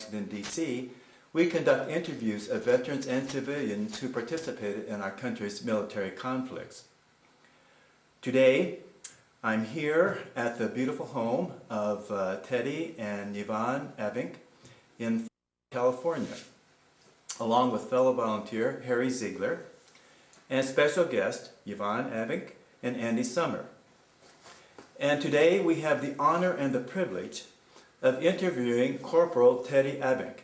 Washington, D.C., we conduct interviews of veterans and civilians who participated in our country's military conflicts. Today, I'm here at the beautiful home of Teddy and Yvonne Abbink in California, along with fellow volunteer Harry Ziegler and special guest Yvonne Abbink and Andy Summer. And today we have the honor and the privilege of interviewing Corporal Teddy Abbink.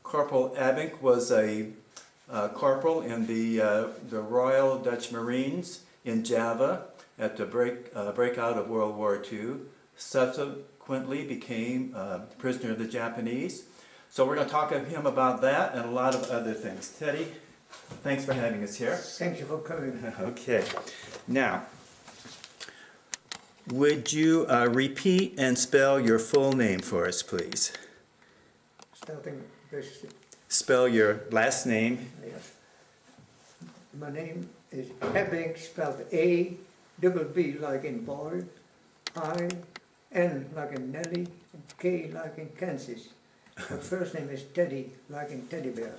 Corporal Abbink was a corporal in the Royal Dutch Marines in Java at the breakout of World War II, subsequently became a prisoner of the Japanese. So we're going to talk to him about that and a lot of other things. Teddy, thanks for having us here. Thank you for coming. Okay. Now, would you repeat and spell your full name for us, please? Starting with, Spell your last name. yes. My name is Abbink, spelled A-B-B like in boy, I-N like in Nelly, and K like in Kansas. My first name is Teddy, like in teddy bear.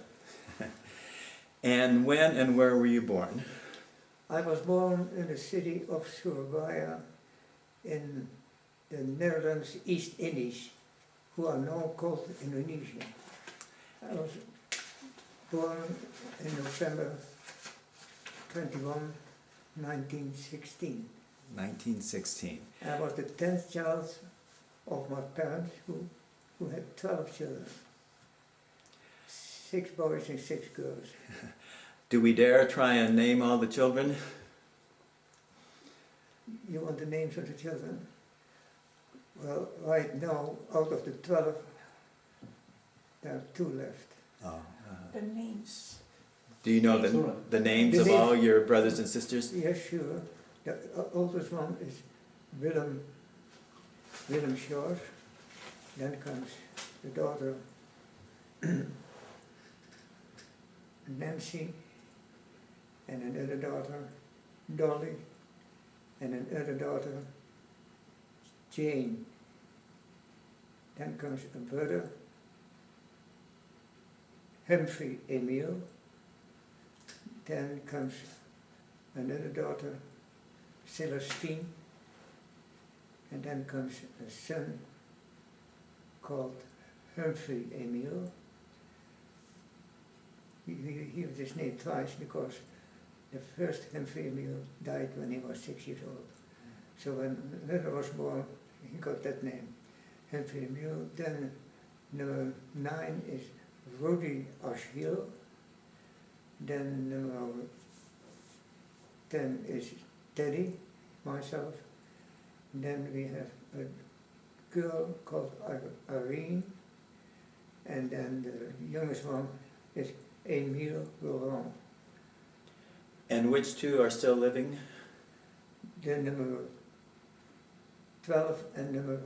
And when and where were you born? I was born in the city of Surabaya in the Netherlands, East Indies, who are now called Indonesia. I was born in November 21, 1916. 1916. I was the 10th child of my parents who had 12 children. 6 boys and 6 girls. Do we dare try and name all the children? You want the names of the children? Well, right now, out of the 12, there are 2 left. Oh, The names. do you know the names of all your brothers and sisters? Yes, sure. The oldest one is Willem Shores. Then comes the daughter Nancy, and another daughter Dolly, and another daughter Jane. Then comes a brother Humphrey Emile. Then comes another daughter Celestine, and then comes a son called Humphrey Emile. He was his name twice because the first Humphrey Emile died when he was 6 years old. So when another was born, he got that name, Humphrey Emile. Then number 9 is Rudy Ashville. Then number 10 is Teddy, myself. Then we have a girl called Irene. And then the youngest one is Emile Laurent. And which 2 are still living? Then number 12 and number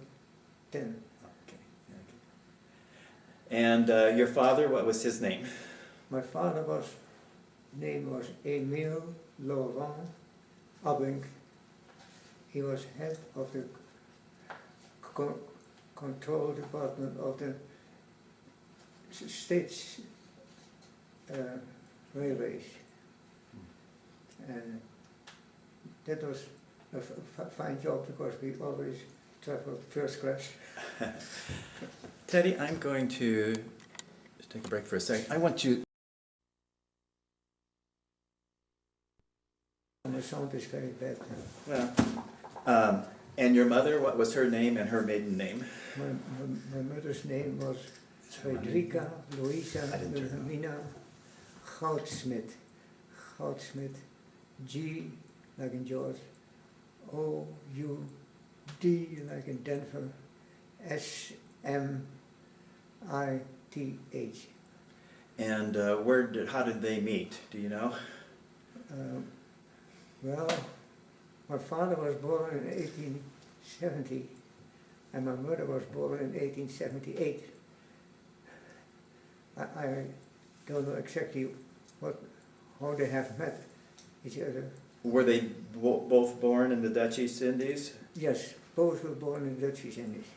10. Okay. And your father, what was his name? My father's name was Emile Laurent Abbink. He was head of the control department of the state's railways. And that was a fine job because we always traveled first class. Teddy, I'm going to just take a break for a second. I want you... And the sound is very bad. Well, and your mother, what was her name and her maiden name? My mother's name was Frederica Louisa Wilhelmina Goudsmit. Goudsmit, G like in George, O-U-D like in Denver, S-M-I-T-H. And how did they meet? Do you know? Well, my father was born in 1870 and my mother was born in 1878. I don't know exactly how they have met each other. Were they both born in the Dutch East Indies? Yes, both were born in the Dutch East Indies.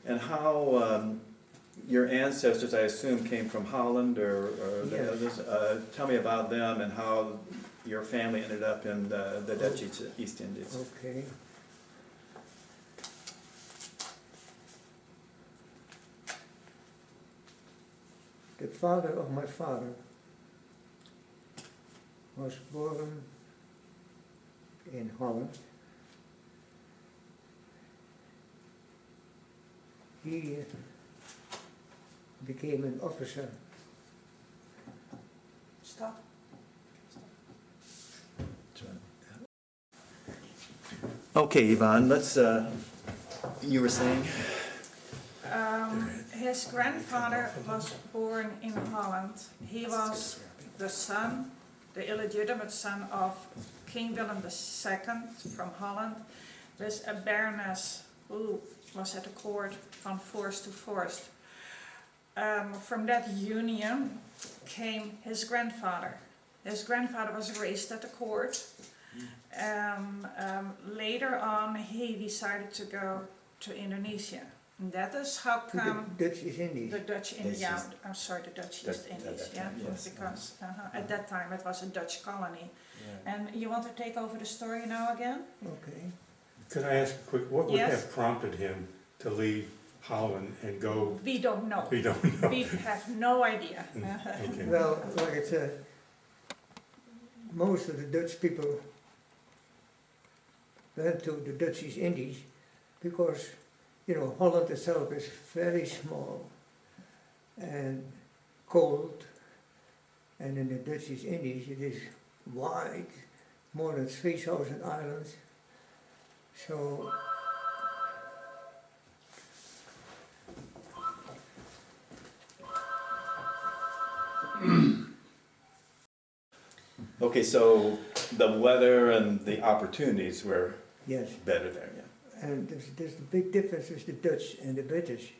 And how your ancestors, I assume, came from Holland or Yes. others. Tell me about them and how your family ended up in the Dutch East Indies. Okay. The father of my father was born in Holland. He became an officer. Stop. Okay, Yvonne, let's, you were saying? His grandfather was born in Holland. He was the son, the illegitimate son of King Willem II from Holland, with a baroness who was at the court from force to force. From that union came his grandfather. His grandfather was raised at the court. Later on, he decided to go to Indonesia. And that is how come The Dutch East Indies. the Dutch Yes, India, yes. I'm sorry, the Dutch That- East at Indies, that yeah, time, yes. because at that time it was a Dutch colony. And you want to take over the story now again? Okay. Could I ask a quick, what would Yes. have prompted him to leave Holland and go, We don't know. we don't know? We have no idea. Okay. Well, like I said, most of the Dutch people went to the Dutch East Indies because, you know, Holland itself is very small and cold, and in the Dutch East Indies it is wide, more than 3,000 islands. So Okay, so the weather and the opportunities were yes, better there, yeah. and there's a big difference with the Dutch and the British.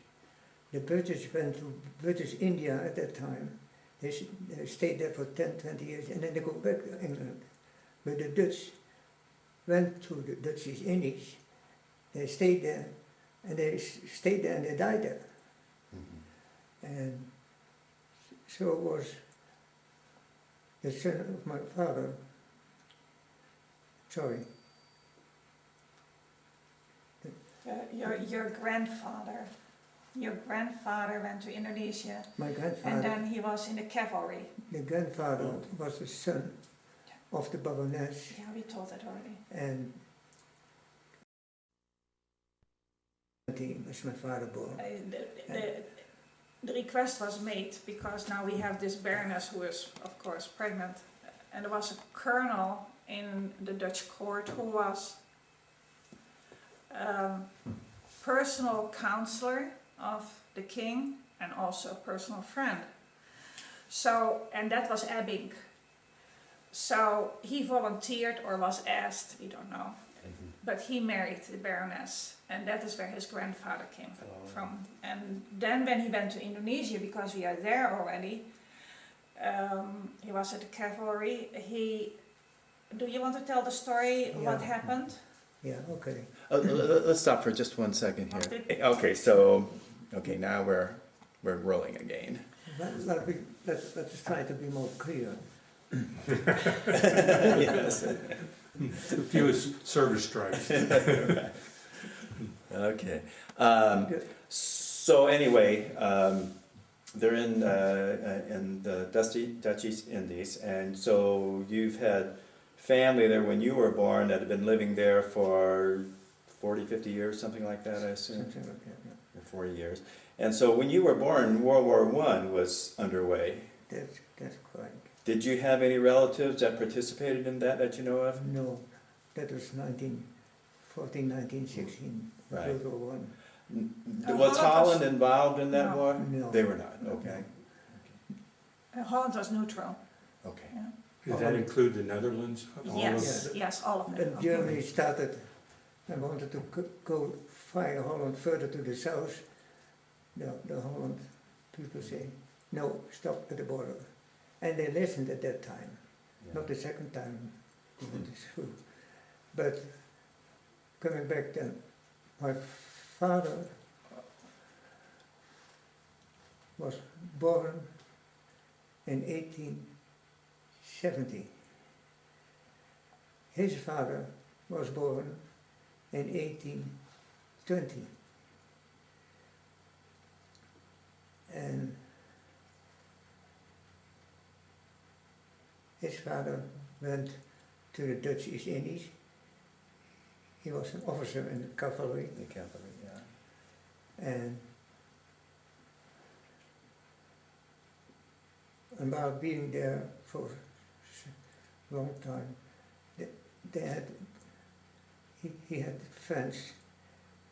The British went to British India at that time. They stayed there for 10, 20 years and then they go back to England. But the Dutch went to the Dutch East Indies. They stayed there and they died there. And so was the son of my father. Sorry. Your grandfather went to Indonesia, My and grandfather, then he was in the cavalry. the grandfather was the son of the baroness, Yeah, we told that already. and was my father born. The request was made because now we have this baroness who is, of course, pregnant, and there was a colonel in the Dutch court who was personal counselor of the king and also a personal friend. So, and that was Abbink. So he volunteered or was asked, we don't know, but he married the baroness, and that is where his grandfather came from. And then when he went to Indonesia, because we are there already, he was at the cavalry. Do you want to tell the story, what Yeah. happened? Yeah, okay. Let's stop for just 1 second here. Okay, so, okay, now we're rolling again. Let's try to be more clear. Yes. A few service stripes. Okay. So anyway, they're in the Dutch East Indies, and so you've had family there when you were born that had been living there for 40, 50 years, something like that, I assume, Something like that, yeah. or 40 years. And so when you were born, World War I was underway. That's correct. Did you have any relatives that participated in that you know of? No, that was 1914, 1916, Right. World War One. Was Holland Holland was- involved in that No. war? No. They were not, okay. Holland was neutral. Okay. Yeah. Does that include the Netherlands? All of Yes, it? yes, all of them. When Germany started and wanted to go fire Holland further to the south, the Holland people say, no, stop at the border. And they listened at that time, not the second time we went through. But coming back then, my father was born in 1870. His father was born in 1820. And his father went to the Dutch East Indies. He was an officer in the cavalry. The cavalry, yeah. And while being there for a long time, he had friends,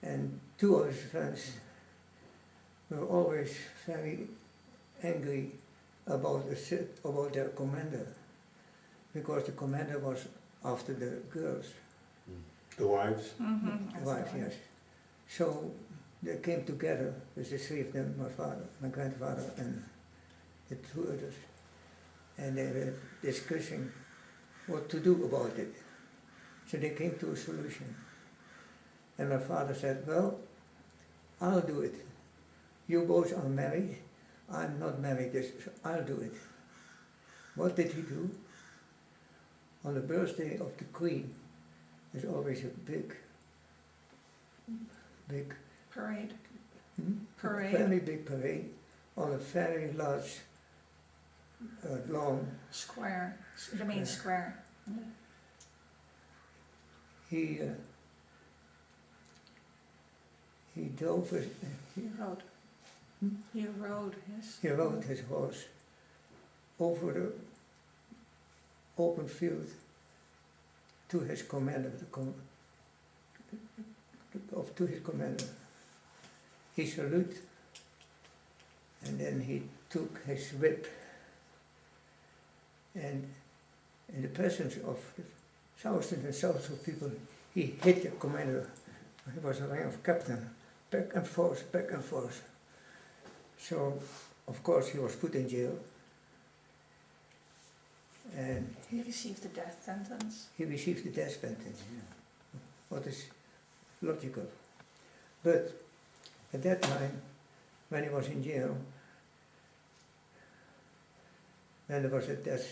and two of his friends were always very angry about their commander, because the commander was after the girls. The wives? Mm-hmm. Wife, yes. So they came together with the three of them, my father, my grandfather, and the two others, and they were discussing what to do about it. So they came to a solution. And my father said, well, I'll do it. You both are married, I'm not married, so I'll do it. What did he do? On the birthday of the Queen, there's always a big Parade. very big parade on a very large lawn. Square. The main square. He drove his, He rode. He rode his. he rode his horse over the open field to his commander, to his commander. He saluted, and then he took his whip, and in the presence of thousands and thousands of people, he hit the commander. He was a rank of captain, back and forth, back and forth. So, of course, he was put in jail, and He received the death sentence. he received the death sentence, what is logical. But at that time, when he was in jail, when there was a death,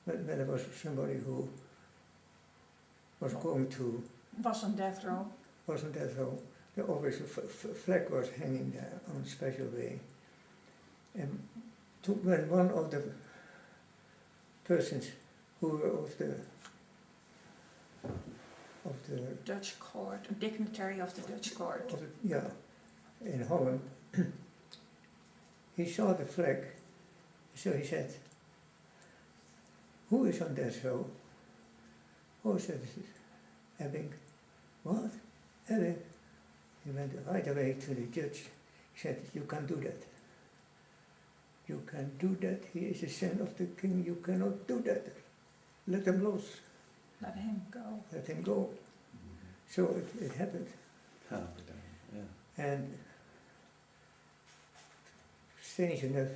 when there was somebody who was going to, Was on death row. wasn't that so? There always a flag was hanging there on a special way. And when one of the persons who were of the Dutch court. A dignitary of the Dutch court. yeah, in Holland, he saw the flag, so he said, who is on death row? Oh, said Abbink. What? Abbink? He went right away to the judge. He said, you can't do that. You can't do that. He is the son of the king. You cannot do that. Let him loose. Let him go. Let him go. So it happened. Oh, yeah. And strange enough,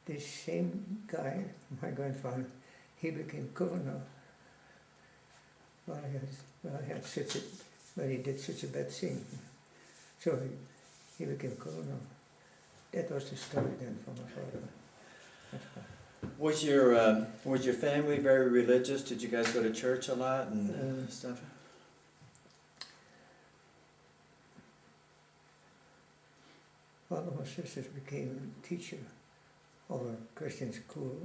this same guy, my grandfather, he became governor. Well, he did such a bad thing. So he became governor. That was the story then for my father. Was your family very religious? Did you guys go to church a lot and stuff? One of my sisters became a teacher of a Christian school.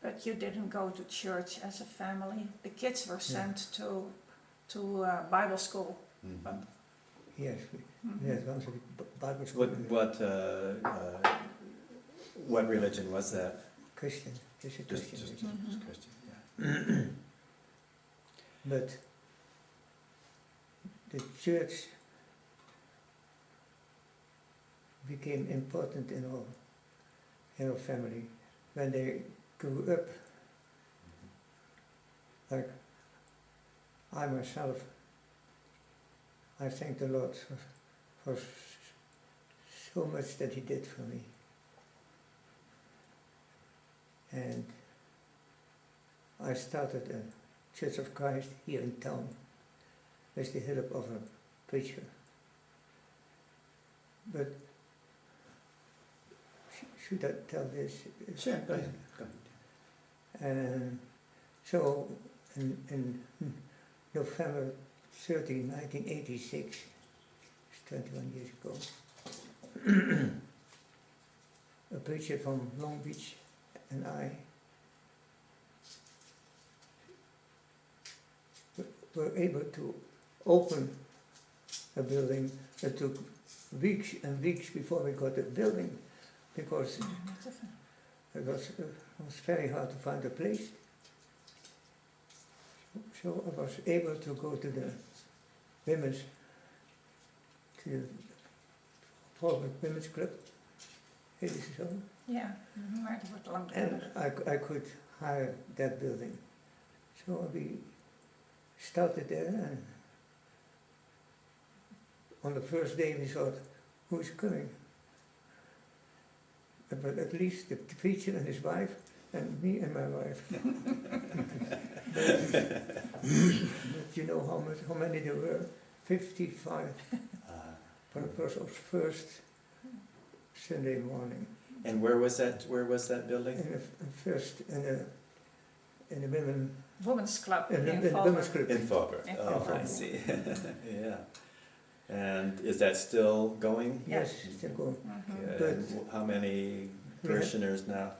But you didn't go to church as a family. The kids were sent to Bible school. Mm-hmm. Yes, we had once a Bible school. What religion was that? Christian, just a Christian. Just Christian, yeah. But the church became important in our family when they grew up. Like I myself, I thank the Lord for so much that He did for me. And I started a Church of Christ here in town with the help of a preacher. But should I tell this? Sure, go ahead. Go ahead. And so in November 13, 1986, it's 21 years ago, a preacher from Long Beach and I were able to open a building. It took weeks and weeks before we got the building because it was very hard to find a place. So I was able to go to the public women's club. It is so. Ja, maar dat wordt lang And duren. I could hire that building. So we started there, and on the first day we thought, who's coming? But at least the preacher and his wife, and me and my wife. But you know how many there were? 55 for the first Sunday morning. And where was that building? In the Women's Club in the in women's Valburg. club. In Faubourg. In Oh, I Faubourg. see. Yeah. And is that still going? Yes, still going. Mhm. Good. And how many parishioners now?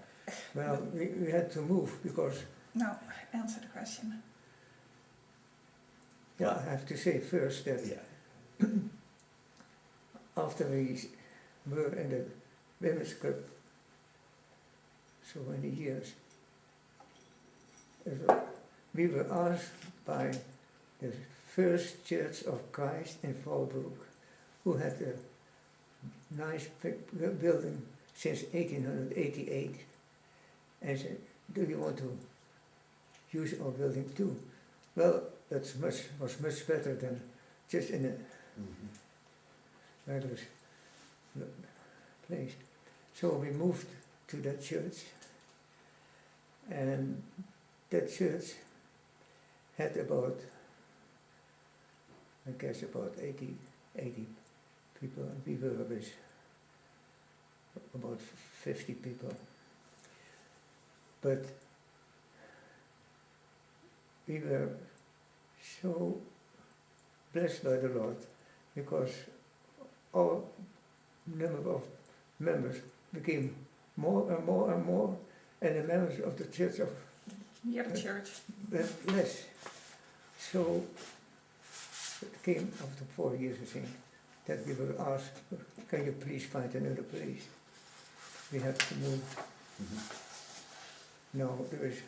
Well, we had to move because, No, answer the question. yeah, I have to say first that Yeah. after we were in the women's club so many years, we were asked by the First Church of Christ in Valburg, who had a nice building since 1888, and said, do you want to use our building too? Well, that was much better than just in a Mhm. regular place. So we moved to that church, and that church had about, I guess about 80 people, and we were with about 50 people. But we were so blessed by the Lord because our number of members became more and more and more, and the members of the church of Hier de church. less. So it came after 4 years, I think, that we were asked, can you please find another place? We have to move. Mhm. No, there is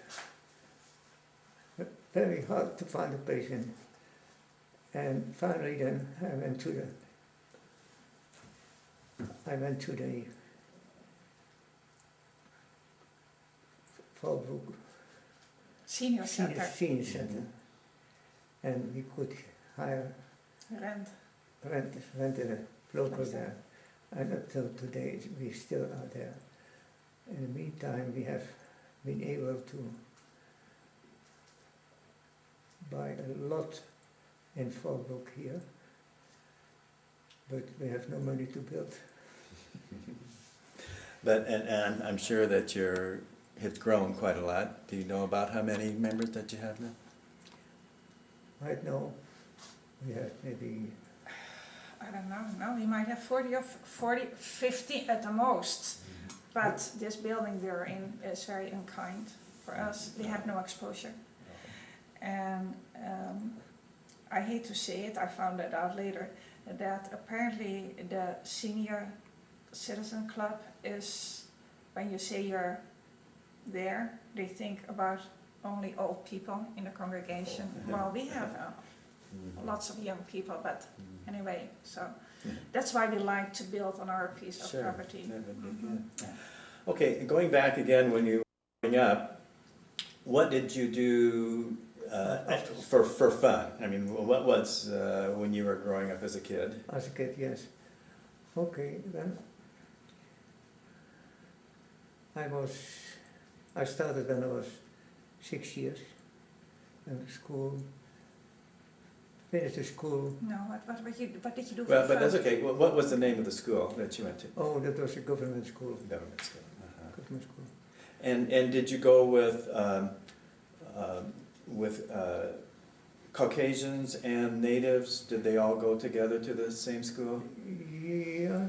very hard to find a place in. And finally then I went to the Valburg Senior Center. Senior Center, and we could hire, rented a local Place there, and until today we still are there. In the meantime, we have been able to buy a lot in Valburg here, but we have no money to build. But and I'm sure that it's grown quite a lot. Do you know about how many members that you have now? Right now, we have maybe, I don't know, no, we might have 50 at the most. But this building we're in is very unkind for us. We have no exposure. And I hate to say it, I found it out later, that apparently the senior citizen club is, when you say you're there, they think about only old people in the congregation. Well, we have lots of young people, but anyway, so that's why we like to build on our piece of Sure. property. That would be Mhm. good. Yeah. Okay, going back again when you were growing up, what did you do for fun? I mean, what was when you were growing up as a kid? as a kid, yes. Okay, then I started when I was 6 years in school, finished the school. No, what did you do Well, for but that's fun? okay. What was the name of the school that you went to? Oh, that was a government school. Government school. Uh-huh. Government school. And did you go with Caucasians and natives? Did they all go together to the same school? Yeah,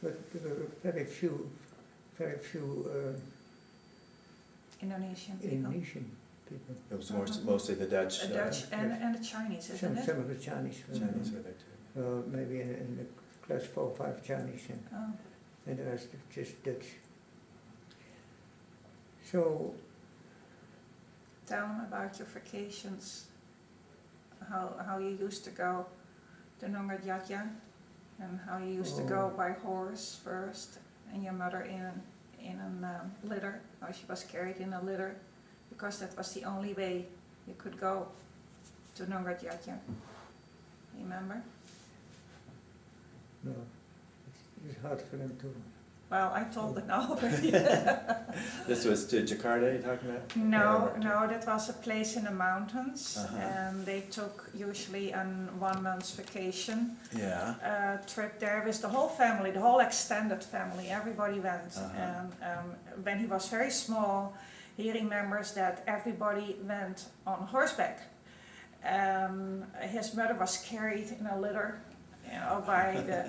but there were very few Indonesian people. Indonesian people. It was mostly the Dutch. Dutch and the Chinese, isn't it? Some of the Chinese. Chinese were there too. Maybe in the class 4 or 5 Chinese Oh. and the rest just Dutch. So, Tell them about your vacations. How you used to go to Nongadjatja and how you used to go by horse first, and your mother in a litter, how she was carried in a litter, because that was the only way you could go to Nongadjatja. Remember? no, it's hard for them to. Well, I told it already. This was to Jakarta you're talking about? No, that was a place in the mountains, Uh-huh. and they took usually a 1 month's vacation Yeah. trip there with the whole family, the whole extended family. Everybody went, Uh-huh. and when he was very small, he remembers that everybody went on horseback. His mother was carried in a litter, by the.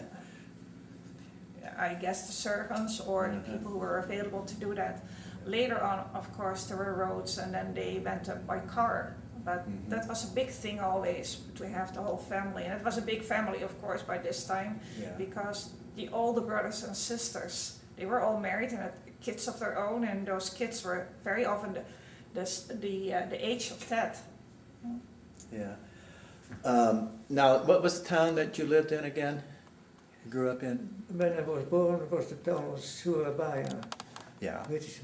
I guess the servants or the people who were available to do that. Later on, of course, there were roads, and then they went up by car. But that was a big thing always, to have the whole family. And it was a big family, of course, by this time, Yeah. because the older brothers and sisters, they were all married and had kids of their own, and those kids were very often the age of Ted. Yeah. Now, what was the town that you lived in again? You grew up in? When I was born, of course, the town was Surabaya, Yeah. which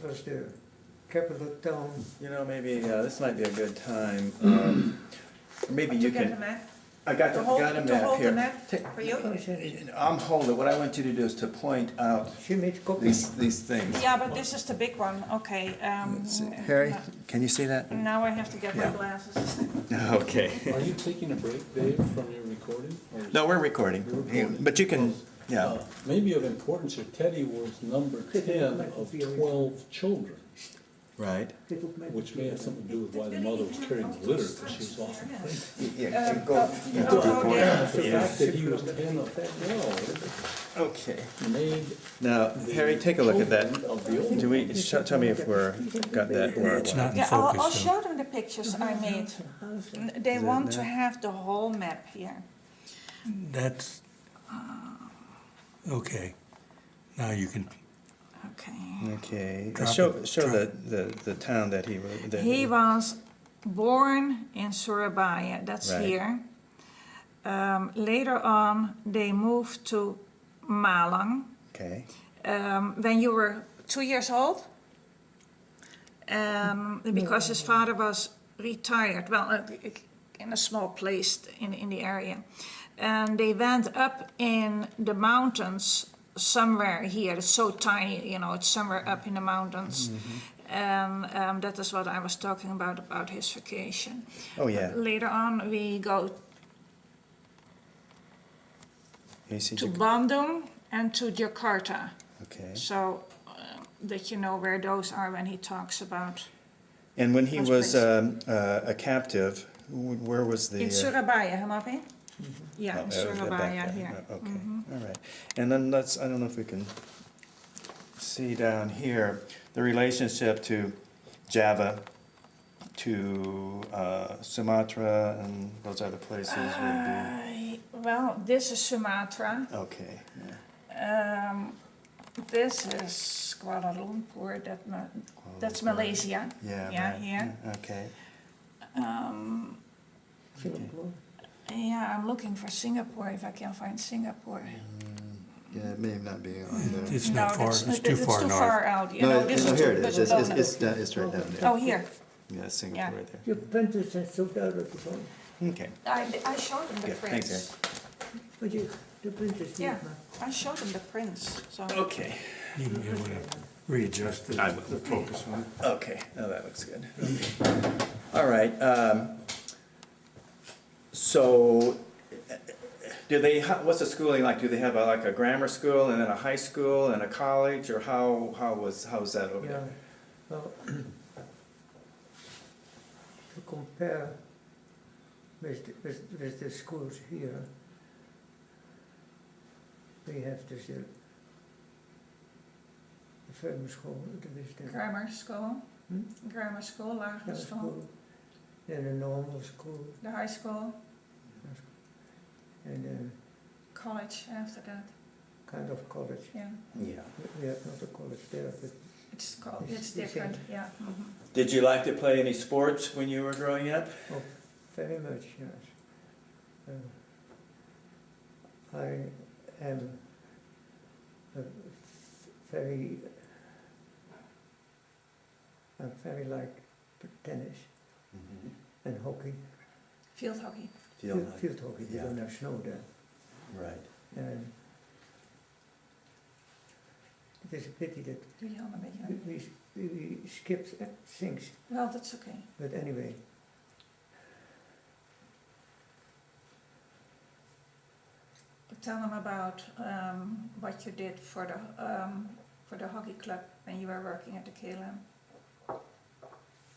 was the capital town. You know, maybe this might be a good time. Maybe Did you you get the can. map? I got To the hold, got a to map hold here. the map Ta- for you? I'm holding. What I want you to do is to point out She made copies. these things. Yeah, but this is the big one. Okay. Let's see. Harry, can you see that? Now I have to get my Yeah. glasses. Okay. Are you taking a break, Dave, from your recording? Or is- No, we're recording. You're recording. But you can. Yeah. Maybe of importance here, Teddy was number 10 of 12 children, Right. which may have something to do with why the mother was carrying the litter, because she was often pregnant. Yeah. Go. The fact that he was 10 of 12 Okay. made Now, Harry, take a look at that. children of the older. Do we? Tell me if we're got that. Or It's not in Yeah, I'll focus, so. show them the pictures I made. They want to have the whole map here. That's, okay. Now you can, Okay. Okay. Drop Show it, show drop the town that he was. That He was born in Surabaya, that's Right. here. Later on, they moved to Malang. Okay. When you were 2 years old, because his father was retired, well, in a small place in the area. And they went up in the mountains somewhere here. It's so tiny, it's somewhere up in the mountains. And that is what I was talking about his vacation. Oh yeah. Later on, we go You see to Jac- Bandung and to Jakarta. Okay. So that you know where those are when he talks about. And when he Those was places. a captive, where was the? In Surabaya, huh, Mappie? Yeah, in that was the Surabaya back here. there. Okay. All right. And then let's. I don't know if we can see down here the relationship to Java, to Sumatra, and those other places would Well, this is Sumatra. be. Okay. This is Kuala Lumpur. That's Malaysia. Yeah. Yeah, right. here. Okay. Singapore. Yeah, I'm looking for Singapore if I can find Singapore. Yeah, it may not be on there. it's not far, it's too far It's too north. far out. This is here too- it is. this is It's right down there. Oh, here. Yeah, Singapore Yeah. right there. Your printers zijn zo duidelijk van. Okay. I showed them the Yeah, thanks, prints. Maar de printers niet, Yeah, maar. I showed them the prints. So. Okay. You may want to readjust the I will. the focus one. Okay, now that looks good. All right, So, what's the schooling like? Do they have like a grammar school and then a high school and a college, or how's that over Yeah, there? well, to compare with the schools here, we have this the famous school, the Grammar school, Hmm? grammar school, lagere grammar school, school, then a normal school, the high school, and then college after that, kind of college. yeah. Yeah. We have not a college there, but It's It's the different, same. yeah. Did you like to play any sports when you were growing up? very much, yes. I am very, I'm very like tennis and hockey, Field hockey. field hockey, we yeah. don't have snow there. Right. And it is a pity that Doe je handen een beetje aan. we skipped things, Well, that's okay. but anyway. But tell them about what you did for the hockey club when you were working at the KLM.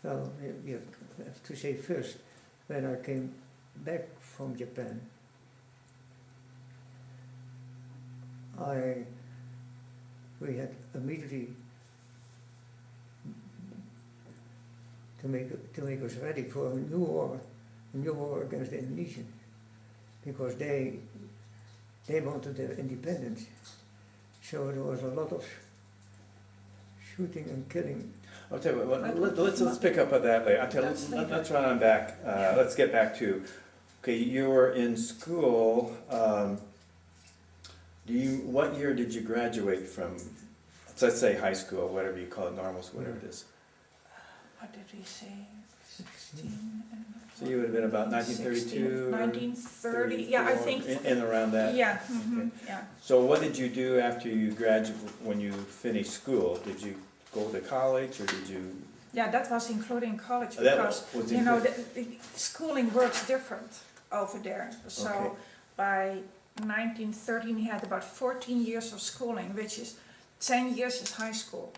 Well, we have to say first, when I came back from Japan, we had immediately to make us ready for a new war against the Indonesians, because they wanted their independence. So there was a lot of shooting and killing. I'll tell you what, let's pick up on that later. I'll tell That's you, later. let's run on back. Let's get back to, okay, you were in school. What year did you graduate from, let's say high school, whatever you call it, normal school, whatever it is? What did we say? 16 and So you would have been about 1932? 1930, yeah, I 34, think. in and around that? Yeah, Okay. yeah. So what did you do after you when you finished school? Did you go to college, or did you? Yeah, that was including college That because, was you know, the schooling works different over there. So Okay. by 1913 he had about 14 years of schooling, which is 10 years is high school.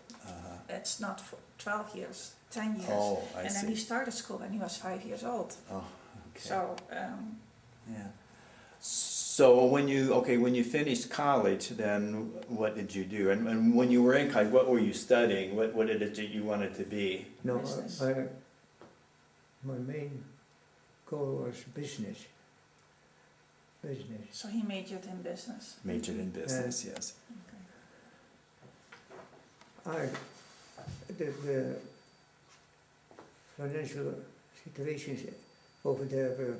It's not for 12 years, 10 years. Oh, I and then see. he started school when he was 5 years old. Oh, okay. So, Yeah. So when you finished college, then what did you do? And when you were in college, what were you studying? What did it you wanted to be? No, Business. my main goal was business. so he majored in business. Majored in business, yes. Okay. The financial situations over there were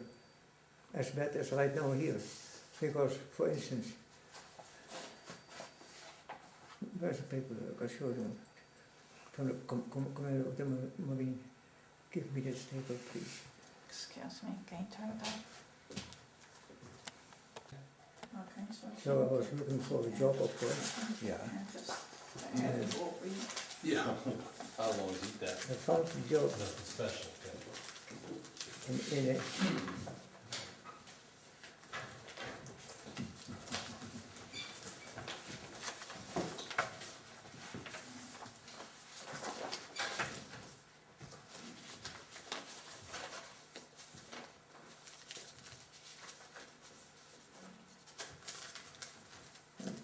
as bad as right now here. Because, for instance, where's the paperwork? I showed them. From the commander of the Marine. Give me this paper, please. Excuse me, can you turn it up? Okay, So I was looking for a job, of course. Yeah. Yeah, I'll always eat that. I found a job Nothing special, okay. in a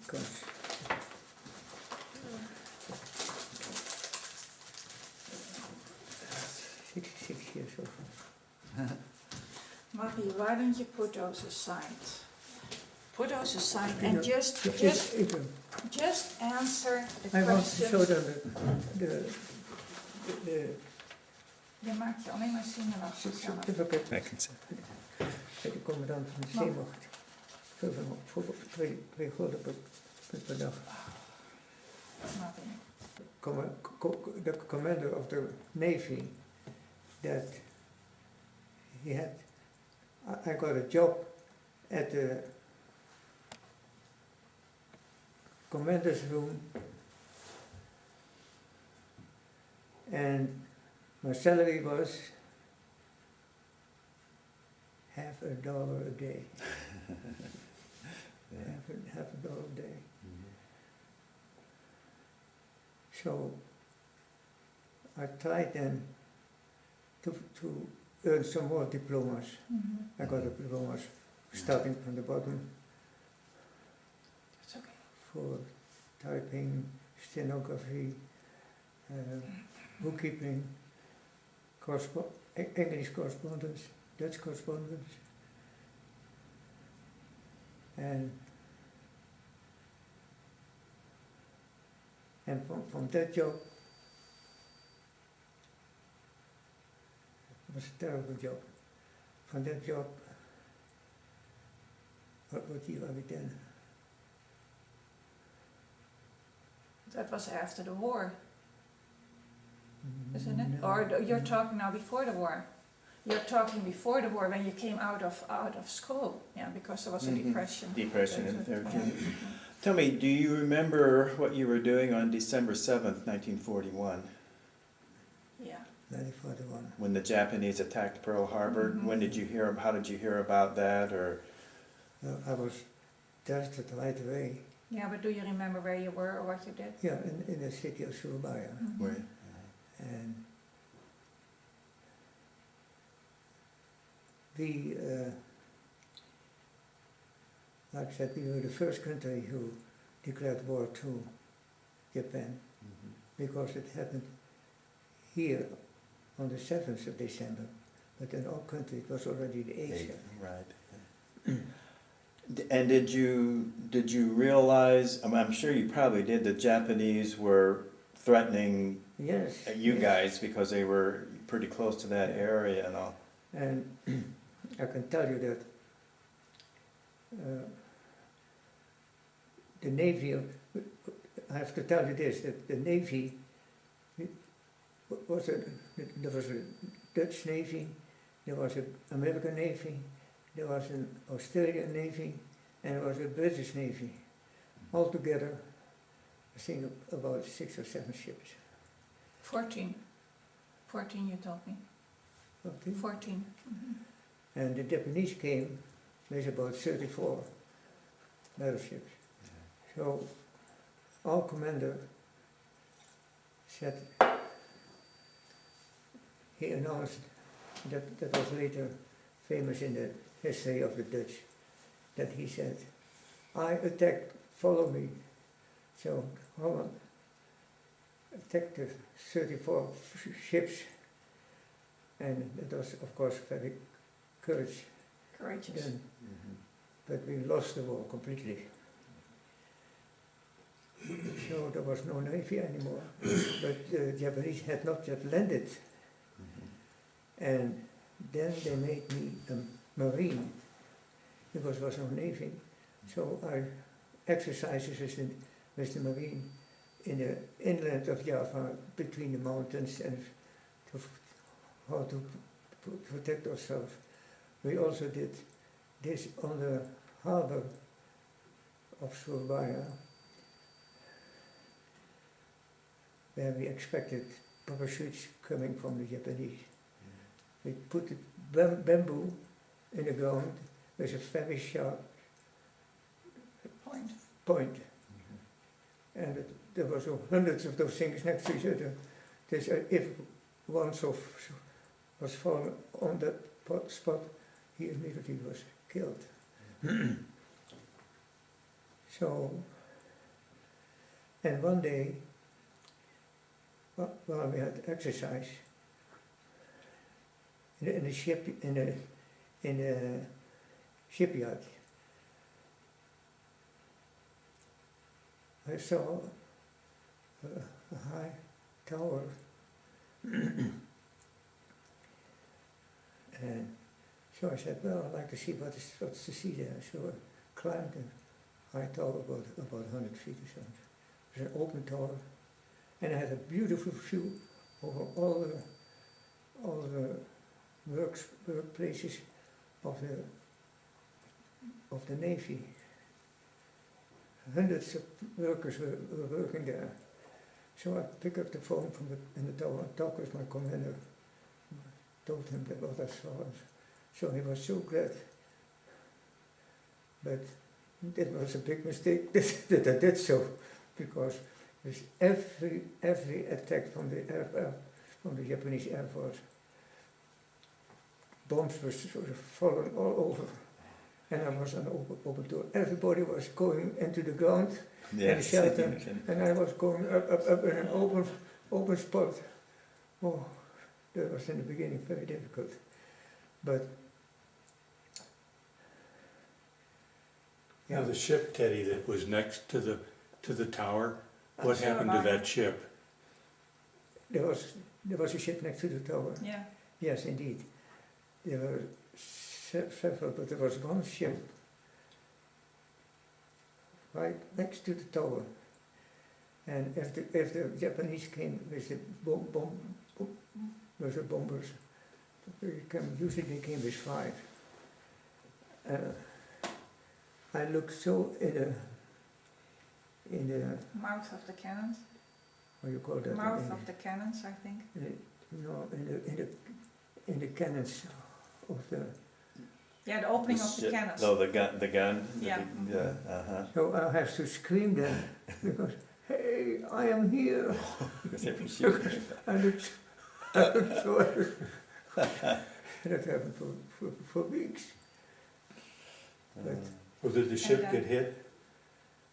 because 66 years old. Marie, why don't you put those aside? Put those aside and Yeah. just answer the I want to show questions. them the Je maakt je alleen maar zenuwachtig zelf. certificate I can see. bij de commandant van de zeemacht. Voor 2 gulden per dag. Marie. The commander of the Navy, that he had, I got a job at the commander's room, and my salary was half $1 a day. Yeah. Half a dollar a day. Mhm. So I tried then to earn some more diplomas. I got a diplomas starting from the bottom It's okay. for typing, stenography, bookkeeping, English correspondence, Dutch correspondence, and from that job, it was a terrible job. From that job, what year are we then? That was after the war, isn't it? Or you're talking now before the war? You're talking before the war when you came out of school, yeah, because there was a Mhm. depression. Depression and Yeah. everything. Tell me, do you remember what you were doing on December 7th, 1941, Yeah. 1941. when the Japanese attacked Pearl Harbor? Mhm. When did you hear? How did you hear about that? Or I was tested right away. Yeah, but do you remember where you were or what you did? Yeah, in the city of Surabaya. Mhm. where? And we, like I said, we were the first country who declared war to Japan, because it happened here on the 7th of December, but in our country it was already the 8th. Right. And did you realize? I'm sure you probably did. The Japanese were threatening Yes. you yes. guys because they were pretty close to that area and all. And I can tell you that the Navy, I have to tell you this, that the Navy there was a Dutch Navy, there was an American Navy, there was an Australian Navy, and there was a British Navy. Altogether, I think about 6 or 7 ships. 14. 14 you told me. Okay. 14. And the Japanese came with about 34 battleships. So our commander said, he announced that was later famous in the history of the Dutch, that he said, I attacked, follow me. So Holland attacked the 34 ships, and it was of course very courageous Courageous. then, but we lost the war completely. So there was no navy anymore, but the Japanese had not yet landed, and then they made me a marine, because there was no navy. So I exercises with the marine in the inland of Java, between the mountains, and how to protect ourselves. We also did this on the harbor of Surabaya, where we expected parachutes coming from the Japanese. We put the bamboo in the ground with a very sharp point. And there were so hundreds of those things next to each other. If one was fallen on that spot, he immediately was killed. So, and one day, while we had exercise in the shipyard, I saw a high tower, and so I said, well, I'd like to see what's to see there. So I climbed a high tower, about 100 feet or something. It was an open tower, and I had a beautiful view over all the workplaces of the Navy. Hundreds of workers were working there. So I picked up the phone in the tower and talked with my commander. Told him that what I saw. So he was so glad. But that was a big mistake that I did so, because with every attack from the Japanese Air Force, bombs were sort of falling all over, and I was on the open door. Everybody was going into the ground in the shelter, and I was going up in an open spot. Oh, that was in the beginning very difficult, but Now, the ship, Teddy, that was next to the tower, what Sure, happened to Mark. that ship? there was a ship next to the tower. Yeah. Yes, indeed. There were several, but there was one ship right next to the tower. And if the Japanese came with the with the bombers, usually they came with 5. I looked so in the Mouth of the cannons. what do you call that? Mouth of the cannons, I think. No, in the cannons of the. Yeah, the opening of the cannons. No, the gun. Yeah. Uh-huh. So I have to scream then because hey, I am here. I looked so. That happened for weeks. But Well, did the ship And, get hit?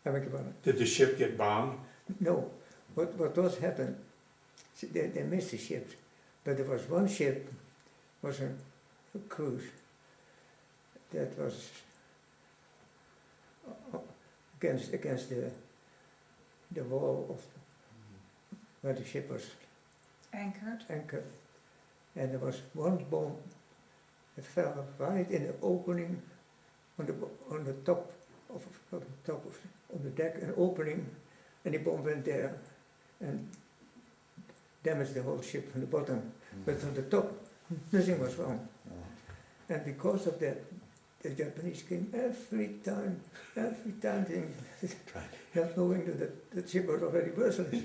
I beg your pardon. Did the ship get bombed? No, what does happen? They missed the ships, but there was one ship, was a cruise that was against the wall of where the ship was Anchored. anchored, and there was one bomb that fell right in the opening on the top of on the deck, an opening, and the bomb went there and damaged the whole ship from the bottom. But from the top, nothing was wrong. And because of that, the Japanese came every time they, not knowing that the ship was already worthless.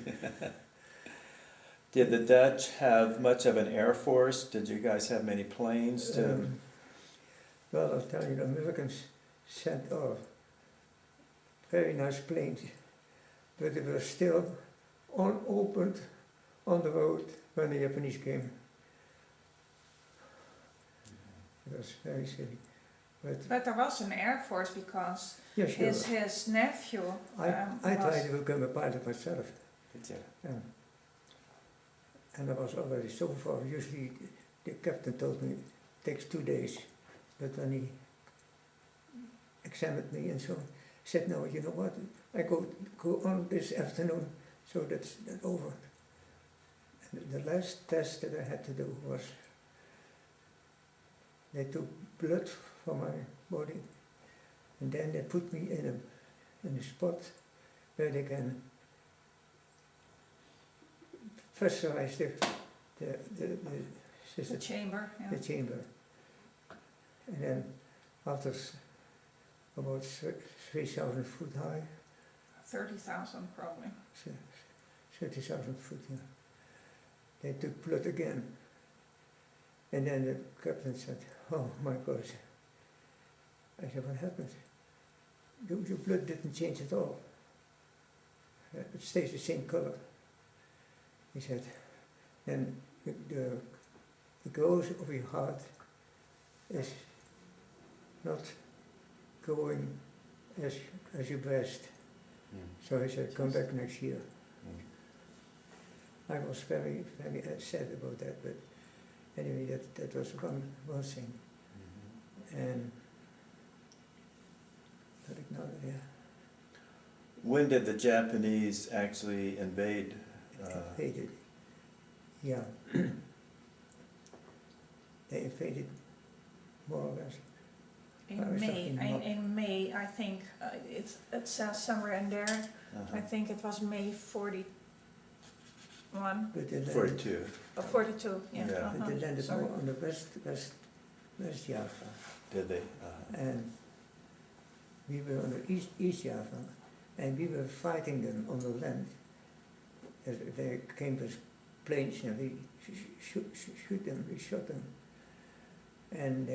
Did the Dutch have much of an air force? Did you guys have many planes to? Well, I'll tell you, the Americans sent off very nice planes, but they were still unopened on the road when the Japanese came. It was very silly. But there was an air force because Yeah, sure. his nephew I was... tried to become a pilot myself. Yeah. And I was already so far. Usually the captain told me it takes 2 days. But when he examined me and so on, he said, no, you know what, I go on this afternoon, so that's over. And the last test that I had to do was, they took blood from my body, and then they put me in a spot where they can pressurize The chamber, yeah. the chamber. And then after about 3,000 foot high, 30,000 probably. 30,000 foot, yeah. They took blood again. And then the captain said, oh my God. I said, what happened? Your blood didn't change at all. It stays the same color. He said, then the growth of your heart is not going as your breast. So he said, come back next year. I was very, very sad about that, but anyway, that was one thing. And yeah. When did the Japanese actually invade? Invaded. Yeah. They invaded more or less. In May, I think it says somewhere in there. I think it was May 41. But they landed, 42. 42. Yeah. Yeah. but they landed Sorry. more on the West Java. Did they? And we were on the East Java, and we were fighting them on the land. They came with planes and we shoot them, we shot them. And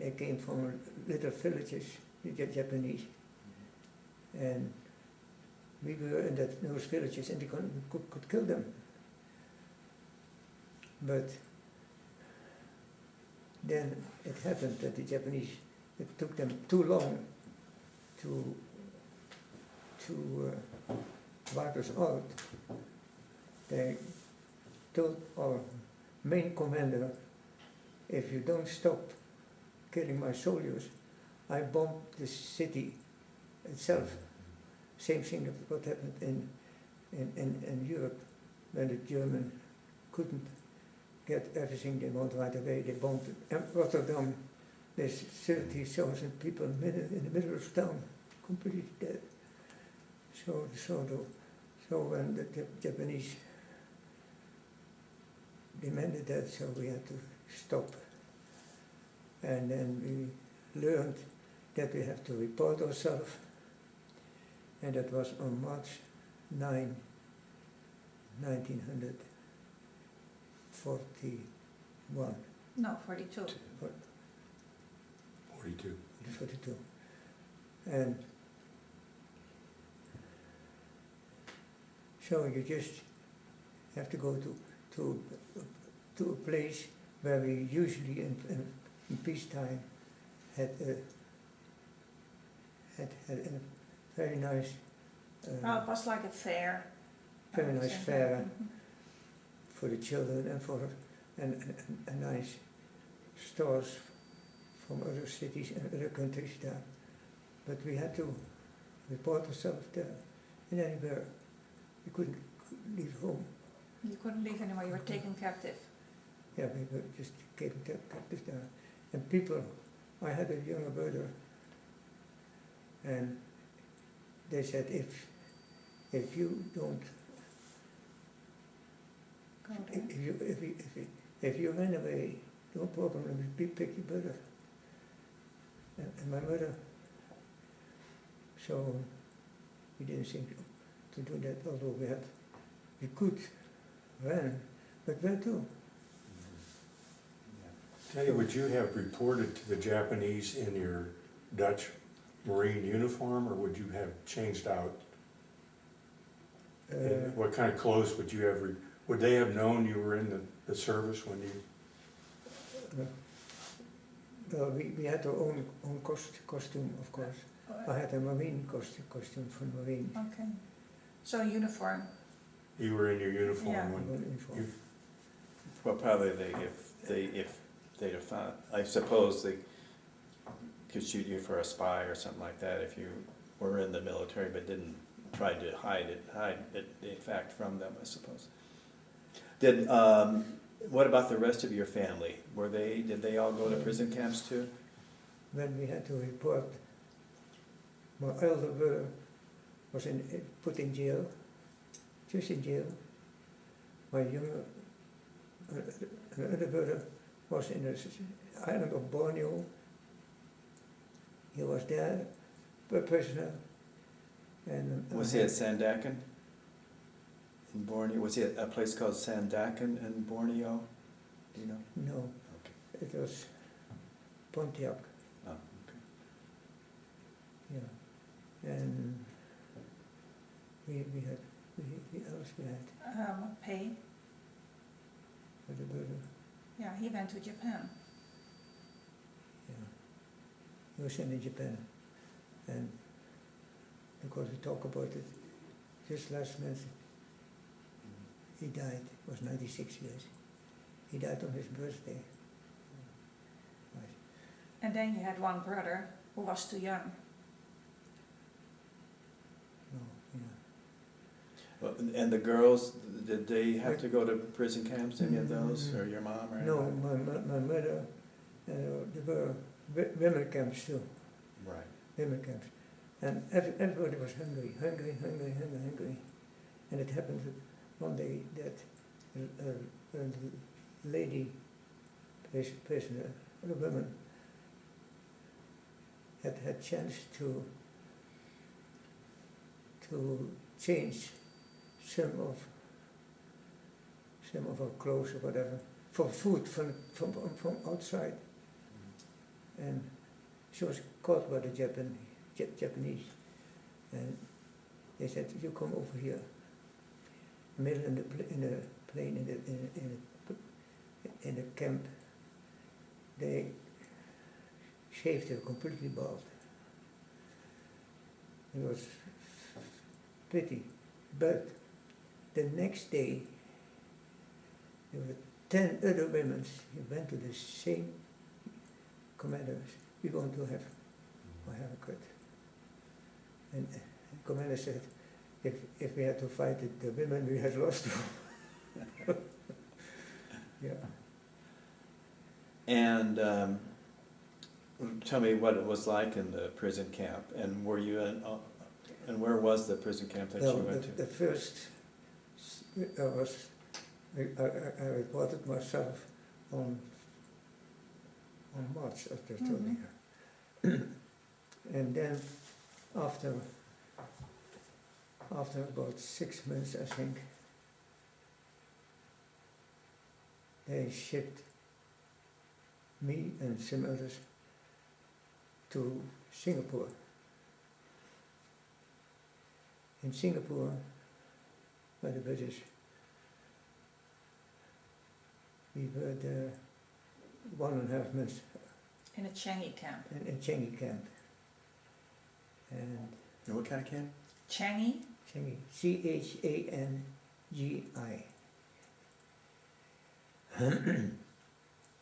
They came from little villages, the Japanese, and we were in those villages, and they could kill them. But then it happened that the Japanese, it took them too long to wipe us out. They told our main commander, if you don't stop killing my soldiers, I bomb the city itself. Same thing that what happened in Europe when the German couldn't get everything they want right away. They bombed Rotterdam. There's 30,000 people in the middle of town, completely dead. So when the Japanese demanded that, so we had to stop. And then we learned that we have to report ourselves, and that was on March 9, 1941. No, 42. 42. 42. And so you just have to go to a place where we usually in peacetime had a very nice Oh, it was like a fair. very nice fair Mhm. for the children and for and nice stores from other cities and other countries there. But we had to report ourselves there, and then we couldn't leave home. You couldn't leave anymore, you were taken captive. Yeah, we were just captive there. And people, I had a younger brother, and they said, if you don't, Go there. if you ran away, no problem, we pick your brother and my mother. So we didn't think to do that, although we could run, but where to? Teddy, would you have reported to the Japanese in your Dutch Marine uniform, or would you have changed out? And what kind of clothes would you have, would they have known you were in the service when you? Well, we had our own costume, of course. I had a Marine costume from Marine. Okay. So uniform. You were in your uniform Yeah. when Uniform. you, Well, probably if they'd have found, I suppose they could shoot you for a spy or something like that if you were in the military but didn't try to hide it, the fact from them, I suppose. What about the rest of your family? Did they all go to prison camps too? When we had to report, my elder brother was put in jail, just in jail. My younger another brother was in the island of Borneo. He was there, a prisoner. And Was he at Sandakan in Borneo? Was he at a place called Sandakan in Borneo? Do you know? No, Okay. it was Pontiac. Oh, okay. Yeah, and we had else we had Pay. for the brother. Yeah, he went to Japan. Yeah, he was sent in Japan, and because we talk about it, just last month he died. He was 96 years. He died on his birthday. Right. And then you had one brother who was too young. No, yeah. Well, and the girls, did they have to go to prison camps, any of those, or your mom or No, anybody? my mother, there were women camps too, Right. women camps. And everybody was hungry. And it happened that one day that a lady, prisoner, a woman, had chance to change some of her clothes or whatever for food from outside. and she was caught by the Japanese, and they said, "You come over here." Middle in the plane in the camp, they shaved her completely bald. It was pity, but the next day there were 10 other women who went to the same commanders. We want to have a haircut, and the commander said, if we had to fight the women, we had lost them. Yeah. And tell me what it was like in the prison camp, and were you in, and where was the prison camp that you went to? The first I reported myself on March of the year. And then after about 6 months, I think, they shipped me and some others to Singapore. In Singapore, by the British, we were there 1.5 months In a Changi camp. in Changi camp. And What kind of camp? Changi? Changi, Changi.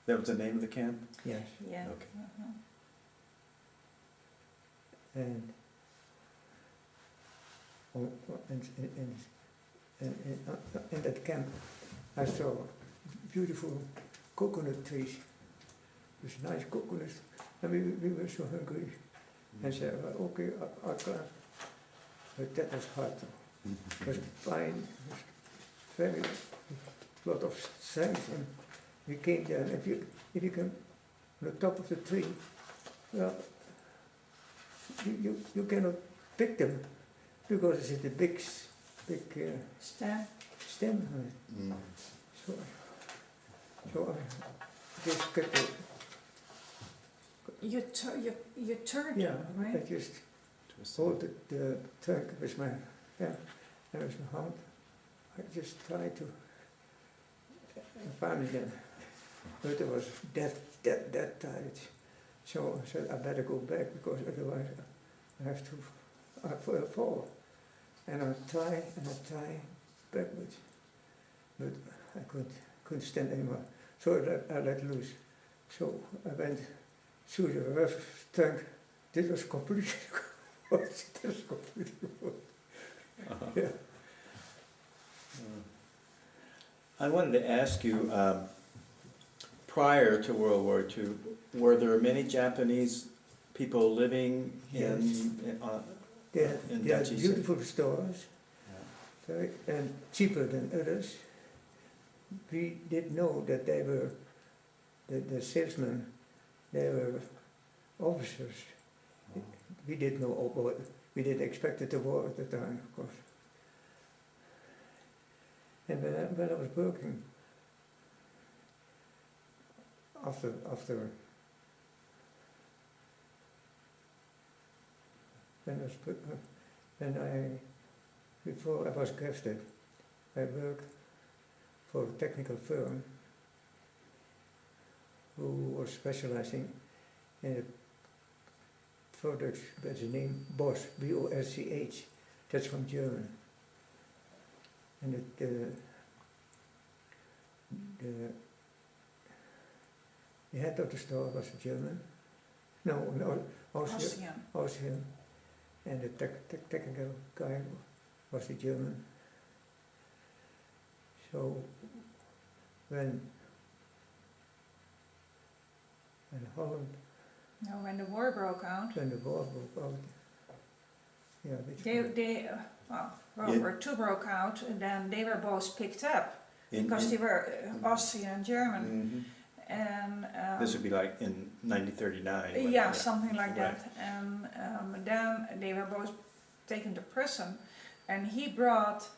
That was the name of the camp? Yes. Yeah. Okay. And in that camp, I saw beautiful coconut trees with nice coconuts, and we were so hungry. And said, well, okay, I'll clap. But that was hard. It was pine, it was very lot of strength, and we came there. And if you come on the top of the tree, well, you cannot pick them because it's a big Stem. stem on it. Mm. So I just cut it. You turned Yeah, them, I right? just Twist. hold the trunk with my hand and with my hand. I just tried to find them, but it was that tight. So I said I better go back because otherwise I have to fall. And I try backwards, but I couldn't stand anymore. So I let loose. So I went through the rough trunk. This was completely yeah. I wanted to ask you, prior to World War II, were there many Japanese people living They're in they are Dutch East? beautiful stores, very, and cheaper than others. We didn't know that they were, the salesmen, they were officers. We didn't know about it. We didn't expect it to war at the time, of course. And when I was working, after before I was drafted, I worked for a technical firm who was specializing in a product by the name Bosch, B-O-S-C-H. That's from German. And the head of the store was a German. No, Austrian. And the technical guy was a German. So when Holland, No, when the war broke out, when the war broke out, yeah, World War II broke out, and then they were both picked up because they were Austrian and German. Mhm. And This would be like in 1939. yeah, something like Right. that. And then they were both taken to prison, and he brought,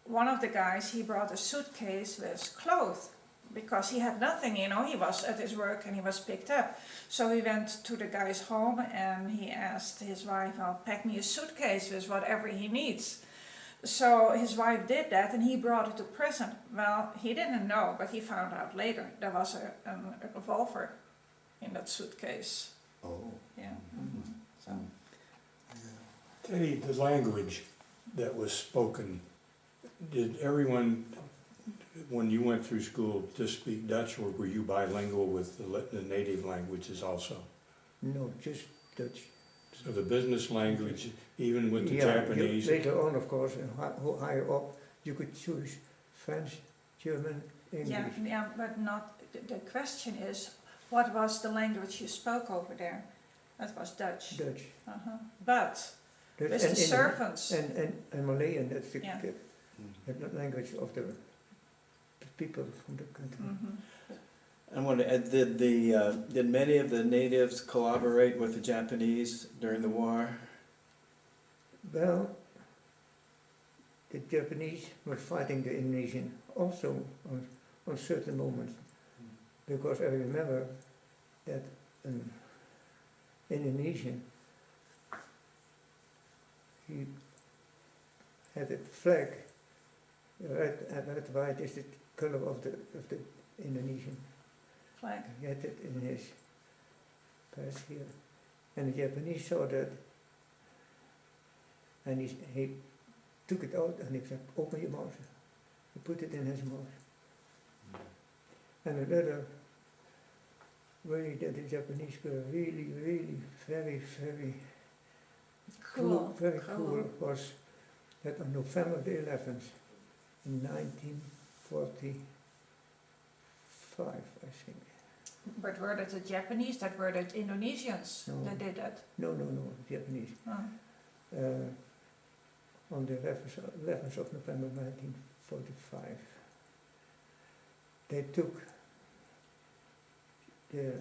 one of the guys, he brought a suitcase with clothes, because he had nothing, you know, he was at his work and he was picked up. So he went to the guy's home and he asked his wife, "I'll pack me a suitcase with whatever he needs." So his wife did that and he brought it to prison. Well, he didn't know, but he found out later there was a revolver in that suitcase. Oh. Yeah. So. Teddy, the language that was spoken, did everyone, when you went through school, just speak Dutch, or were you bilingual with the native languages also? No, just Dutch. So the business language, even with the Yeah, Japanese? later on, of course, higher up, you could choose French, German, English. Yeah, but not. The question is, what was the language you spoke over there? That was Dutch. Dutch. But Dutch with the servants. And Malayan, that's the, Yeah. the language of the people from the country. I want to add, did many of the natives collaborate with the Japanese during the war? Well, the Japanese were fighting the Indonesian also on certain moments, because I remember that an Indonesian, he had a flag, red and white is the color of the Indonesian. Flag. He had it in his purse here, and the Japanese saw that, and he took it out and he said, "Open your mouth." He put it in his mouth. And another way that the Japanese were really, really very, very Cool. very cool was that on November the 11th in 1945, I think. But were that the Japanese, that were the Indonesians No. that did that? No, Japanese. Oh. On the 11th of November 1945, they took the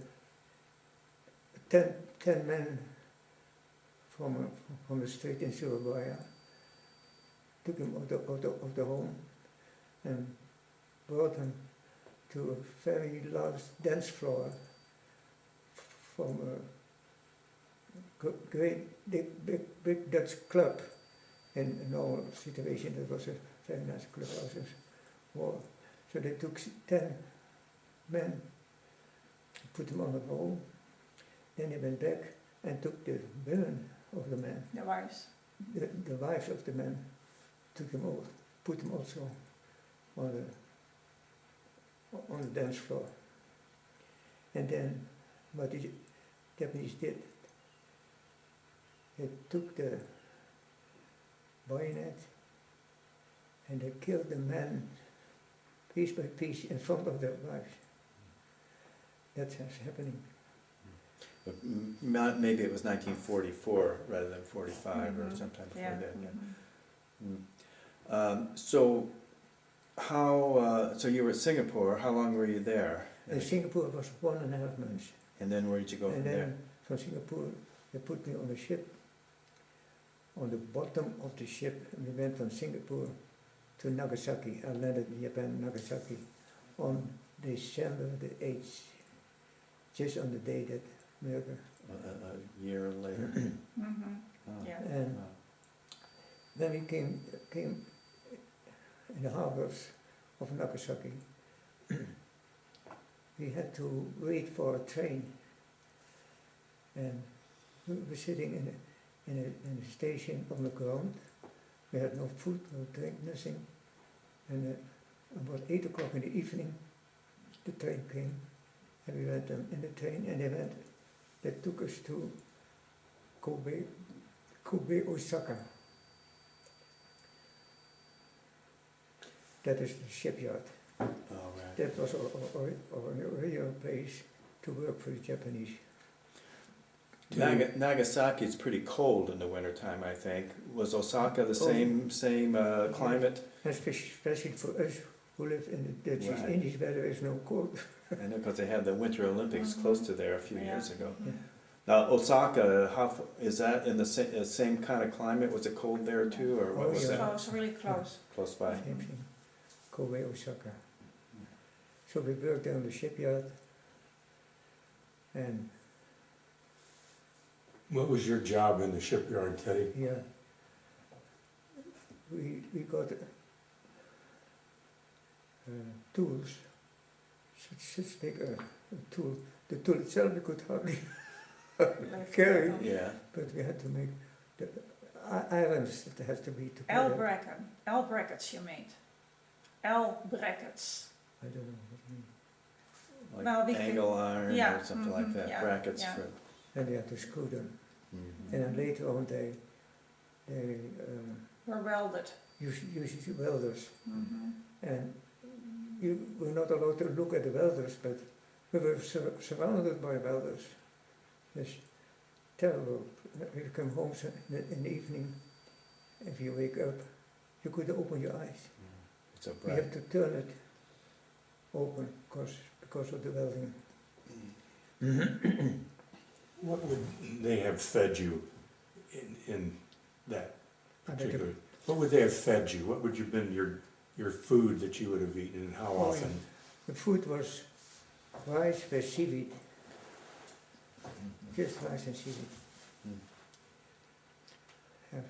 10 men from the street in Surabaya, took him out of the home and brought him to a very large dance floor from a great big Dutch club in our situation. That was a very nice clubhouse as well. So they took 10 men, put them on a roll, then they went back and took the women of the men, The wives. the wives of the men, took them out, put them also on the dance floor. And then what the Japanese did, they took the bayonet and they killed the men piece by piece in front of their wives. That's what's happening. But maybe it was 1944 rather than 45 or sometime before Yeah. that. Yeah. So how? So you were at Singapore. How long were you there? In Singapore was 1.5 months. And then where did you go And from then there? from Singapore, they put me on a ship, on the bottom of the ship, and we went from Singapore to Nagasaki. I landed in Japan, Nagasaki, on December the 8th, just on the day that miracle. A year later. Oh. Yeah. And Wow. then we came in the harbors of Nagasaki. We had to wait for a train, and we were sitting in a station on the ground. We had no food, no drink, nothing. And about 8 o'clock in the evening, the train came, and we went in the train, and they took us to Kobe, Osaka. That is the shipyard. Oh, right. That was our original place to work for the Japanese. Nagasaki is pretty cold in the wintertime, I think. Was Osaka the same climate? Especially for us who live in the Dutch East Right. Indies where there is no cold. I know because they had the Winter Olympics close to there a few years ago. Yeah. Now Osaka, is that in the same kind of climate? Was it cold there too, or what Oh, was yeah. that? Close, really close. Close by. Same thing. Kobe, Osaka. So So we worked on the shipyard, and What was your job in the shipyard, Teddy? yeah, we got tools, such big tool. The tool itself we could hardly carry, Yeah. but we had to make the irons that has to be together. L brackets you made. L brackets. I don't know what it means. Like Well, we angle iron yeah, or something like mhm, that, yeah, brackets yeah. for. And we had to screw them. Mhm. And then later on they Were welded. use welders. Mhm. And you were not allowed to look at the welders, but we were surrounded by welders. It's terrible. You come home in the evening, if you wake up, you could open your eyes. It's a You bright. have to turn it open because of the welding. What would they have fed you in that I beg your- particular? What would they have fed you? What would have been your food that you would have eaten, and how Oh, often? The food was rice with seaweed, just rice and seaweed. Mm. Have.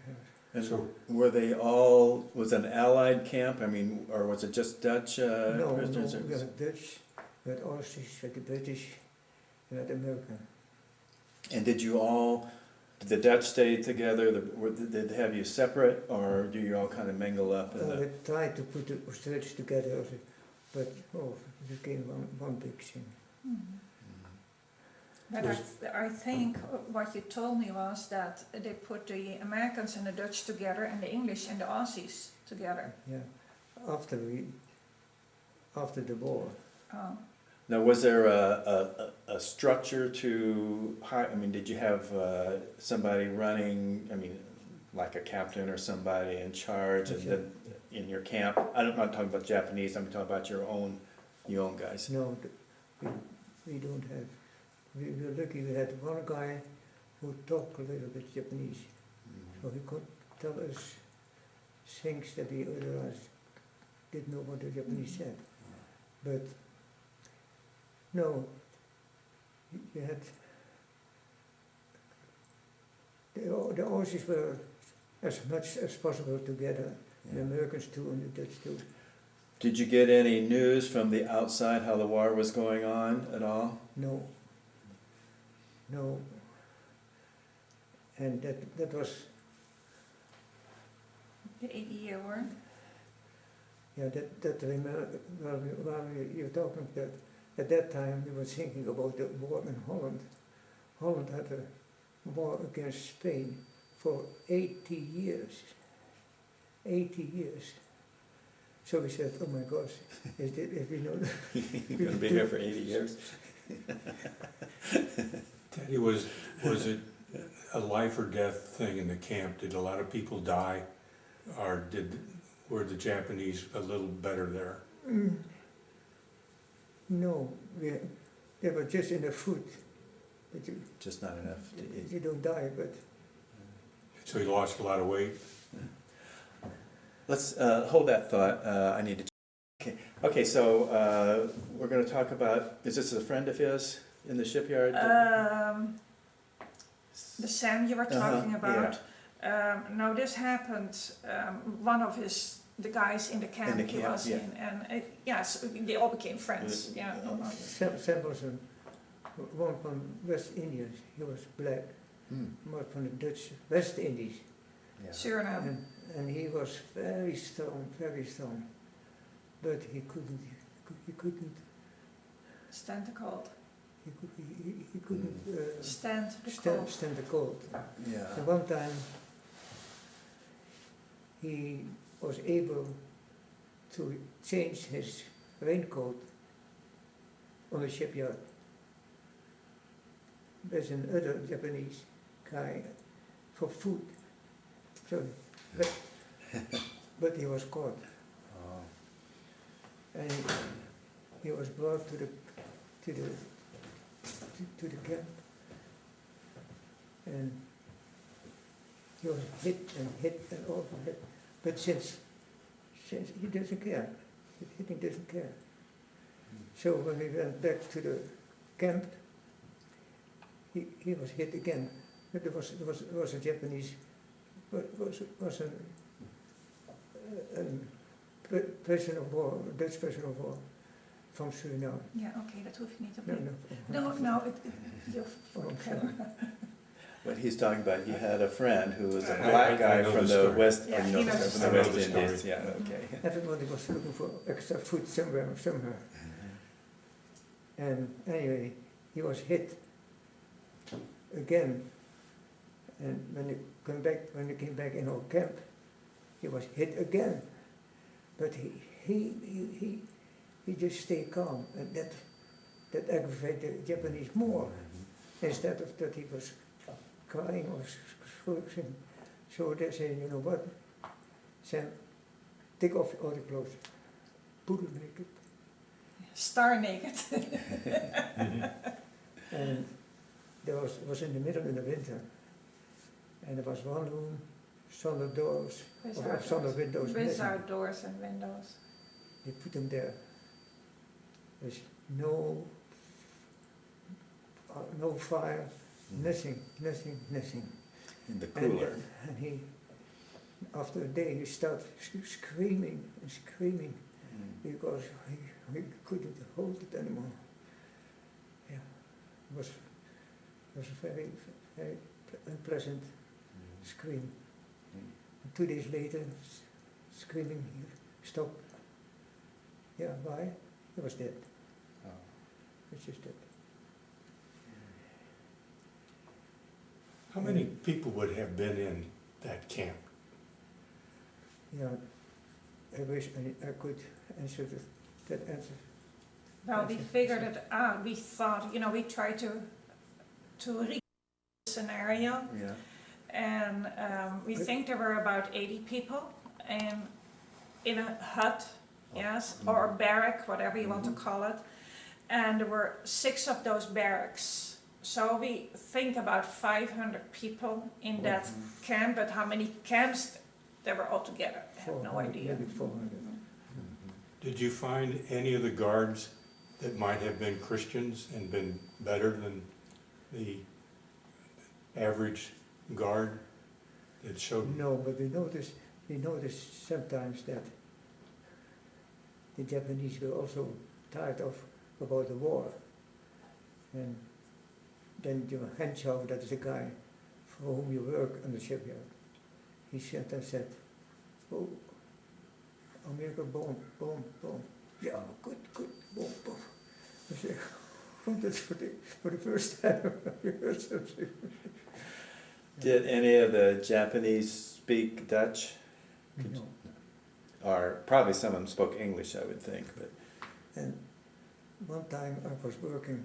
And So- were they all, was it an Allied camp? I mean, or was it just Dutch No, prisoners? no, Or we was- had Dutch, we had Austrish, we had the British, we had American. And did you all, did the Dutch stay together? Did they have you separate, or do you all kind of mingle up? In We the, tried to put the Australians together, but it became one big thing. Mhm. But I think what you told me was that they put the Americans and the Dutch together and the English and the Aussies together. Yeah, after the war. Oh. now, was there a structure to hire? I mean, did you have somebody running? I mean, like a captain or somebody in charge, and Okay. then in your camp? I'm not talking about Japanese. I'm talking about your own guys. No, we don't have. We were lucky we had one guy who talked a little bit Japanese, so he could tell us things that we otherwise didn't know what the Japanese said. But no, you had the Aussies were as much as possible together, the Americans too and the Dutch too. Did you get any news from the outside how the war was going on at all? No. No. And that was, The 80-year war. yeah, while you're talking that, at that time we were thinking about the war in Holland. Holland had a war against Spain for 80 years. 80 years. So we said, oh my gosh, if we know You're going to be here for 80 years? Teddy, was it a life or death thing in the camp? Did a lot of people die, or were the Japanese a little better there? No, they were just in the food. But Just not enough to eat. you don't die, but So you lost a lot of weight. Let's hold that thought. I need to. Okay. So we're going to talk about. Is this a friend of his in the shipyard? The Sam you were talking about. No, this happened. One of the guys in the camp, In the he camp, was yeah. in, and yes, they all became friends. Yeah. Sam was one from West India. He was black, more from the Dutch West Indies. Yeah. Suriname. And he was very strong, but he couldn't Stand the cold. he couldn't Stand the cold. stand the cold. Yeah. And one time he was able to change his raincoat on the shipyard. There's another Japanese guy for food. So, but he was caught. Oh. And he was brought to the camp, and he was hit and over hit. But since he doesn't care, hitting doesn't care. So when we went back to the camp, he was hit again. But there was a Japanese, was a prisoner of war, Dutch prisoner of war from Suriname. Ja, oké, dat hoef je niet te No, No, no. no, you're for Oh, the sorry. camera. What he's talking about, he had a friend who was a I black guy know from the the story. West, Yeah, you know, he knows the from the story. West I know the Indies. story. Yeah, okay. Everybody was looking for extra food somewhere. And anyway, he was hit again. And when he came back in our camp, he was hit again. But he just stayed calm, and that aggravated the Japanese more. Instead of that he was crying or screaming. So they said, you know what, Sam, take off all the clothes, put it naked. Star naked. And there was in the middle of the winter, and there was one room, solid doors, or solid windows missing. Without doors and windows. They put them there. There's no fire, nothing. In the cooler. And he, after a day, he started screaming because he couldn't hold it anymore. Yeah, it was a very unpleasant scream. And 2 days later, screaming stopped. Yeah, why? He was dead. Oh. It's just dead. How many people would have been in that camp? Yeah, I wish I could answer that answer. Well, we figured it out. We thought, we tried to read the scenario, Yeah. and we think there were about 80 people in a hut, yes, or a barrack, whatever you want to call it. And there were 6 of those barracks. So we think about 500 people in that camp, but how many camps there were altogether, I have no 400, idea. maybe 400. Did you find any of the guards that might have been Christians and been better than the average guard that showed? No, but we noticed sometimes that the Japanese were also tired about the war. And then your Henshaw, that is the guy for whom you work on the shipyard, he said, oh, America, boom. Yeah, good, boom. I said, oh, that's for the first time I heard something. Did any of the Japanese speak Dutch? No. Or probably some of them spoke English, I would think. But And one time I was working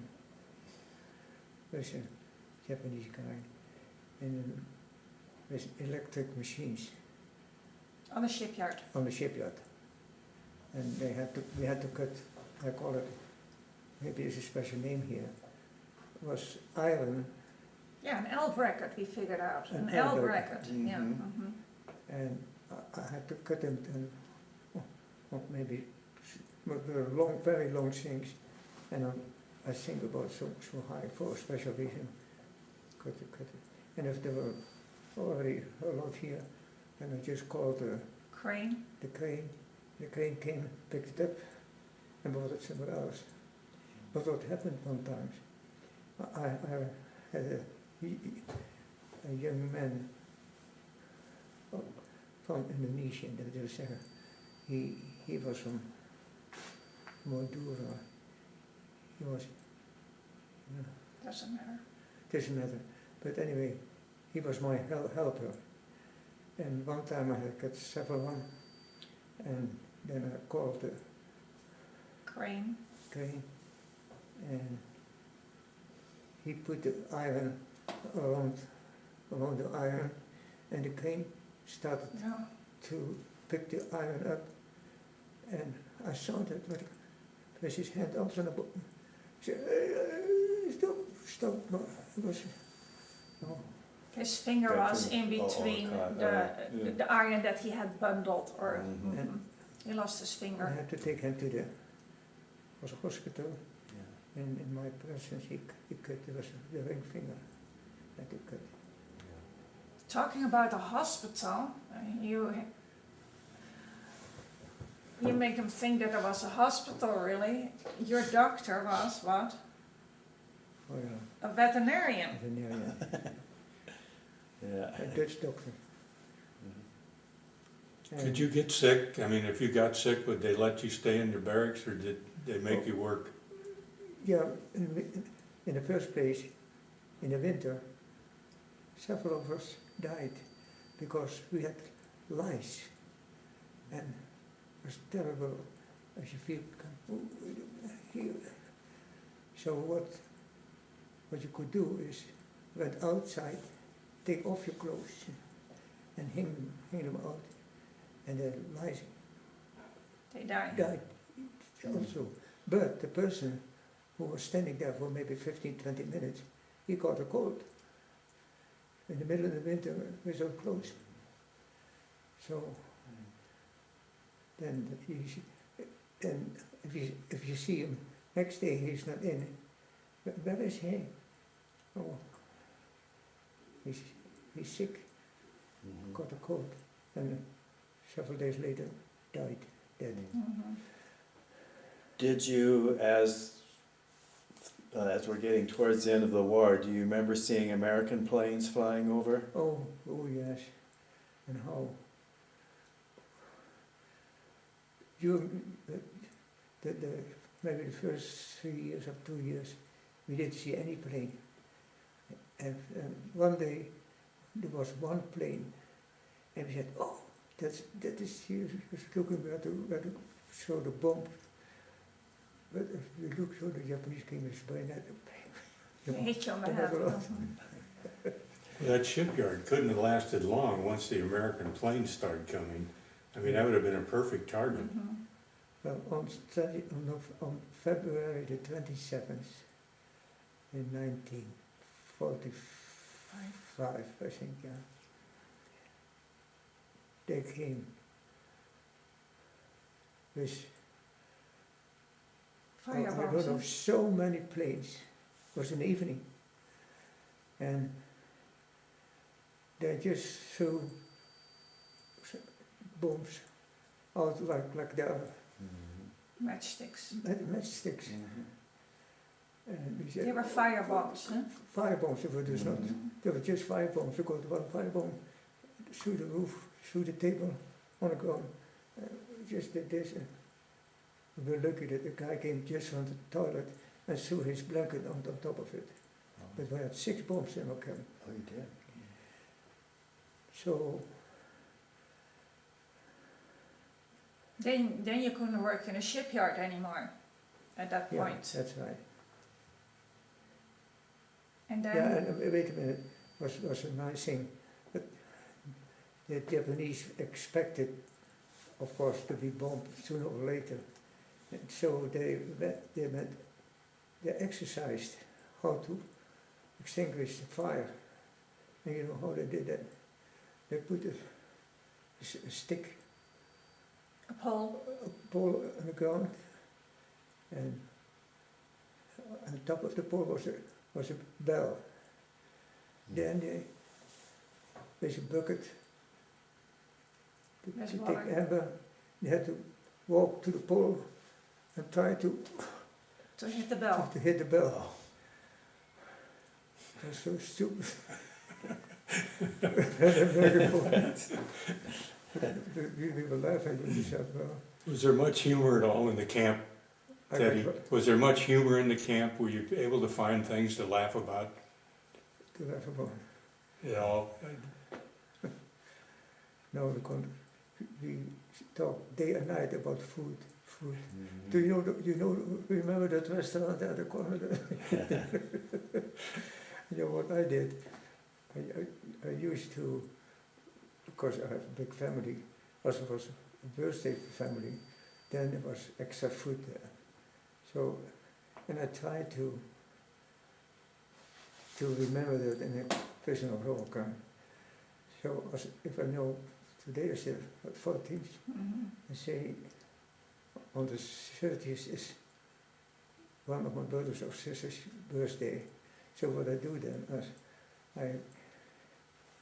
with a Japanese guy with electric machines On the shipyard. on the shipyard. And we had to cut, I call it, maybe it's a special name here, it was iron, Yeah, an L bracket we figured out. An An L L bracket, yeah. Mhm. and I had to cut them, maybe, but they were very long things, and I think about so high for a special reason, cut it. And if there were already a lot here, then I just called Crane. the crane. The crane came, picked it up, and brought it somewhere else. But what happened one time, I had a young man from Indonesia, that is, he was from Madura. He was, doesn't matter. But anyway, he was my helper. And one time I had cut several one, and then I called the Crane. crane, and he put the iron around the iron, and the crane started No. to pick the iron up, and I saw that with his hand up on the bottom. He said, stop, no, it was, no. His finger That was thing- in between God, the iron that he had bundled, or Mhm. And he lost his I finger. had to take him to was a hospital. Yeah. And in my presence, he cut, there was the ring finger that he cut. Talking about a hospital, you make them think that there was a hospital, really. Your doctor was what? Oh yeah, A veterinarian. veterinarian, Yeah. a Dutch doctor. Could you get sick? I mean, if you got sick, would they let you stay in the barracks, or did they make you work? Yeah, in the first place, in the winter, several of us died because we had lice, and it was terrible as you feel. So what you could do is went outside, take off your clothes, and hang them out, and the lice They died. died also. But the person who was standing there for maybe 15-20 minutes, he caught a cold in the middle of the winter without clothes. So then if you see him next day, he's not in. Where is he? Oh, he's sick, caught a cold, and several days later died dead. Mhm. Did you, as we're getting towards the end of the war, do you remember seeing American planes flying over? Oh yes, and how maybe the first 3 years or 2 years, we didn't see any plane. And one day there was one plane, and we said, "Oh, that is here." We was looking where to show the bomb. But if we looked, so the Japanese came and sprayed at the plane. They hit you on the That head. was a lot. Mhm. That shipyard couldn't have lasted long once the American planes started coming. I mean, that would have been a perfect target. Mhm. Well, on February the 27th in 1945, I think, yeah, they came with, I don't know, Fireballs. so many planes. It was in the evening. And they just threw bombs out like the Matchsticks. matchsticks. And we said, They were firebombs, huh? firebombs, they were just not, they were just firebombs. We got one firebomb through the roof, through the table, on the ground. Just did this. And we were lucky that the guy came just from the toilet and threw his blanket on top of it. But we had 6 bombs in our camp. Oh, you did? So, Then you couldn't work in a shipyard anymore at that yeah, point. that's right. And then Yeah, and wait a minute, was a nice thing. But the Japanese expected, of course, to be bombed sooner or later. And so they exercised how to extinguish the fire. And you know how they did that? They put a stick, a pole. a pole on the ground, and on top of the pole was a bell. Then they, with a bucket, to There's take water. amber, they had to walk to the pole and try to To hit the bell. to hit the bell. That's so stupid. we were laughing and we said, well, Was there much humor at all in the camp, I Teddy? got Was there much humor in the camp? Were you able to find things to laugh about? to laugh about. You know, No, we talk day and night about food. Do you know, remember that restaurant at the corner there? You know what I did? I used to, because I have a big family, also was a birthday family, then there was extra food there. So, and I tried to remember that in a personal program. So if I know today is the 14th, Mhm. and say on the 30th is one of my brothers or sisters' birthday. So what I do then is I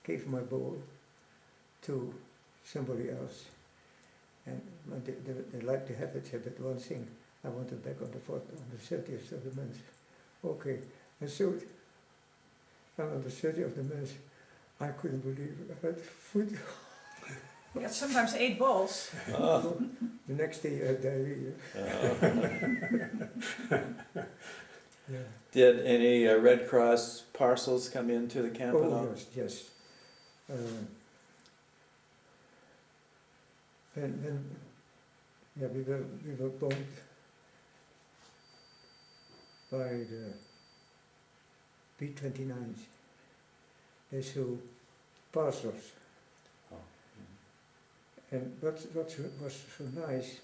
gave my bowl to somebody else, and they like to have it, but one thing, I want it back on the 30th of the month. Okay, and so on the 30th of the month, I couldn't believe it. I had food. You had sometimes 8 bowls. The next day I had diarrhea. Yeah. Did any Red Cross parcels come into the camp at all? Oh yes. And yeah, we were bombed by the B-29s. They threw parcels. And what was so nice,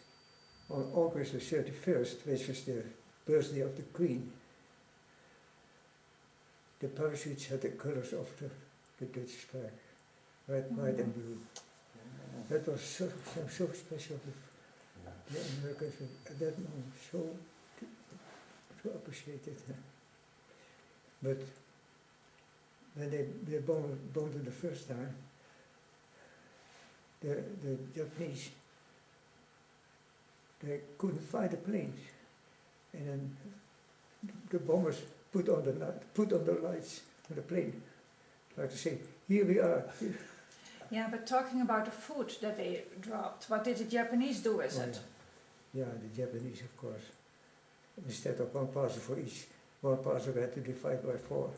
on August the 31st, which was the birthday of the Queen, the parachutes had the colors of the Dutch flag, red, white and blue. That was so special. The Americans at that moment so appreciated. But when they bombed it the first time, the Japanese, they couldn't find the planes, and then the bombers put on the lights on the plane, like to say, here we are. Yeah, but talking about the food that they dropped, what did the Japanese do with it? Yeah, the Japanese, of course. Instead of one parcel for each, one parcel had to divide by 4.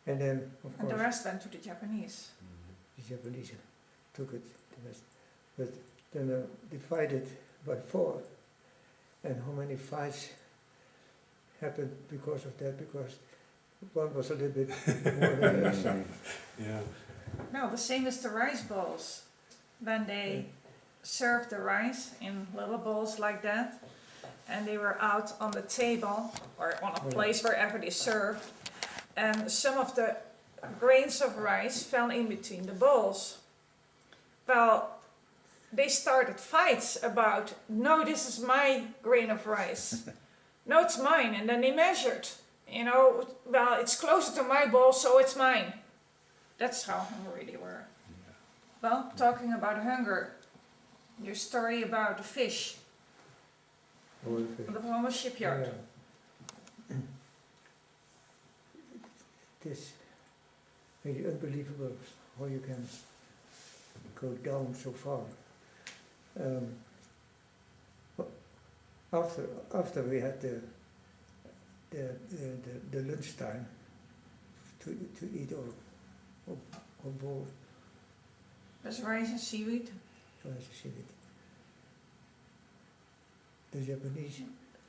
And then, of And course, the rest went to the Japanese. the Japanese took it, the rest. But then divided by 4. And how many fights happened because of that? Because one was a little bit more than the other. Yeah. No, the same as the rice bowls. When they served the rice in little bowls like that, and they were out on the table or on a place wherever they served, and some of the grains of rice fell in between the bowls. Well, they started fights about, no, this is my grain of rice. No, it's mine. And then they measured, well, it's closer to my bowl, so it's mine. That's how hungry they were. Well, talking about hunger, your story about the fish from a shipyard. Yeah. It is really unbelievable how you can go down so far. After we had the lunchtime to eat our bowl, There's rice and seaweed. the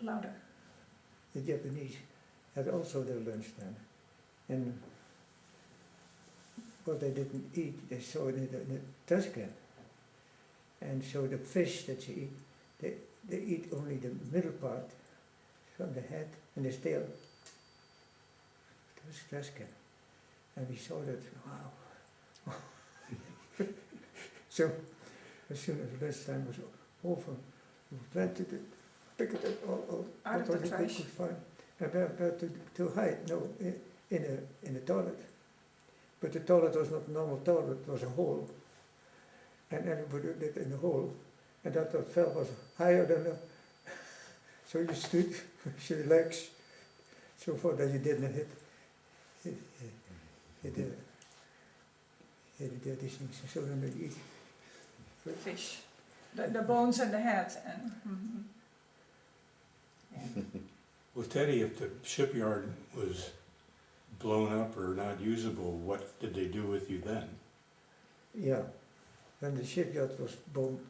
Louder. Japanese had also their lunchtime, and what they didn't eat, they saw in the trash can. And so the fish that you eat, they eat only the middle part, from the head and the tail. It was trash can. And we saw that, wow. So as soon as lunchtime was over, we went to pick it all Out of the what we trash. could find, and about to hide, in the toilet. But the toilet was not a normal toilet, it was a hole. And everybody did in the hole, and that fell was higher than the, so you stood with your legs, so far that you didn't hit the dirty things. So then they eat. Fish. The bones and the head. And, Well, Teddy, if the shipyard was blown up or not usable, what did they do with you then? Yeah, when the shipyard was bombed,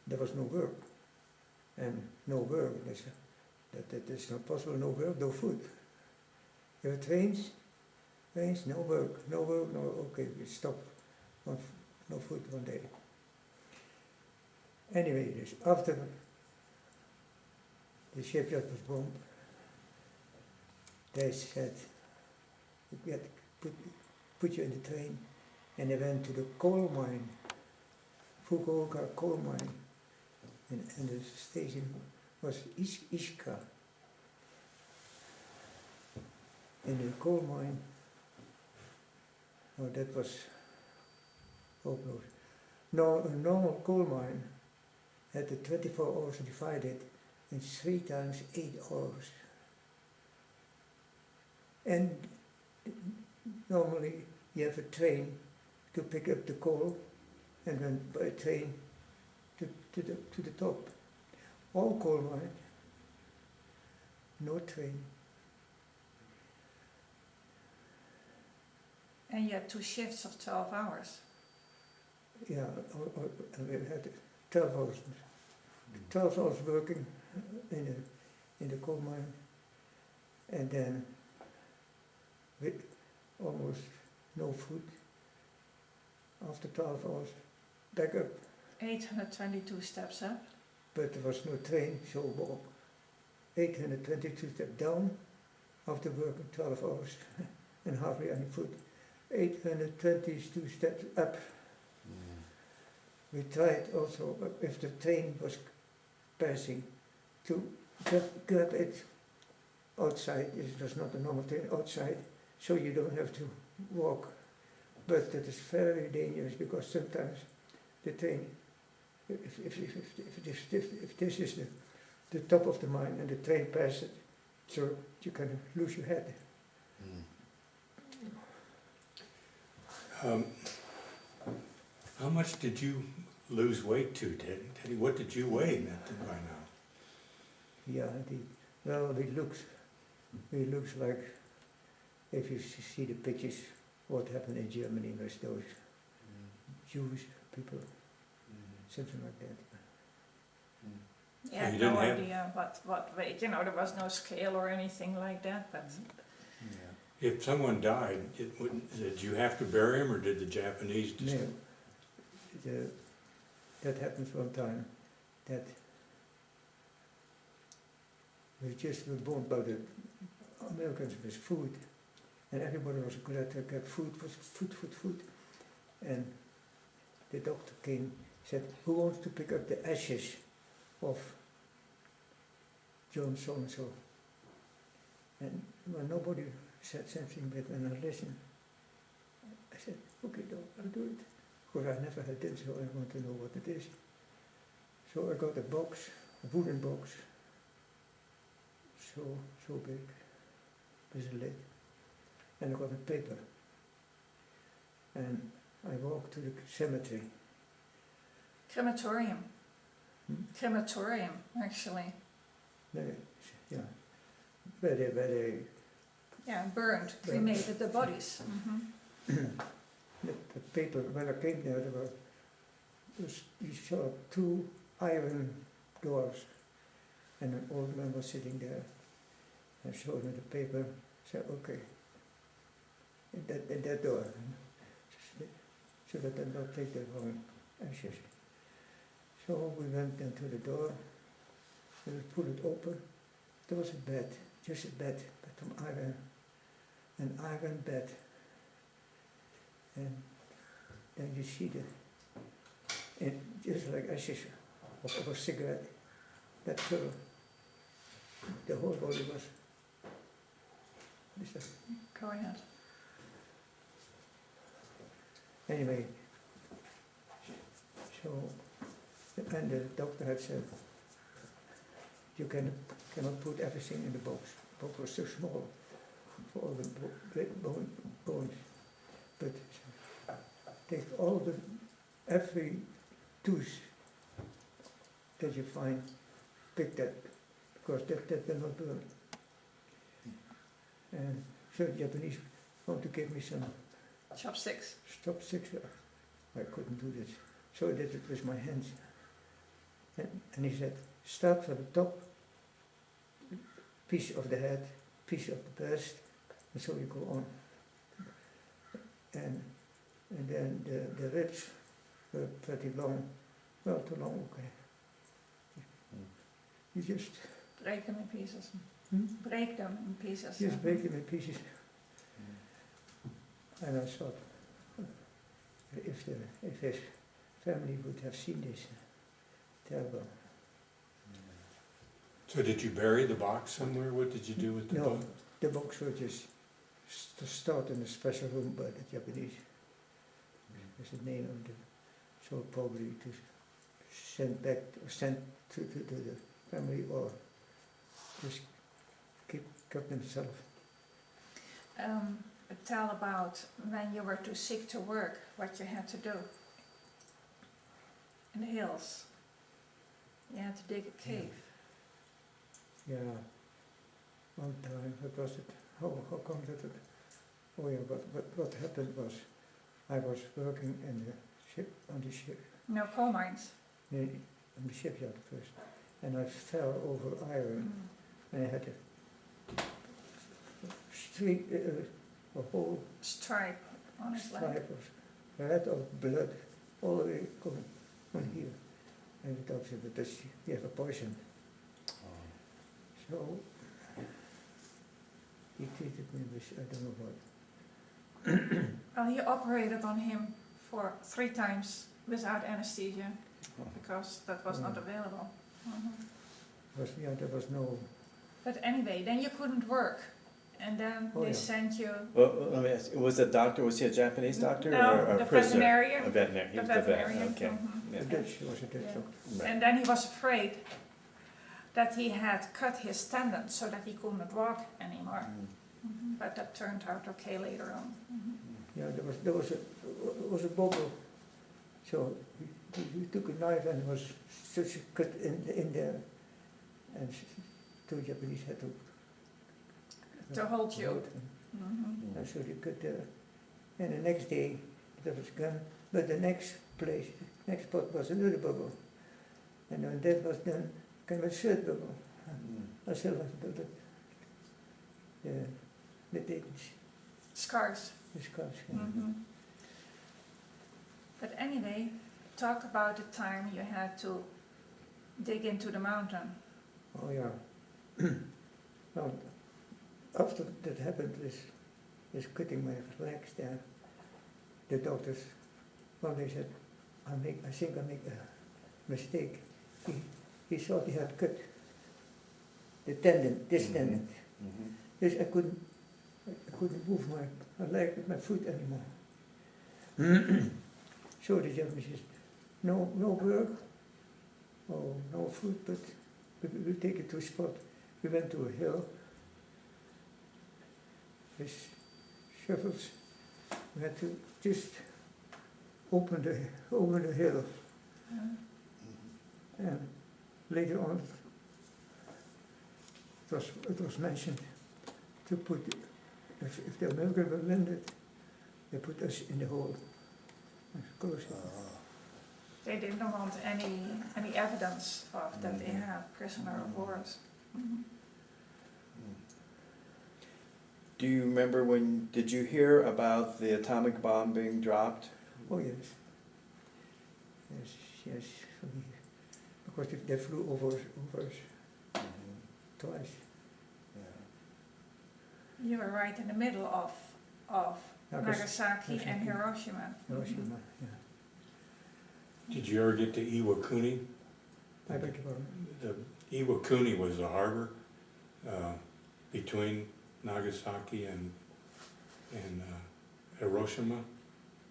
there was no work. And no work, they said, that is not possible, no work, no food. There were trains, no work, okay, we stopped, no food one day. Anyway, after the shipyard was bombed, they said, we had to put you in the train, and they went to the coal mine, Fukuoka coal mine, and the station was Iskra. In the coal mine, oh, that was hopeless. No, a normal coal mine had the 24 hours divided in 3 times 8 hours. And normally you have a train to pick up the coal and then by train to the top. All coal mine, no train. And you had 2 shifts of 12 hours. Yeah, we had 12 hours. 12 hours working in the coal mine, and then with almost no food. After 12 hours, back up. 822 steps up. But there was no train, so walk. 822 steps down after working 12 hours and hardly any food. 822 steps up. We tried also, if the train was passing, to grab it outside. It was not a normal train, outside, so you don't have to walk. But that is very dangerous because sometimes the train, if this is the top of the mine and the train passes, so you can lose your head. How much did you lose weight to, Teddy? What did you weigh by now? Yeah, well, it looks like, if you see the pictures, what happened in Germany with those Jewish people, something like that. Yeah, I you had didn't no have- idea what weight, there was no scale or anything like that, but If someone died, did you have to bury him, or did the Japanese just... No, that happened one time, that we just were bombed by the Americans with food, and everybody was glad to get food, food. And the doctor came, said, who wants to pick up the ashes of John so-and-so? And when nobody said something, but when I listened, I said, okay, doc, I'll do it. Because I never had it, so I want to know what it is. So I got a box, a wooden box, so big, with a lid, and I got a paper. And I walked to the cemetery. crematorium. Hmm? Crematorium, actually. Yeah, where they Yeah, burned, cremated the bodies. the paper, when I came there you saw 2 iron doors, and an old man was sitting there. I showed him the paper, said, okay, in that door, so that they don't take their own ashes. So we went into the door, and we pulled it open. There was a bed, just a bed, but from iron, an iron bed. And then you see and just like ashes of a cigarette, that the whole body was. Go ahead. Anyway, so, and the doctor had said, you cannot put everything in the box. The box was so small for all the bones. But take every tooth that you find, pick that, because that will not burn. And so the Japanese want to give me some Chopsticks. chopsticks. I couldn't do this, so I did it with my hands. And he said, start from the top, piece of the head, piece of the breast, and so you go on. And then the ribs were pretty long, well, too long, okay. You just Break them in pieces. Break them in pieces. break them in pieces. And I thought, if his family would have seen this, terrible. So did you bury the box somewhere? What did you do with the No, box? the box was just stored in a special room by the Japanese. That's the name of the, so probably to send back, send to the family or just keep themselves. Tell about when you were too sick to work, what you had to do. In the hills. You had to dig a cave. Yeah, one time, what was it? How come that it? Oh yeah, what happened was, I was working in the ship, on the ship, No coal mines. on the shipyard first, and I fell over iron, and I had a streak, a whole Stripe on his leg. stripe of red of blood all the way going on here. And the doctor said, but you have a poison. So he treated me with, I don't know what. Well, he operated on him for 3 times without anesthesia because that was not available. There was no, But anyway, then you couldn't work, and then Oh, they yeah. sent you. Well, let me ask, was the doctor, was he a Japanese doctor No, or a the prisoner? veterinarian. A veterinarian, he The was the vet, veterinarian. okay. Mhm. Yeah. a Dutch, was a Dutch Yeah. doctor. Right. And then he was afraid that he had cut his tendons so that he couldn't walk anymore. But that turned out okay later on. Yeah, there was a bubble. So he took a knife and was such a cut in there, and 2 Japanese had to hold you. hold him. And so they cut there. And the next day there was gone, but the next spot was another bubble. And when that was done, came a third bubble. I still have the Scars. scars. But anyway, talk about the time you had to dig into the mountain. Oh yeah. Well, after that happened, this cutting my legs there, the doctors, well, they said, I think I make a mistake. He thought he had cut the tendon, this tendon. This I couldn't move my leg with my foot anymore. So the Japanese said, no work, oh, no food, but we'll take it to a spot. We went to a hill with shovels. We had to just open the hill. And later on, it was mentioned to put, if the Americans were landed, they put us in the hole. They didn't want any evidence of that they had prisoner of wars. Do you remember did you hear about the atomic bomb being dropped? Oh yes. Yes, for me. Because they flew over us twice. You were right in the middle of Nagasaki and Hiroshima. Hiroshima, yeah. Did you ever get to Iwakuni? I beg your pardon? The Iwakuni was a harbor between Nagasaki and Hiroshima.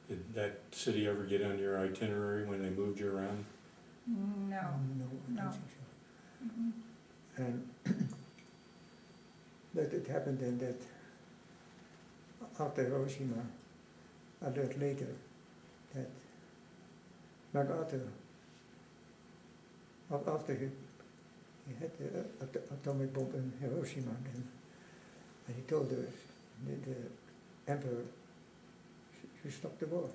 Did that city ever get on your itinerary when they moved you around? No. No, I No. don't think so. And but it happened then that after Hiroshima, I learned later that MacArthur, after he had the atomic bomb in Hiroshima, then, and he told the emperor to stop the war.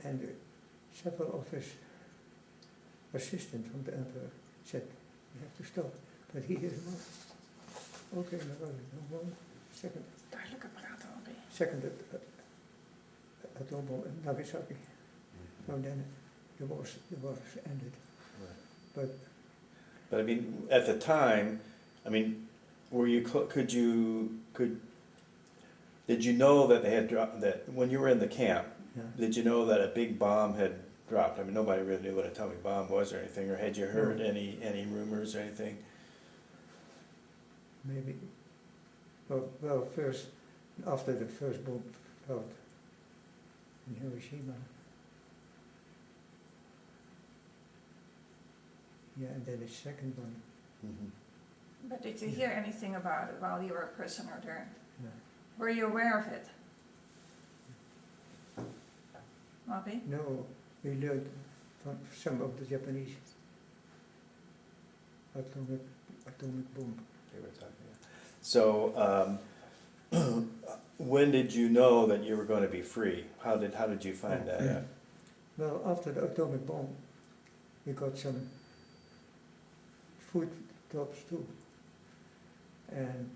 And several of his assistants from the emperor said, "You have to stop." But he didn't want. Okay, no one. Duidelijke praten, Albi. Second atoom in Nagasaki. And then the war ended. But But I mean, at the time, I mean, did you know that they had dropped, that when you were in the camp, yeah. did you know that a big bomb had dropped? I mean, nobody really knew what atomic bomb was or anything, or had you heard any rumors or anything? maybe, well, first, after the first bomb fell in Hiroshima. Yeah, and then the second one. But did you hear anything about it while you were a prisoner there? No. Were you aware of it? Mappy? No, we learned from some of the Japanese atomic bomb. They were talking, yeah. So, when did you know that you were going to be free? How did you find that out? Well, after the atomic bomb, we got some food drops too. And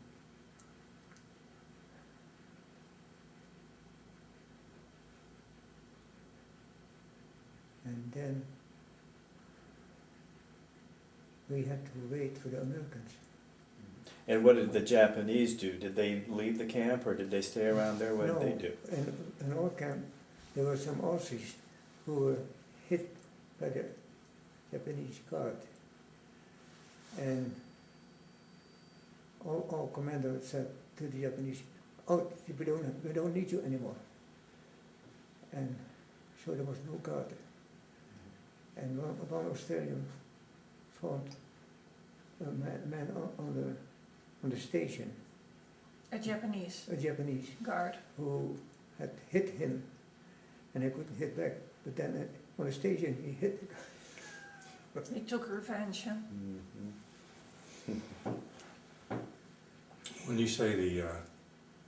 then we had to wait for the Americans. And what did the Japanese do? Did they leave the camp or did they stay around there? What No, did they do? in our camp, there were some Aussies who were hit by the Japanese guard. And our commander said to the Japanese, "Oh, we don't need you anymore." And so there was no guard. And one Australian found a man on the station, A Japanese a Japanese, guard. who had hit him, and he couldn't hit back. But then on the station he hit the guy. He took revenge. Huh? When you say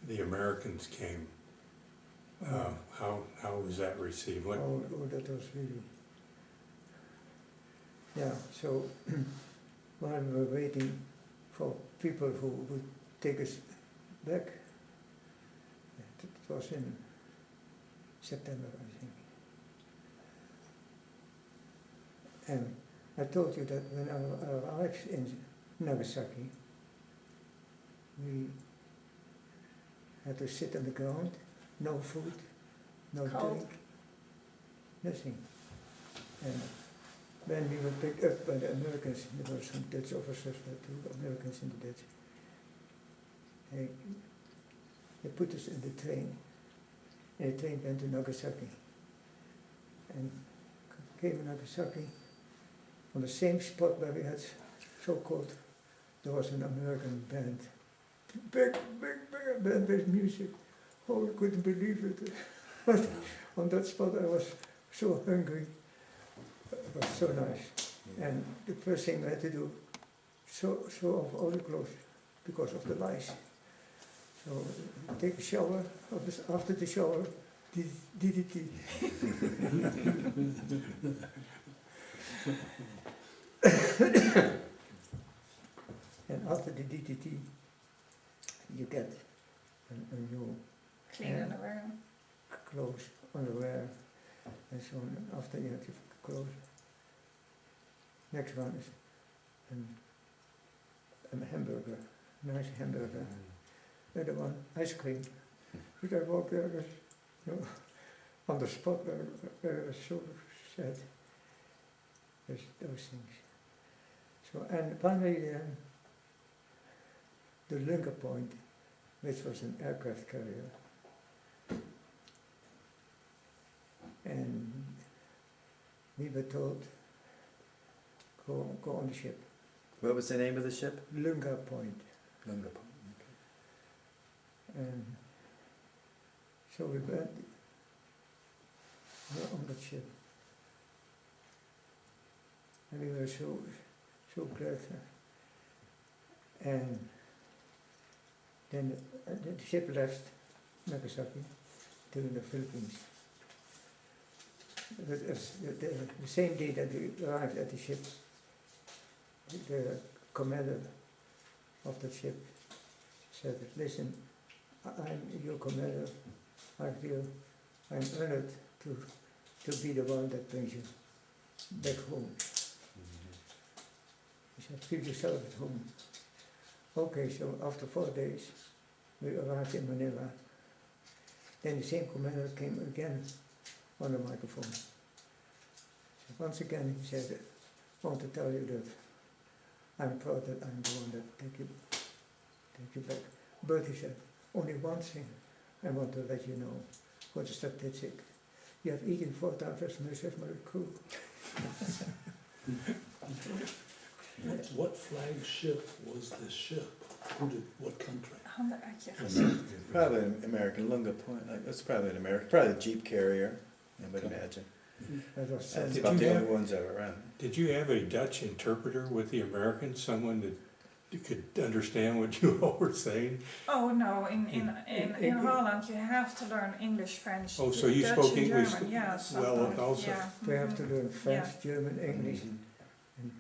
the Americans came, how was that received? What, Oh, that was really. Yeah, so while we were waiting for people who would take us back, it was in September, I think. And I told you that when I arrived in Nagasaki, we had to sit on the ground, no food, no Cold. drink, nothing. And when we were picked up by the Americans, there were some Dutch officers, there were 2 Americans in the Dutch. They put us in the train, and the train went to Nagasaki. And came to Nagasaki, on the same spot where we had so-called, there was an American band. Big band with music. Oh, I couldn't believe it. But on that spot I was so hungry. It was so nice. And the first thing I had to do, show off all the clothes because of the lice. So take a shower, after the shower, DDT. And after the DDT, you get a new Clean underwear. clothes, underwear, and so on. After you have your clothes, next one is a hamburger, nice hamburger. The other one, ice cream. We can walk there, on the spot where I was so sad. Those things. So, and finally, the Lunga Point, which was an aircraft carrier. And we were told, go on the ship. What was the name of the ship? Lunga Point. Lunga Point. And so we went on that ship. And we were so glad. And then the ship left Nagasaki to the Philippines. The same day that we arrived at the ship, the commander of the ship said, "Listen, I'm your commander. I'm honored to be the one that brings you back home." He said, "Feel yourself at home." Okay, so after 4 days, we arrived in Manila. Then the same commander came again on the microphone. So once again he said, "I want to tell you that I'm proud that I'm the one that take you you back. But he said, only one thing I want to let you know. What is statistic? You have eaten 4,000 measures of crew. What flagship was this ship? What country? Handen uit je gezicht. Probably an American Lunga Point. Like, that's probably an American, probably a Jeep carrier, I would imagine. That was That's sent. Did about you the only have- ones that were around. Did you have a Dutch interpreter with the Americans, someone that could understand what you all were saying? Oh no, in Holland you have to learn English, French, Oh, so you Dutch spoke and English German. Yeah, well sometimes, also? yeah. We have to mhm. learn French, Yeah. German, English, Mhm.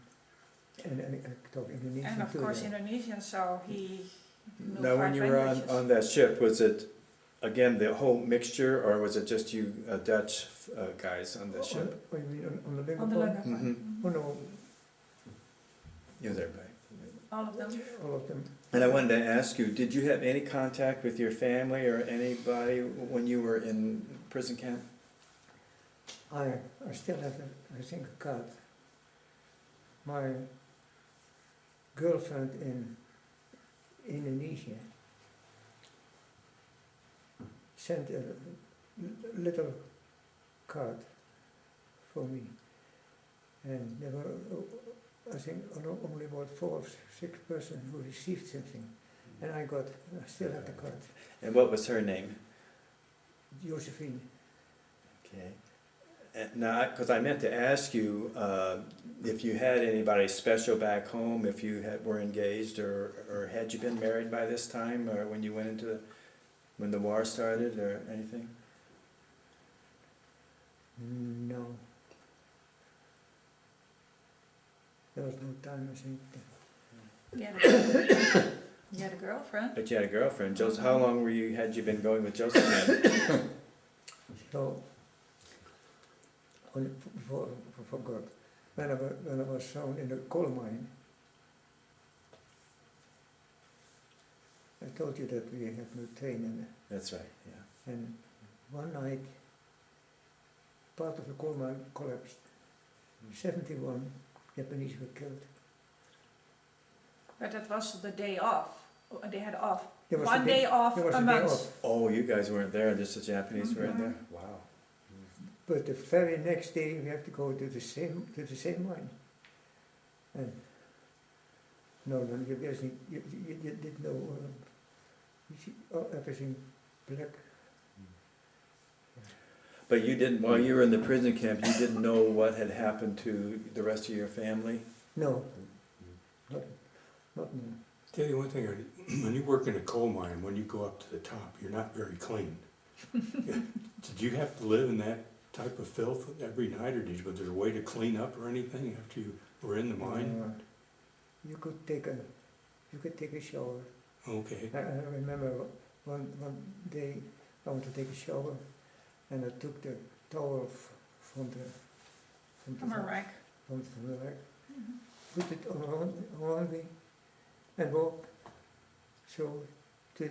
and I talk Indonesian And of too. course yeah. Indonesian, so he knew Now, when 5 you were languages. on that ship, was it, again, the whole mixture, or was it just you Dutch guys on the ship? Oh, you mean on the Lincoln On the Point? Lunga Mhm. Oh no, You was everybody. all of them. all of them. And I wanted to ask you, did you have any contact with your family or anybody when you were in prison camp? I still have, I think, a card. My girlfriend in Indonesia sent a little card for me. And there were, I think, only about 4 or 6 persons who received something. And I still have the card. And what was her name? Josephine. Okay. Now, because I meant to ask you if you had anybody special back home, if you were engaged, or had you been married by this time, or when you went into when the war started, or anything? No. There was no time, I think. You had a girlfriend. But you had a girlfriend, Joseph. How long had you been going with Josephine? So, forgot. When I was thrown in the coal mine, I told you that we have no train, That's right. Yeah. and one night, part of the coal mine collapsed. 71 Japanese were killed. But that was the day off. They had off. There was One a day off there was a a day month. off. Oh, you guys weren't there. Just the Japanese were in there. Wow. But the very next day we have to go to the same mine. And no, you guys you didn't know you see, everything black. But you didn't, while you were in the prison camp, you didn't know what had happened to the rest of your family? No, not no. Tell you one thing, when you work in a coal mine, when you go up to the top, you're not very clean. Did you have to live in that type of filth every night, or was there a way to clean up or anything after you were in the mine? You could take a shower. Okay. I remember one day I wanted to take a shower, and I took the towel from From a rack. from the rack, put it on me, and walked so to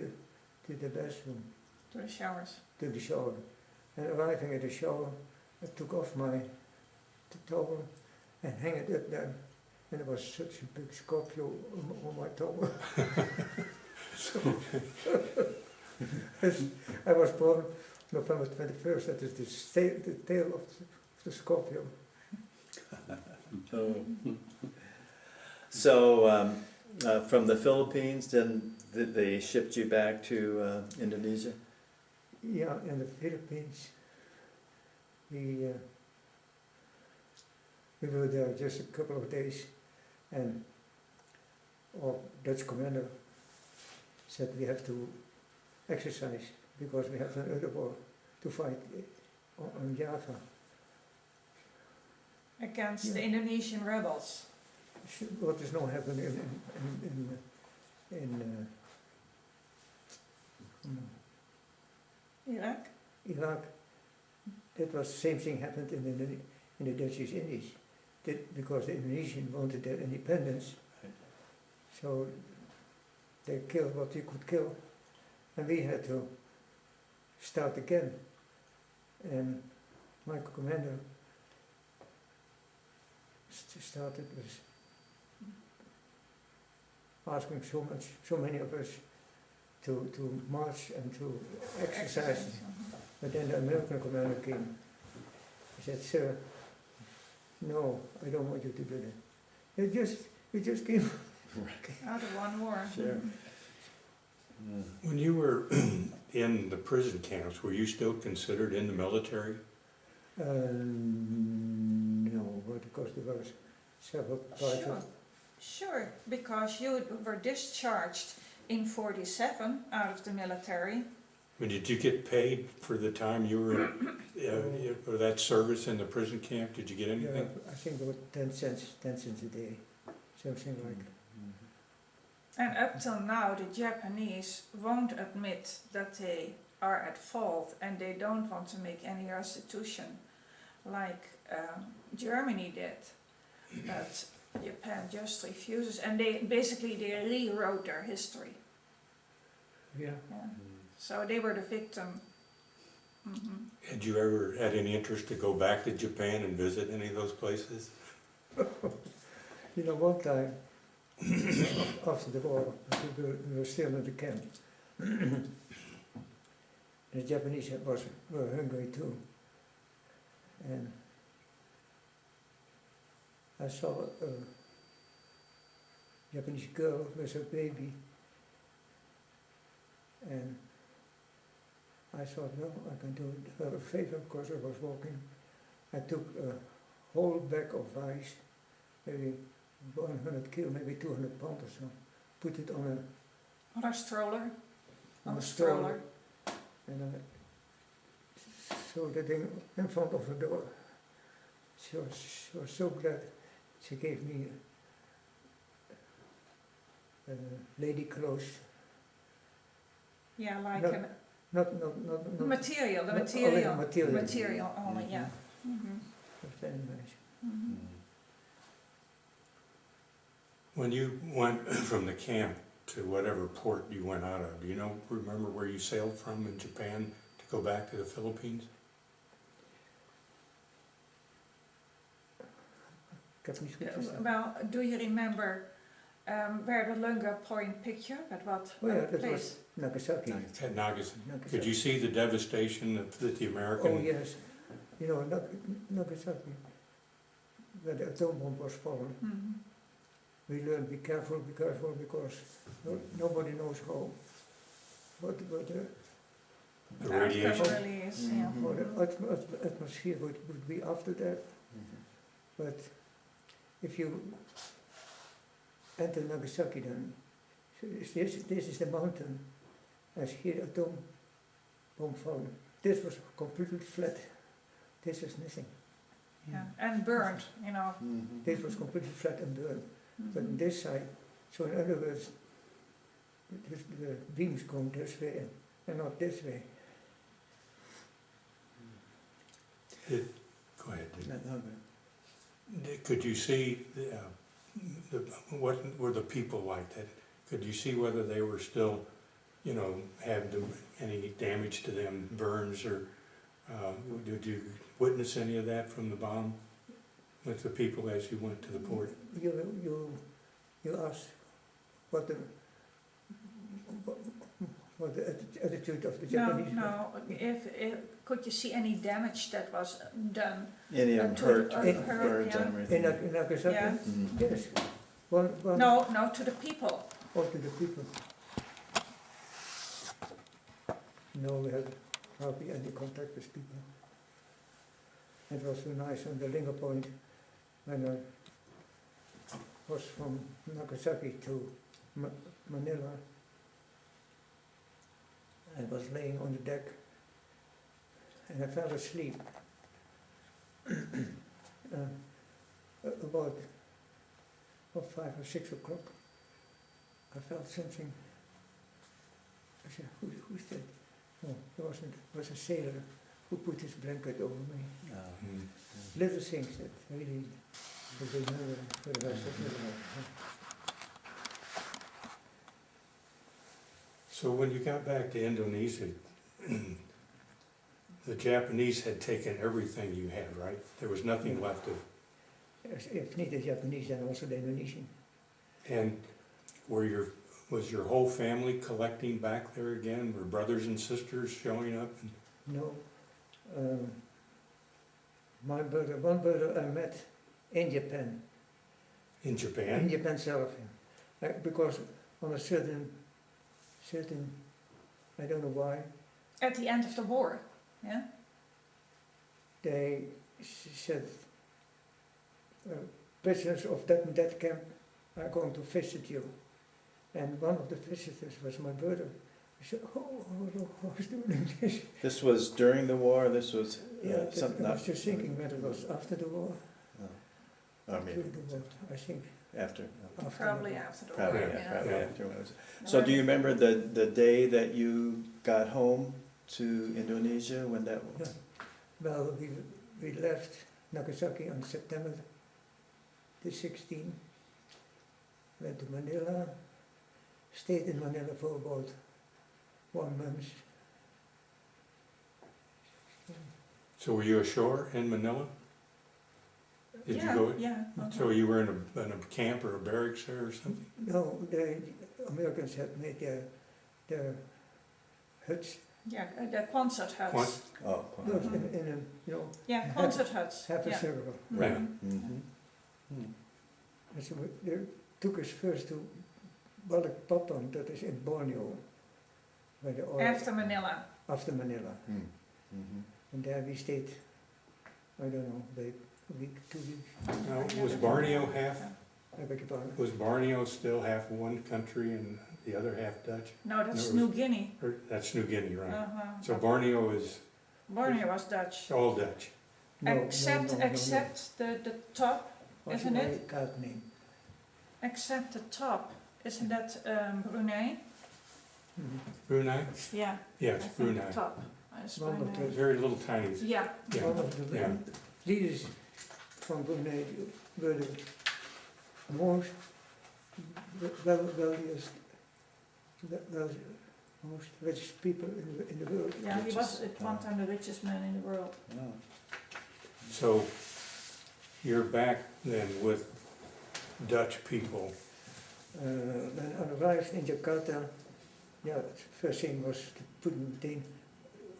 the bathroom, To the showers. to the shower. And arriving at the shower, I took off my towel and hang it up there. And there was such a big scorpio on my towel. So, I was born November 21st, that is the tail of the scorpio. So, from the Philippines, then they shipped you back to Indonesia? Yeah, in the Philippines, we were there just a couple of days, and our Dutch commander said we have to exercise because we have another war to fight on Java. Against the Indonesian rebels. What is now happening in Iraq. Iraq? That was the same thing happened in the Dutch East Indies, because the Indonesians wanted their independence, so they killed what they could kill, and we had to start again. And my commander started with asking so many of us to march and to exercise. But then the American commander came. He said, "Sir, no, I don't want you to do that. You just came." Out of one war. Sure. When you were in the prison camps, were you still considered in the military? No, but because there was several Sure, private. sure, because you were discharged in 47 out of the military. I mean, did you get paid for the time you were, for that service in the prison camp? Did you get Yeah, anything? I think about 10 cents a day, something like. And up till now, the Japanese won't admit that they are at fault and they don't want to make any restitution like Germany did. But Japan just refuses, and they rewrote their history. Yeah. Yeah. So they were the victim. Mhm. Had you ever had any interest to go back to Japan and visit any of those places? You know, one time, after the war, we were still in the camp. The Japanese were hungry too. And I saw a Japanese girl with her baby. And I thought, well, I can do her a favor because I was walking. I took a whole bag of rice, maybe 100 kilo, maybe 200 pounds or so, put it on On a stroller. a stroller, and I threw the thing in front of the door. She was so glad. She gave me lady clothes, Yeah, like No, an not material, the not material. only material. Material only, yeah. Mhm. That's very nice. Mhm. When you went from the camp to whatever port you went out of, do you remember where you sailed from in Japan to go back to the Philippines? Well, do you remember where the Lunga Point picture, at what Oh yeah, that place? was Nagasaki. At Nagasaki. Nagasaki. Could you see the devastation that the American... Oh yes, you know, Nagasaki, where the atom bomb was fallen. Mhm. We learned be careful, because nobody knows what The The radiation. outcome really is, yeah. Mhm. or the atmosphere would be after that. But if you enter Nagasaki, then this is the mountain, as here atom bomb fallen. This was completely flat. This was nothing. Yeah. And burned, you know. This was completely flat and burned. But Mhm. this side, so in other words, the beams come this way and not this way. Go ahead. Could you see, what were the people like that? Could you see whether they were still, had any damage to them, burns, or did you witness any of that from the bomb with the people as you went to the port? You asked what the attitude of the Japanese was. No, if could you see any damage that was done? Any of them To- hurt, hurt, birds yeah. and everything. In Nagasaki? Yeah. Mhm. Yes. One No, to the people. or to the people. No, we had hardly any contact with people. It was so nice on the Linger Point when I was from Nagasaki to Manila. I was laying on the deck and I fell asleep. About 5 or 6 o'clock, I felt something. I said, who's that? No, it wasn't. It was a sailor who put his blanket over me. Mm. Little things that really will remember for the rest of my life. So when you got back to Indonesia, the Japanese had taken everything you had, right? There was nothing left of... If not the Japanese, then also the Indonesian. And were your was your whole family collecting back there again? Were brothers and sisters showing up? No. My brother, one brother I met in Japan. In In Japan? Japan itself. Because on a certain, I don't know why, At the end of the war, yeah? they said, prisoners of that and that camp are going to visit you. And one of the visitors was my brother. I said, who's doing this? This was during the war, this was Yeah, something I was just thinking whether it was after the war, or during maybe the war, I think. after. After Probably the war. after the Probably, war, yeah, yeah. probably Yeah. after when it was. So do you remember the day that you got home to Indonesia when that was? Yeah. Well, we left Nagasaki on September the 16th, went to Manila, stayed in Manila for about 1 month. So were you ashore in Manila? Did you go? Yeah. So you were in a camp or a barracks there or something? No, the Americans had made their huts. Yeah, the concert huts. Oh, No, wow. in a, Yeah, concert huts. half a Yeah. circle. Right. Mhm. And so they took us first to Balikpapan, that is in Borneo, where the oil, After Manila. after Manila. Mhm. And there we stayed, I don't know, like a week, 2 weeks, Now, was Borneo half, I beg your pardon. was Borneo still half one country and the other half Dutch? No, that's No, New Guinea. Or, that's New Guinea, right? Uh-huh. So Borneo is Borneo was Dutch. all Dutch. Except the top, What's isn't my it? card name? Except the top. Isn't that Brunei? Mhm. Brunei? Yeah. Yeah, I it's think Brunei. the top is One of Brunei. the- Very little tiny. Yeah. Yeah, One of the yeah. leaders from Brunei were the most wealthiest, most rich people in the world. Yeah, he was Richest, at one time the richest man in the world. Oh. So you're back then with Dutch people. When I arrived in Jakarta, yeah, the first thing was to put meteen,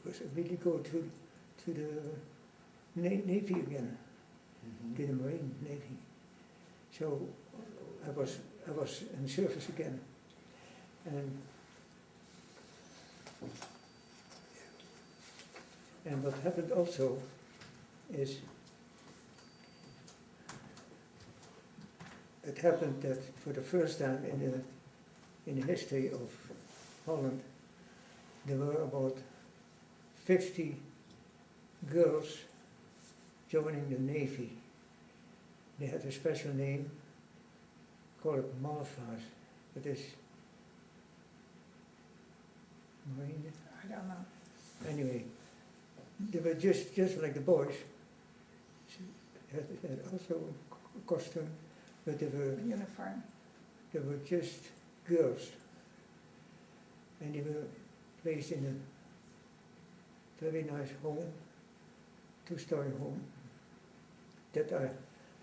was really go to the Navy again, Mhm. to the Marine Navy. So I was in service again, and what happened also is it happened that for the first time in the history of Holland, there were about 50 girls joining the Navy. They had a special name, called it Malva's. That is Marine. I don't know. Anyway, they were just like the boys. Had also a costume, but they Uniform. were just girls. And they were placed in a very nice home, 2-story home, that I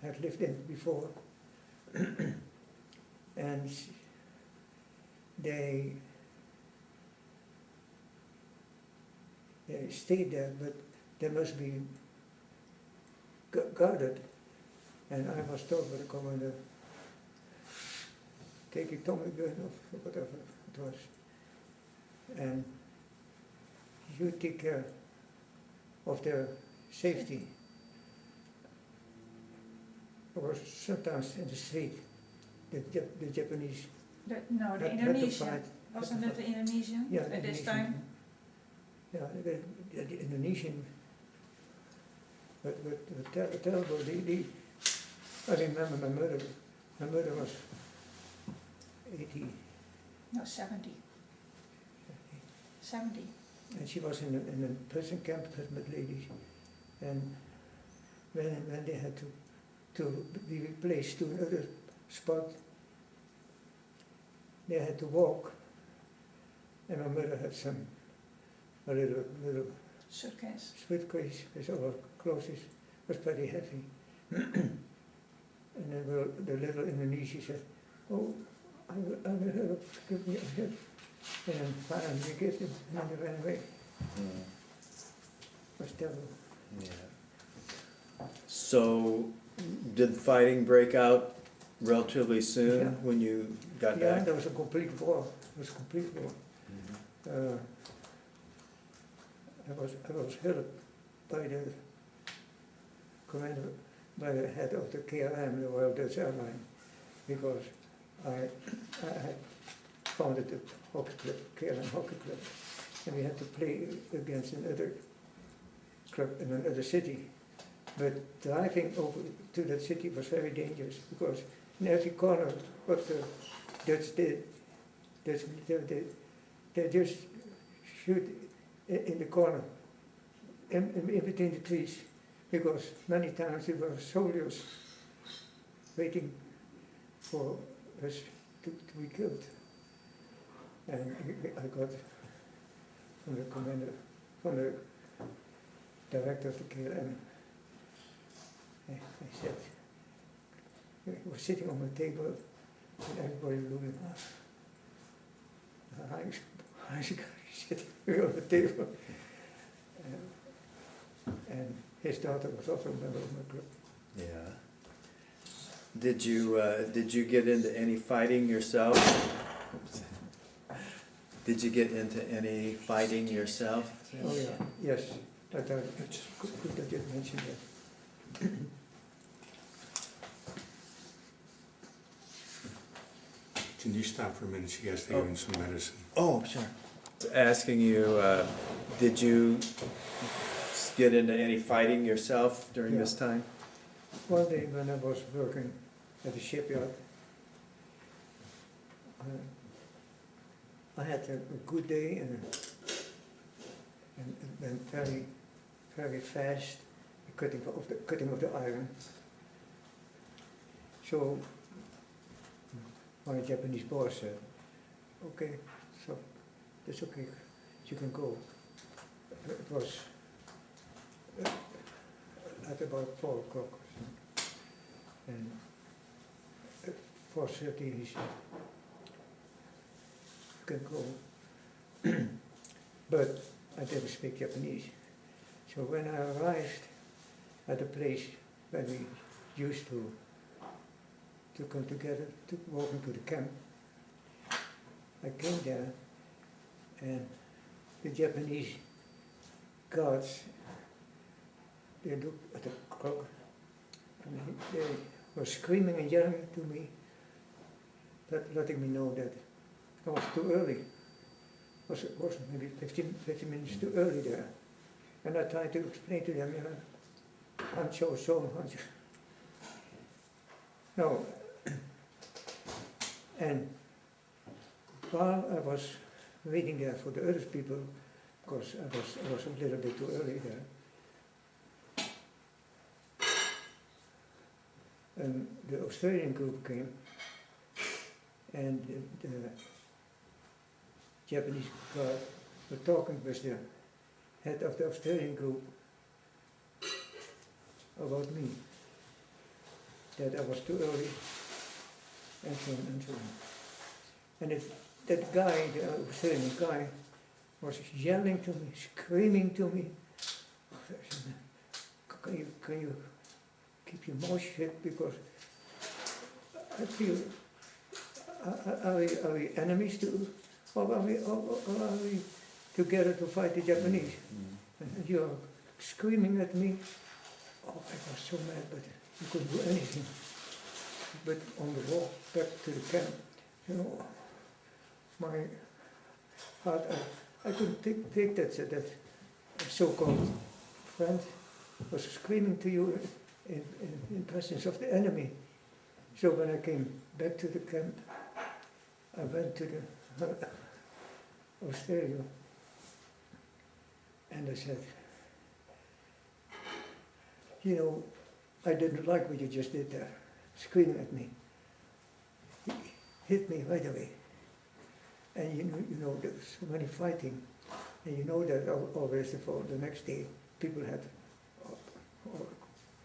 had lived in before. And they stayed there, but they must be guarded. And I was told by the commander, take your Tommy gun or whatever it was, and you take care of their safety. I was sometimes in the street, the Japanese The had to Indonesian. fight. Wasn't it the Indonesian Yeah, at this Indonesian. time? Yeah, the Indonesian, but terrible. I remember my mother was 80, No, 70. 70. and she was in a prison camp with ladies. And when they had to be replaced to another spot, they had to walk. And my mother had a little Suitcase. suitcase with all her clothes. It was pretty heavy. And then the little Indonesian said, "Oh, I will help, give me a help. And then finally we gave them, and then they ran away. Mm, It was terrible. yeah. So, did fighting break out relatively soon Yeah. when you got Yeah, back? there was a complete war. It was a complete war. Mhm. I was helped by the commander, by the head of the KLM, the Royal Dutch Airline, because I had founded the hockey club, KLM Hockey Club, and we had to play against another club in another city. But driving over to that city was very dangerous, because in every corner, what the Dutch did, Dutch military did, they just shoot in the corner, in between the trees, because many times there were soldiers waiting for us to be killed. And I got from the commander, from the director of the KLM, I said, he was sitting on the table, and everybody looking, how's the guy sitting on the table? And his daughter was also a member of my group. Yeah. Did you get into any fighting yourself? Did you get into any fighting yourself? Oh yeah, yes, that it's good that you mentioned that. Can you stop for a minute? She has to give him some medicine. Oh, sure. Asking you, did you get into any fighting yourself during this time? One day when I was working at the shipyard, I had a good day and it went very, very fast, the cutting of the iron. So my Japanese boss said, okay, so that's okay, you can go. It was at about 4 o'clock. And at 4:30 he said, you can go. But I didn't speak Japanese. So when I arrived at the place where we used to come together, to walk into the camp, I came there and the Japanese guards, they looked at the clock and they were screaming and yelling to me, letting me know that it was too early. It was maybe 15 minutes too early there. And I tried to explain to them, Hancho, so Hancho. No. And while I was waiting there for the other people, because I was a little bit too early there, and the Australian group came, and the Japanese guard were talking with the head of the Australian group about me, that I was too early, and so on and so on. And that guy, the Australian guy, was yelling to me, screaming to me, can you keep your mouth shut, because I feel, are we enemies too? Or are we together to fight the Japanese? And you are screaming at me. Oh, I was so mad, but you couldn't do anything. But on the walk back to the camp, my heart, I couldn't take that so-called friend was screaming to you in presence of the enemy. So when I came back to the camp, I went to the Australia, and I said, I didn't like what you just did there, screaming at me. He hit me right away. And you know there's so many fighting, and you know that always for the next day people had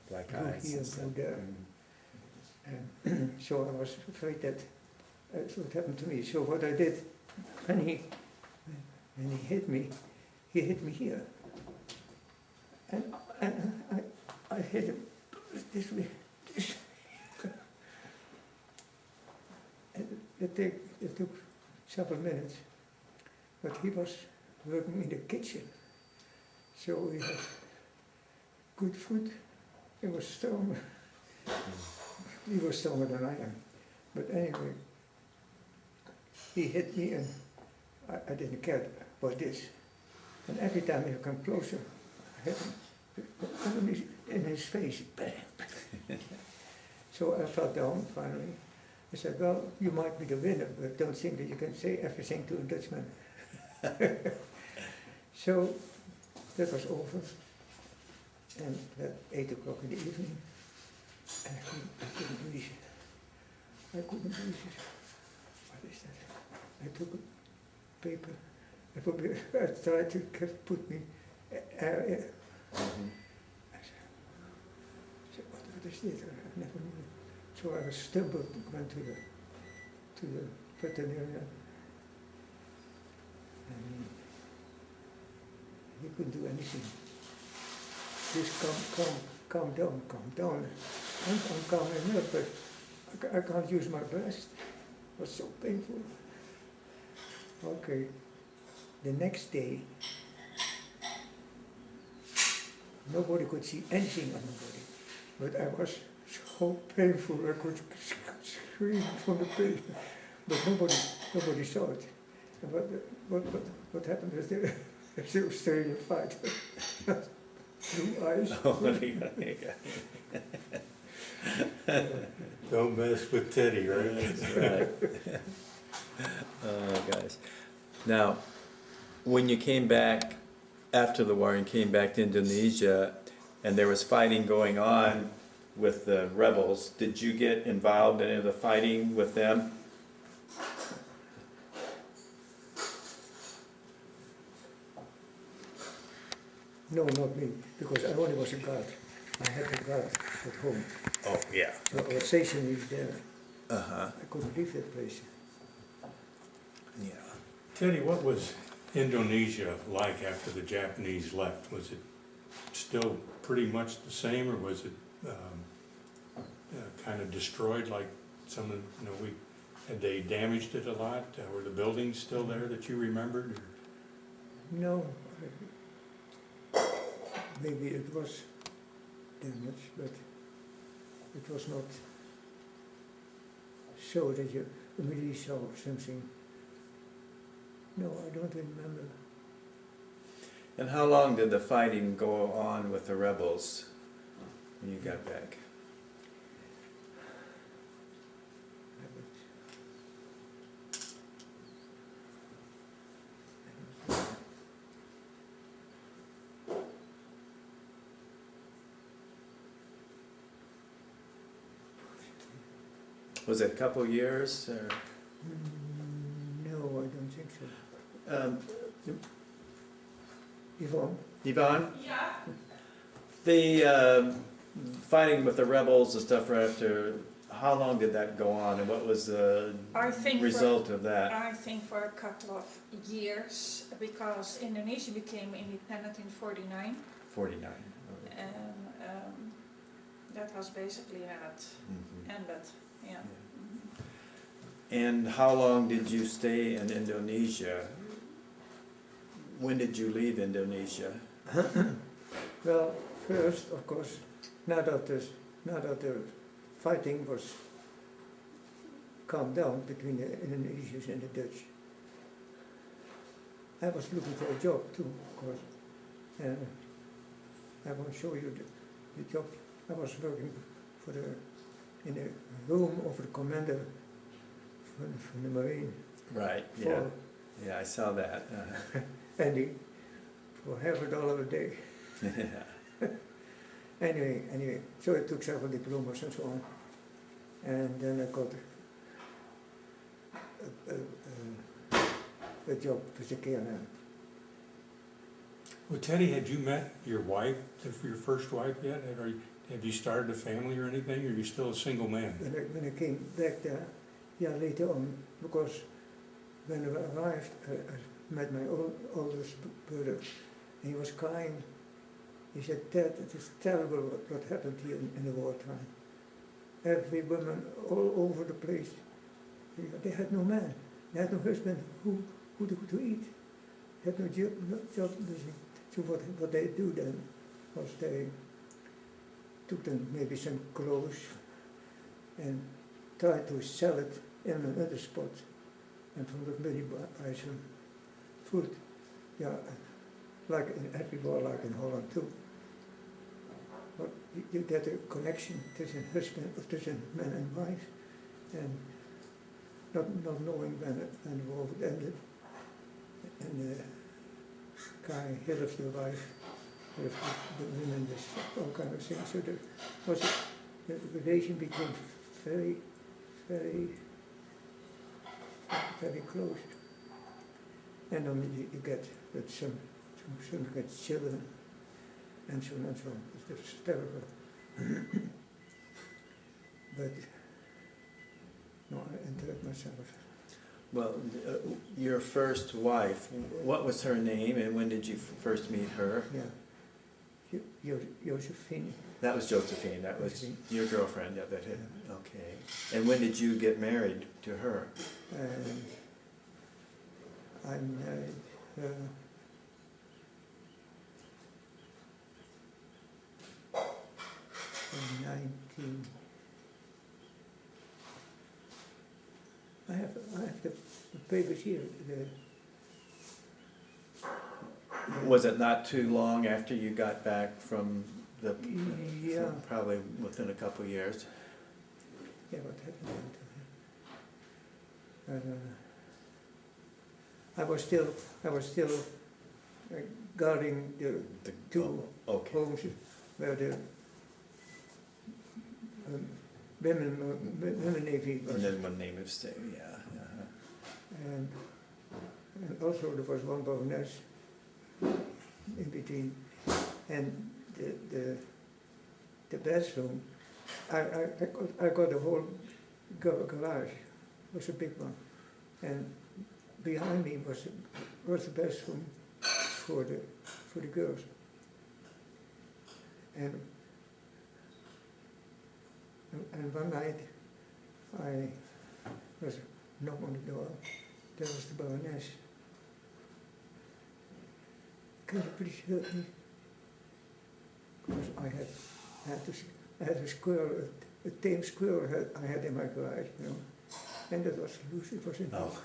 Black blue eyes. here, blue there. And so I was afraid that That's what happened to me. So what I did, when he hit me here. And I hit him this way. And it took several minutes. But he was working in the kitchen. So we had good food. He was stronger. He was stronger than I am. But anyway, he hit me and I didn't care about this. And every time he came closer, I hit him in his face. Bang. So I fell down finally. I said, well, you might be the winner, but don't think that you can say everything to a Dutchman. So that was over. And at 8 o'clock in the evening, and I couldn't breathe. I couldn't breathe. What is that? I took a paper. I tried to put me air in. I said, what is this? I never knew. So I was stumbled, went to the veterinarian. And he couldn't do anything. Just calm down. I'm calm enough, but I can't use my breast. It was so painful. Okay. The next day, nobody could see anything on the body. But I was so painful, I could scream from the pain. But nobody saw it. And what happened was the Australian fight. Blue eyes. Don't mess with Teddy, right? That's right. Oh, guys. Now, when you came back after the war and came back to Indonesia, and there was fighting going on with the rebels, did you get involved in any of the fighting with them? No, not me, because I only was a guard. I had a guard at home. Oh, yeah. So I was stationed there. Uh-huh. I couldn't leave that place. Yeah. Teddy, what was Indonesia like after the Japanese left? Was it still pretty much the same, or was it kind of destroyed like some of, had they damaged it a lot? Were the buildings still there that you remembered? Or? No, maybe it was damaged, but it was not so that you really saw something. No, I don't remember. And how long did the fighting go on with the rebels when you got back? Was it a couple years? Or? No, I don't think so. Yvonne? Yvonne? Yeah. The fighting with the rebels and stuff right after, how long did that go on and what was the result of that? I think for a couple of years, because Indonesia became independent in 49. 49. And that was basically how it ended. Yeah. And how long did you stay in Indonesia? When did you leave Indonesia? Well, first, of course, now that the fighting was calmed down between the Indonesians and the Dutch, I was looking for a job too, of course. And I want to show you the job. I was working in the room of the commander from the Marine. Right, yeah. Yeah, I saw that. And for $50 a day. Anyway, so I took several diplomas and so on. And then I got a job with the KLM. Well, Teddy, had you met your wife, your first wife yet? Or have you started a family or anything, or are you still a single man? When I came back there, yeah, later on, because when I arrived, I met my oldest brother, and he was crying. He said, "Dad, it is terrible what happened here in the wartime. Every woman all over the place, they had no man, they had no husband who to eat, they had no job. So what they do then was they took them maybe some clothes and tried to sell it in another spot, and from that money buy some food. Yeah, like everywhere, like in Holland too. But you get a connection between husband, between man and wife, and not knowing when the war would end. And the guy, he left the wife, he left the women, this all kind of things. So there was a relation became very, very, very close. And then you get that some get children, and so on and so on. It's terrible. But no, I entered myself. Well, your first wife, what was her name and when did you first meet her? Yeah, Josephine. That was Josephine, that was Josephine. your girlfriend, yeah, that hit. Yeah. Okay. And when did you get married to her? I married her in 19. I have the papers here. Was it not too long after you got back from the, Yeah. probably within a couple of years? Yeah, what happened to her? I was still guarding the two okay. homes where the women navy was. And then one name of stay, yeah. Uh-huh. And also there was one baroness in between, and the bathroom. I got the whole garage. It was a big one, and behind me was the bathroom for the girls. And one night I was knocked on the door. There was the baroness. "Can you please help me?" Because I had a squirrel, a tame squirrel I had in my garage, you know. And it was loose, it was in Oh,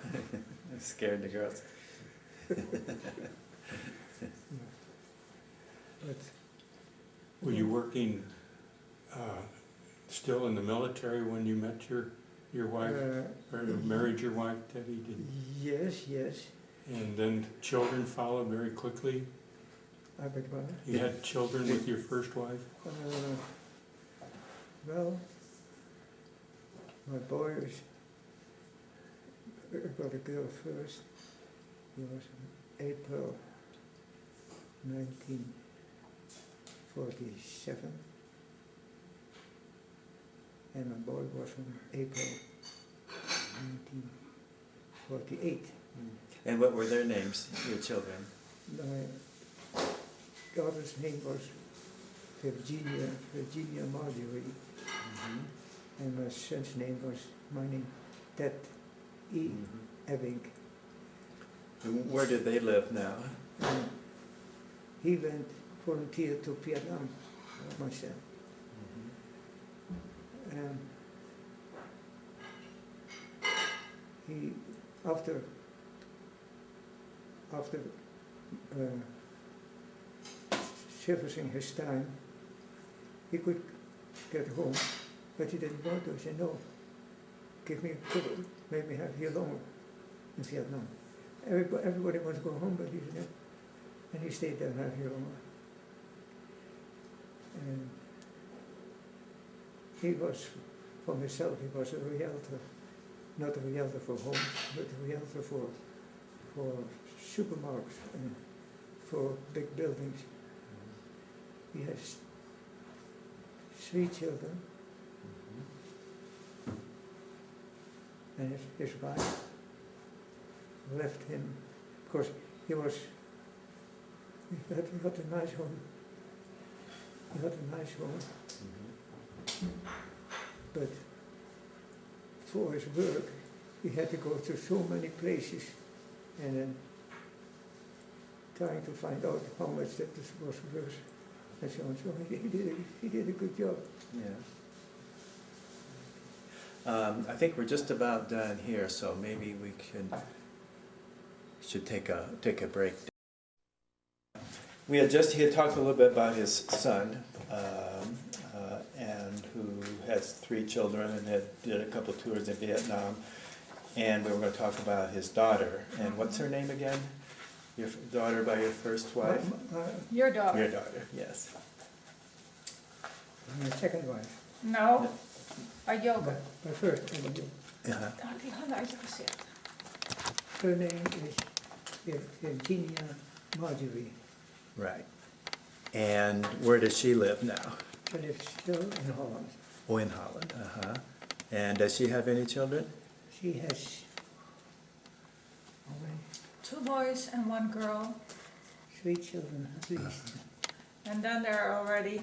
scared the girls. But Were you working still in the military when you met your wife, or married your wife, Teddy? yes. And then children followed very quickly? I beg your pardon? You had children with your first wife? Well, my boys, I got a girl first. It was in April 1947. And my boy was from April 1948. And what were their names, your children? My daughter's name was Virginia Marjorie, and my son's name was my name, Ted E. Abbink. And where did they live now? And he went volunteer to Vietnam, my son. And he, after servicing his time, he could get home, but he didn't want to. He said, "No, give me a couple, make me have here longer in Vietnam." Everybody wants to go home, but he said, "No." And he stayed there and had here longer. And he was, for himself, he was a realtor, not a realtor for homes, but a realtor for supermarkets and for big buildings. He has 3 children, and his wife left him because he had a nice home. He had a nice home, but for his work he had to go to so many places and then trying to find out how much that this was worth and so on. So he did a good job. Yeah. I think we're just about done here, so maybe we should take a break. He had talked a little bit about his son, and who has 3 children and did a couple tours in Vietnam, and we were going to talk about his daughter. And what's her name again? Your daughter by your first wife? Your daughter. Your daughter, yes. My second wife. No, Ayoga. My first wife. Uh-huh. Had die handen uit je gezicht. Her name is Virginia Marjorie. Right. And where does she live now? She lives still in Holland. Oh, in Holland. Uh-huh. And does she have any children? She has how many? 2 boys and 1 girl. 3 children at least. And then there are already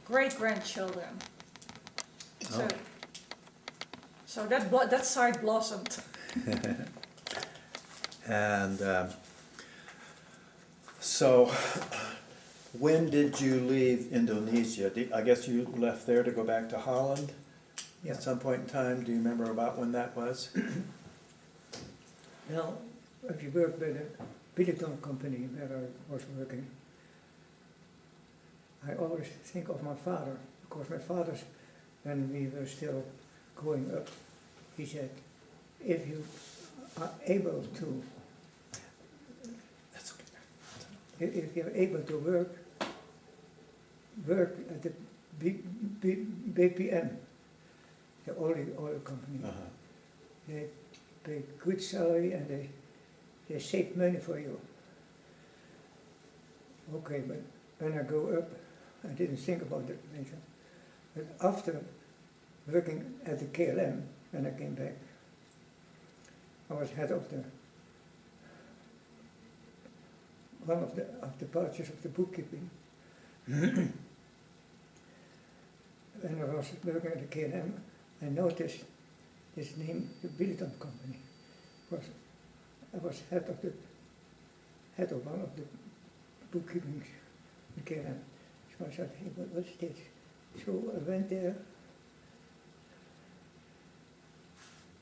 great-grandchildren. Oh. So that side blossomed. And so, when did you leave Indonesia? I guess you left there to go back to Holland Yeah. at some point in time. Do you remember about when that was? Now, if you work by the Billiton company where I was working, I always think of my father, because my father, when we were still growing up, he said, if you are able to, That's okay. if you're able to work at the BPM, the oil company, Uh-huh. they pay good salary and they save money for you. Okay, but when I grew up, I didn't think about it later. But after working at the KLM, when I came back, I was head of one of the parts of the bookkeeping. When I was working at the KLM, I noticed this name, the Billiton Company. I was head of one of the bookkeeping in KLM. So I said, hey, what's this? So I went there,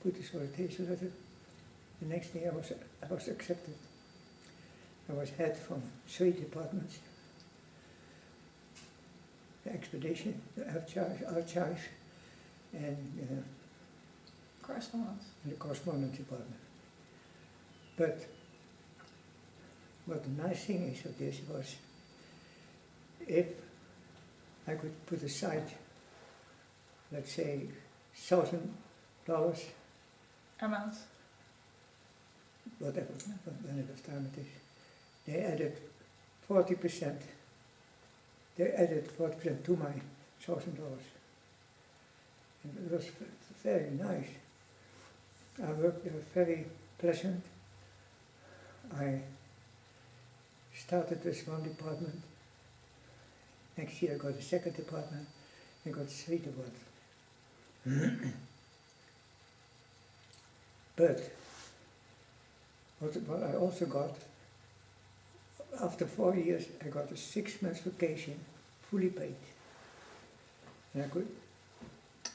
put the solicitation letter. The next day I was accepted. I was head from 3 departments. The expedition, the archive, and Correspondence. the correspondence department. But what the nice thing is of this was, if I could put aside, let's say, $1,000, Amount. whatever, when it was time it is, they added 40%. They added 40% to my $1,000. And it was very nice. I worked there, very pleasant. I started with 1 department. Next year I got a 2nd department, I got 3 departments. But what I also got, after 4 years, I got a 6 months vacation, fully paid. And I could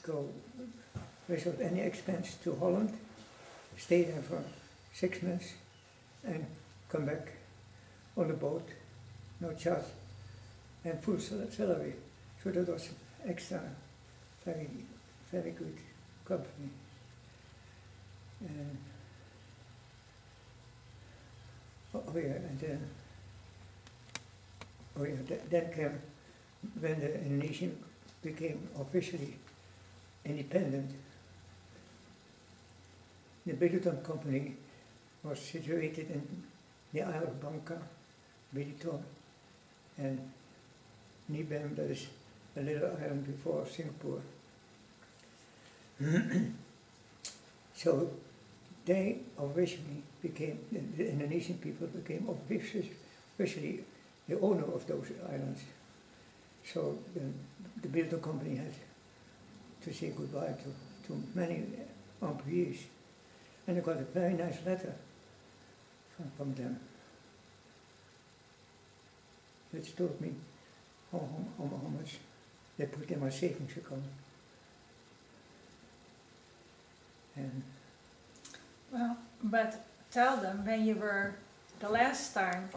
go without any expense to Holland, stay there for 6 months, and come back on the boat, no charge, and full salary. So that was extra, very, very good company. And then came when the Indonesian became officially independent. The Billiton company was situated in the Isle of Bangka, Billiton, and Nibem, that is a little island before Singapore. So they originally became, the Indonesian people became officially the owner of those islands. So the builder company had to say goodbye to many employees. And I got a very nice letter from them, which told me how much they put in my savings account. And Well, but tell them when you were the last time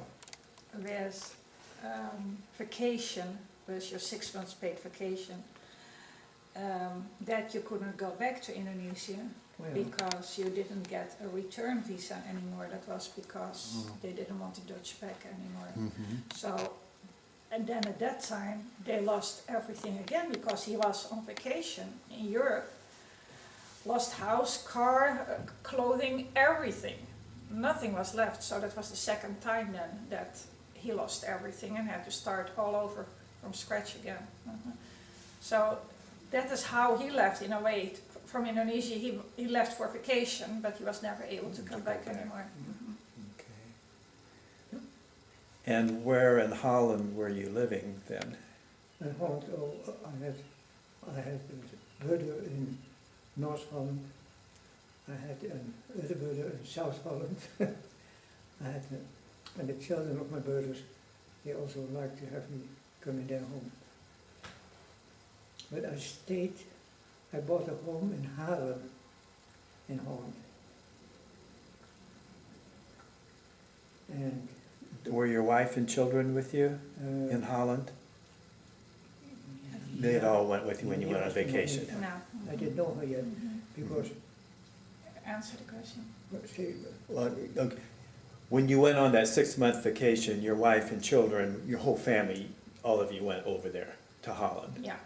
with vacation, with your 6 months paid vacation, that you couldn't go back to Indonesia well, because you didn't get a return visa anymore. That was because they didn't want the Dutch back anymore. So, and then at that time they lost everything again because he was on vacation in Europe. Lost house, car, clothing, everything. Nothing was left. So that was the second time then that he lost everything and had to start all over from scratch again. So that is how he left in a way. From Indonesia, he left for vacation, but he was never able to come back anymore. Okay. And where in Holland were you living then? and Holland, I had a brother in North Holland. I had another brother in South Holland. I had, and the children of my brothers, they also liked to have me come in their home. But I bought a home in Haarlem, in Holland. And Were your wife and children with you in Holland? They all went with you when you went on vacation? No. I didn't know her yet, because Answer the question. Well, okay. When you went on that 6-month vacation, your wife and children, your whole family, all of you went over there to Holland? Yeah.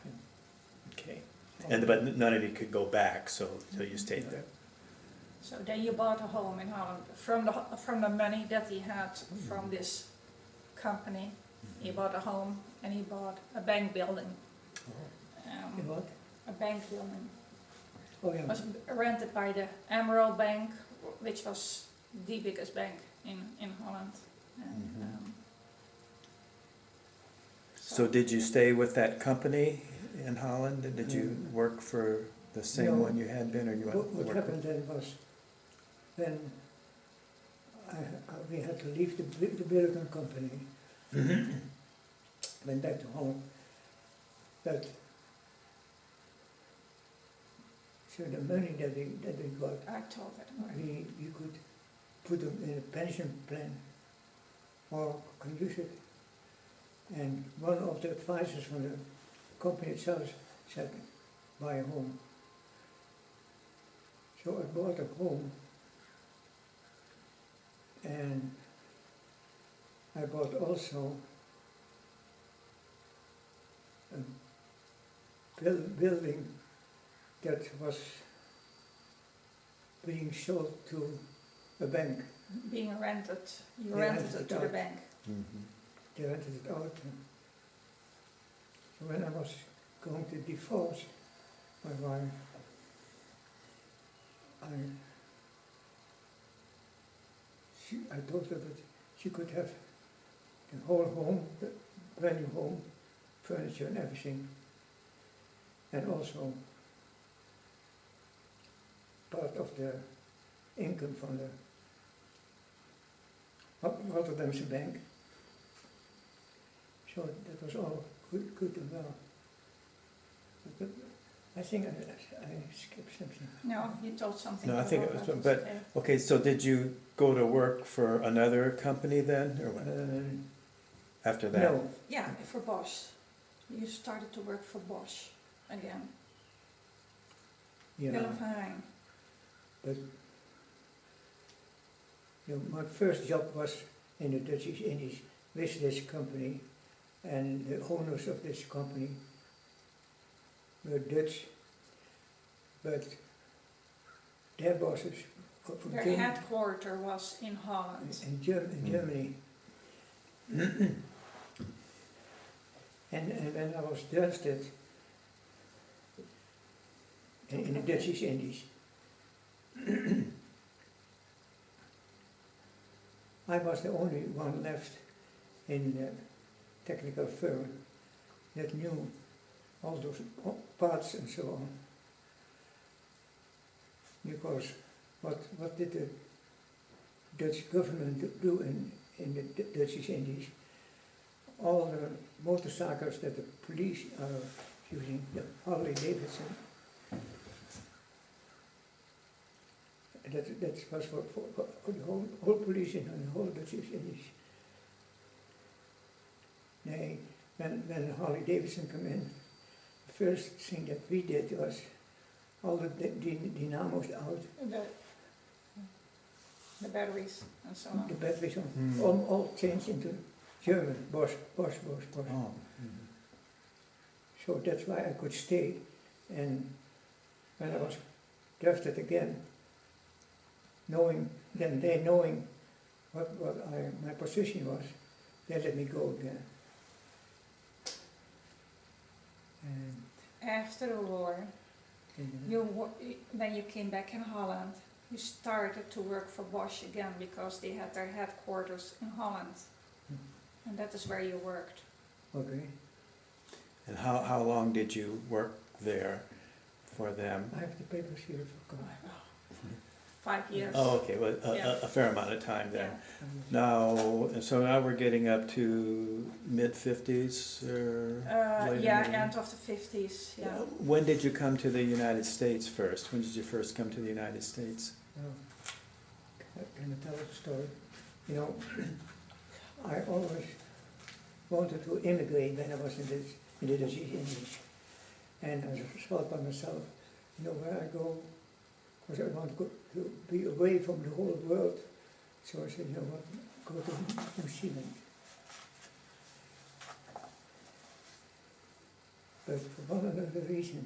Okay. But none of you could go back, so you stayed there? So then you bought a home in Holland from the money that he had from this company. He bought a home and he bought a bank building. In what? A bank building. Oh yeah. It was rented by the Emerald Bank, which was the biggest bank in Holland. And, So did you stay with that company in Holland, and did you work for the same No. one you had been, or you went to What work happened then was, then we had to leave the building company, went back to home. But so the money that we got, I told that already. we could put them in a pension plan or can use it. And one of the advisors from the company itself said, buy a home. So I bought a home, and I bought also a building that was being sold to a bank. Being rented, you They rented rented it it to the out. bank. They rented it out. So when I was going to divorce my wife, I told her that she could have the whole home, the brand new home, furniture and everything, and also part of the income from the Rotterdamse bank. So that was all good and well. But I think I skipped something. No, you told something. No, I think it about was, that. but, okay, so did you go to work for another company then, or what, after that? No, Yeah, for Bosch. You started to work for Bosch again. yeah, Willem van Rijn. but my first job was in the Dutch East Indies with this company, and the owners of this company were Dutch, but their bosses from Their headquarter was in Holland. in Germany. And when I was drafted in the Dutch East Indies, I was the only one left in the technical firm that knew all those parts and so on. Because what did the Dutch government do in the Dutch East Indies? All the motorcycles that the police are using, the Harley Davidson, that was for the whole police in the whole Dutch East Indies. When Harley Davidson came in, the first thing that we did was all the dynamos out, The batteries and so on. the batteries all changed into German, Bosch. Oh. So that's why I could stay. And when I was drafted again, knowing what my position was, they let me go again. And After the war, when you came back in Holland, you started to work for Bosch again because they had their headquarters in Holland. And that is where you worked. okay, And how long did you work there for them? I have the papers here for God. 5 years. Oh, okay, well, Yeah. a fair amount of time then. Yeah. Now we're getting up to mid-50s or later Yeah, maybe? end of the 50s, yeah. When did you come to the United States first? When did you first come to the United States? Can I tell a story? You know, I always wanted to immigrate when I was in the Dutch East Indies. And I thought by myself, you know, where I go, because I want to be away from the whole world. So I said, you know what, go to New Zealand. But for one other reason,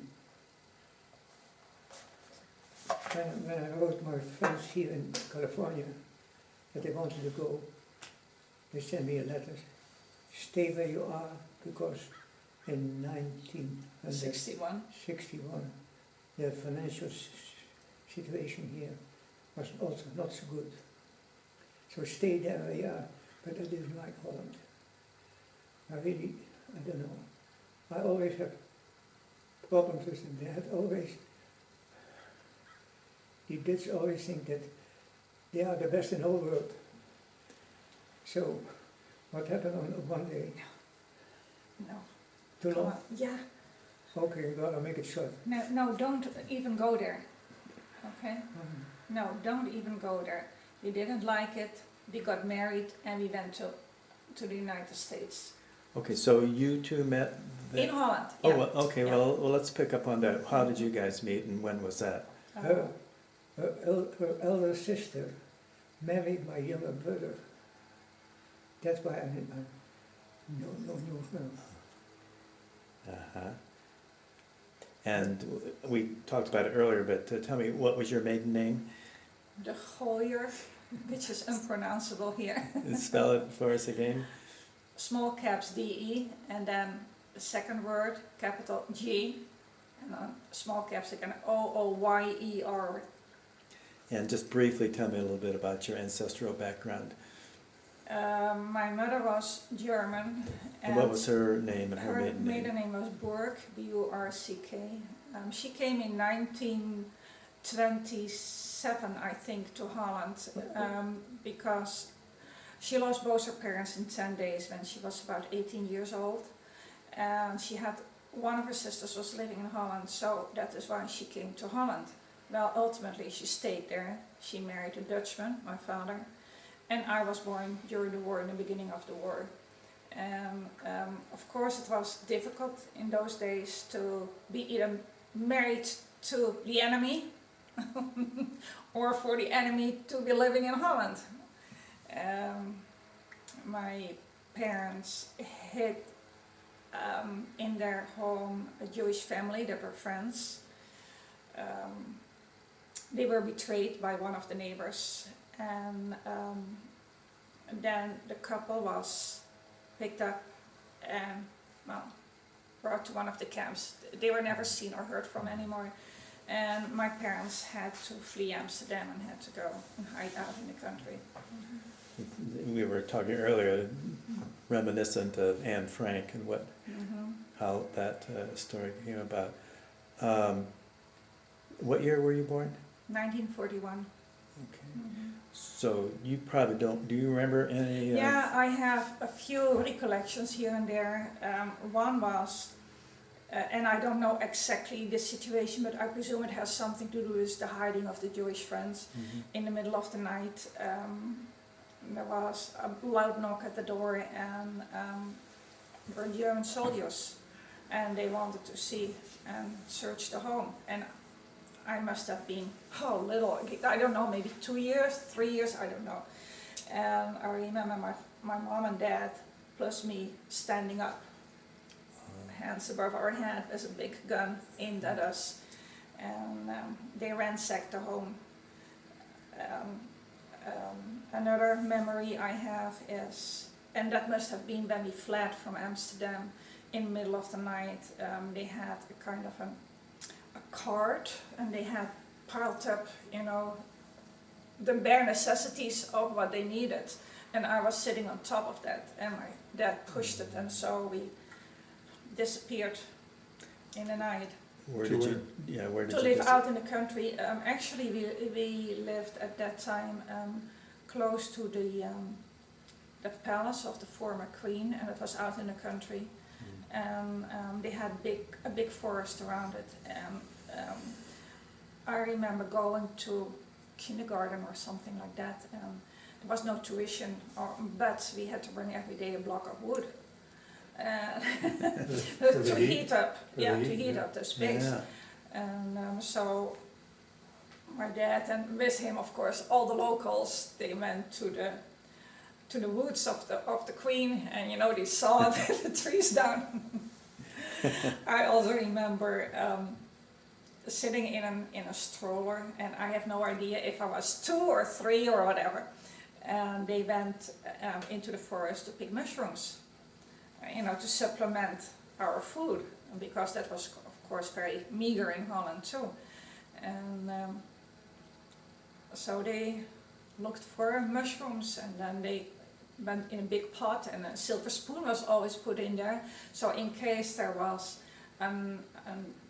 when I wrote my friends here in California that they wanted to go, they sent me a letter, stay where you are, because in 1961, 61. the financial situation here was also not so good. So stay there where you are, but I didn't like Holland. I don't know. I always have problems with them. They had always, the Dutch always think that they are the best in the whole world. So what happened on one day? No. Too Come long? on. Yeah. Okay, well, I'll make it short. No, don't even go there. Okay? No, don't even go there. We didn't like it. We got married and we went to the United States. Okay, so you two met In Holland. Oh, Yeah. well, okay, Yeah. well, let's pick up on that. How did you guys meet and when was that? Her elder sister married my younger brother. That's why I knew her. Uh-huh. And we talked about it earlier, but tell me, what was your maiden name? De Gooier, which is unpronounceable here. Spell it for us again. Small caps D-E, and then the second word, capital G, and then small caps again, O-O-Y-E-R. And just briefly tell me a little bit about your ancestral background. My mother was German. And what was her name and her her maiden name? maiden name was Burk, B-U-R-C-K. She came in 1927, I think, to Holland because she lost both her parents in 10 days when she was about 18 years old. And she had, one of her sisters was living in Holland, so that is why she came to Holland. Well, ultimately she stayed there. She married a Dutchman, my father, and I was born during the war, in the beginning of the war. And of course it was difficult in those days to be either married to the enemy or for the enemy to be living in Holland. My parents hid in their home a Jewish family that were friends. They were betrayed by one of the neighbors, and then the couple was picked up and, well, brought to one of the camps. They were never seen or heard from anymore. And my parents had to flee Amsterdam and had to go and hide out in the country. We were talking earlier, reminiscent of Anne Frank and how that story came about. What year were you born? 1941. Okay. So you probably don't, do you remember any? Yeah, I have a few recollections here and there. One was, and I don't know exactly the situation, but I presume it has something to do with the hiding of the Jewish friends. In the middle of the night, there was a loud knock at the door, and there were German soldiers, and they wanted to see and search the home. And I must have been, little, I don't know, maybe 2 years, 3 years, I don't know. And I remember my mom and dad, plus me, standing up, hands above our head with a big gun aimed at us. And they ransacked the home. Another memory I have is, and that must have been when we fled from Amsterdam in the middle of the night, they had a kind of a cart, and they had piled up, the bare necessities of what they needed. And I was sitting on top of that, and my dad pushed it, and so we disappeared in the night. Where did you To live out in the country. Actually, we lived at that time close to the palace of the former queen, and it was out in the country. And they had a big forest around it. And I remember going to kindergarten or something like that. There was no tuition, but we had to bring every day a block of wood to heat up the space. Yeah. And so my dad, and with him, of course, all the locals, they went to the woods of the queen, and they sawed the trees down. I also remember sitting in a stroller, and I have no idea if I was 2 or 3 or whatever, and they went into the forest to pick mushrooms, to supplement our food, because that was of course very meager in Holland too. And so they looked for mushrooms, and then they went in a big pot, and a silver spoon was always put in there. So in case there was a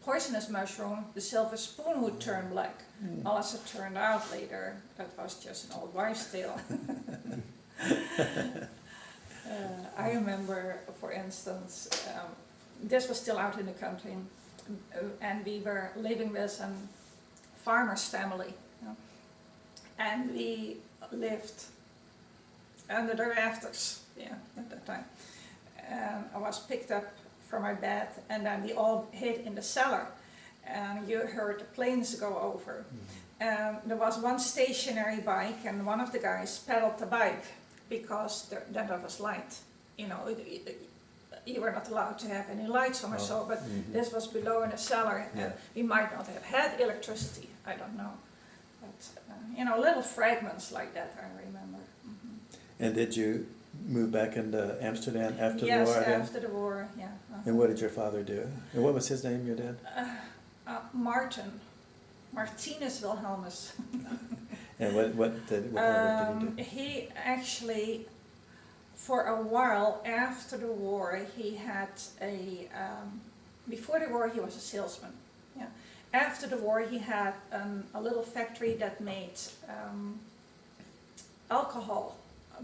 poisonous mushroom, the silver spoon would turn black. Well, as it turned out later, that was just an old wives' tale. I remember, for instance, this was still out in the country, and we were living with a farmer's family, and we lived under the rafters, at that time. And I was picked up from my bed, and then we all hid in the cellar, and you heard the planes go over. And there was one stationary bike, and one of the guys pedaled the bike, because then there was light. You were not allowed to have any lights on or so, but this was below in the cellar, and we might not have had electricity, I don't know. But, little fragments like that I remember. And did you move back into Amsterdam after the war? Yes, after the war, yeah. And what did your father do? And what was his name, your dad? Martinus Wilhelmus. And what did he do? He actually, for a while after the war, he had before the war he was a salesman. Yeah. After the war he had a little factory that made alcohol,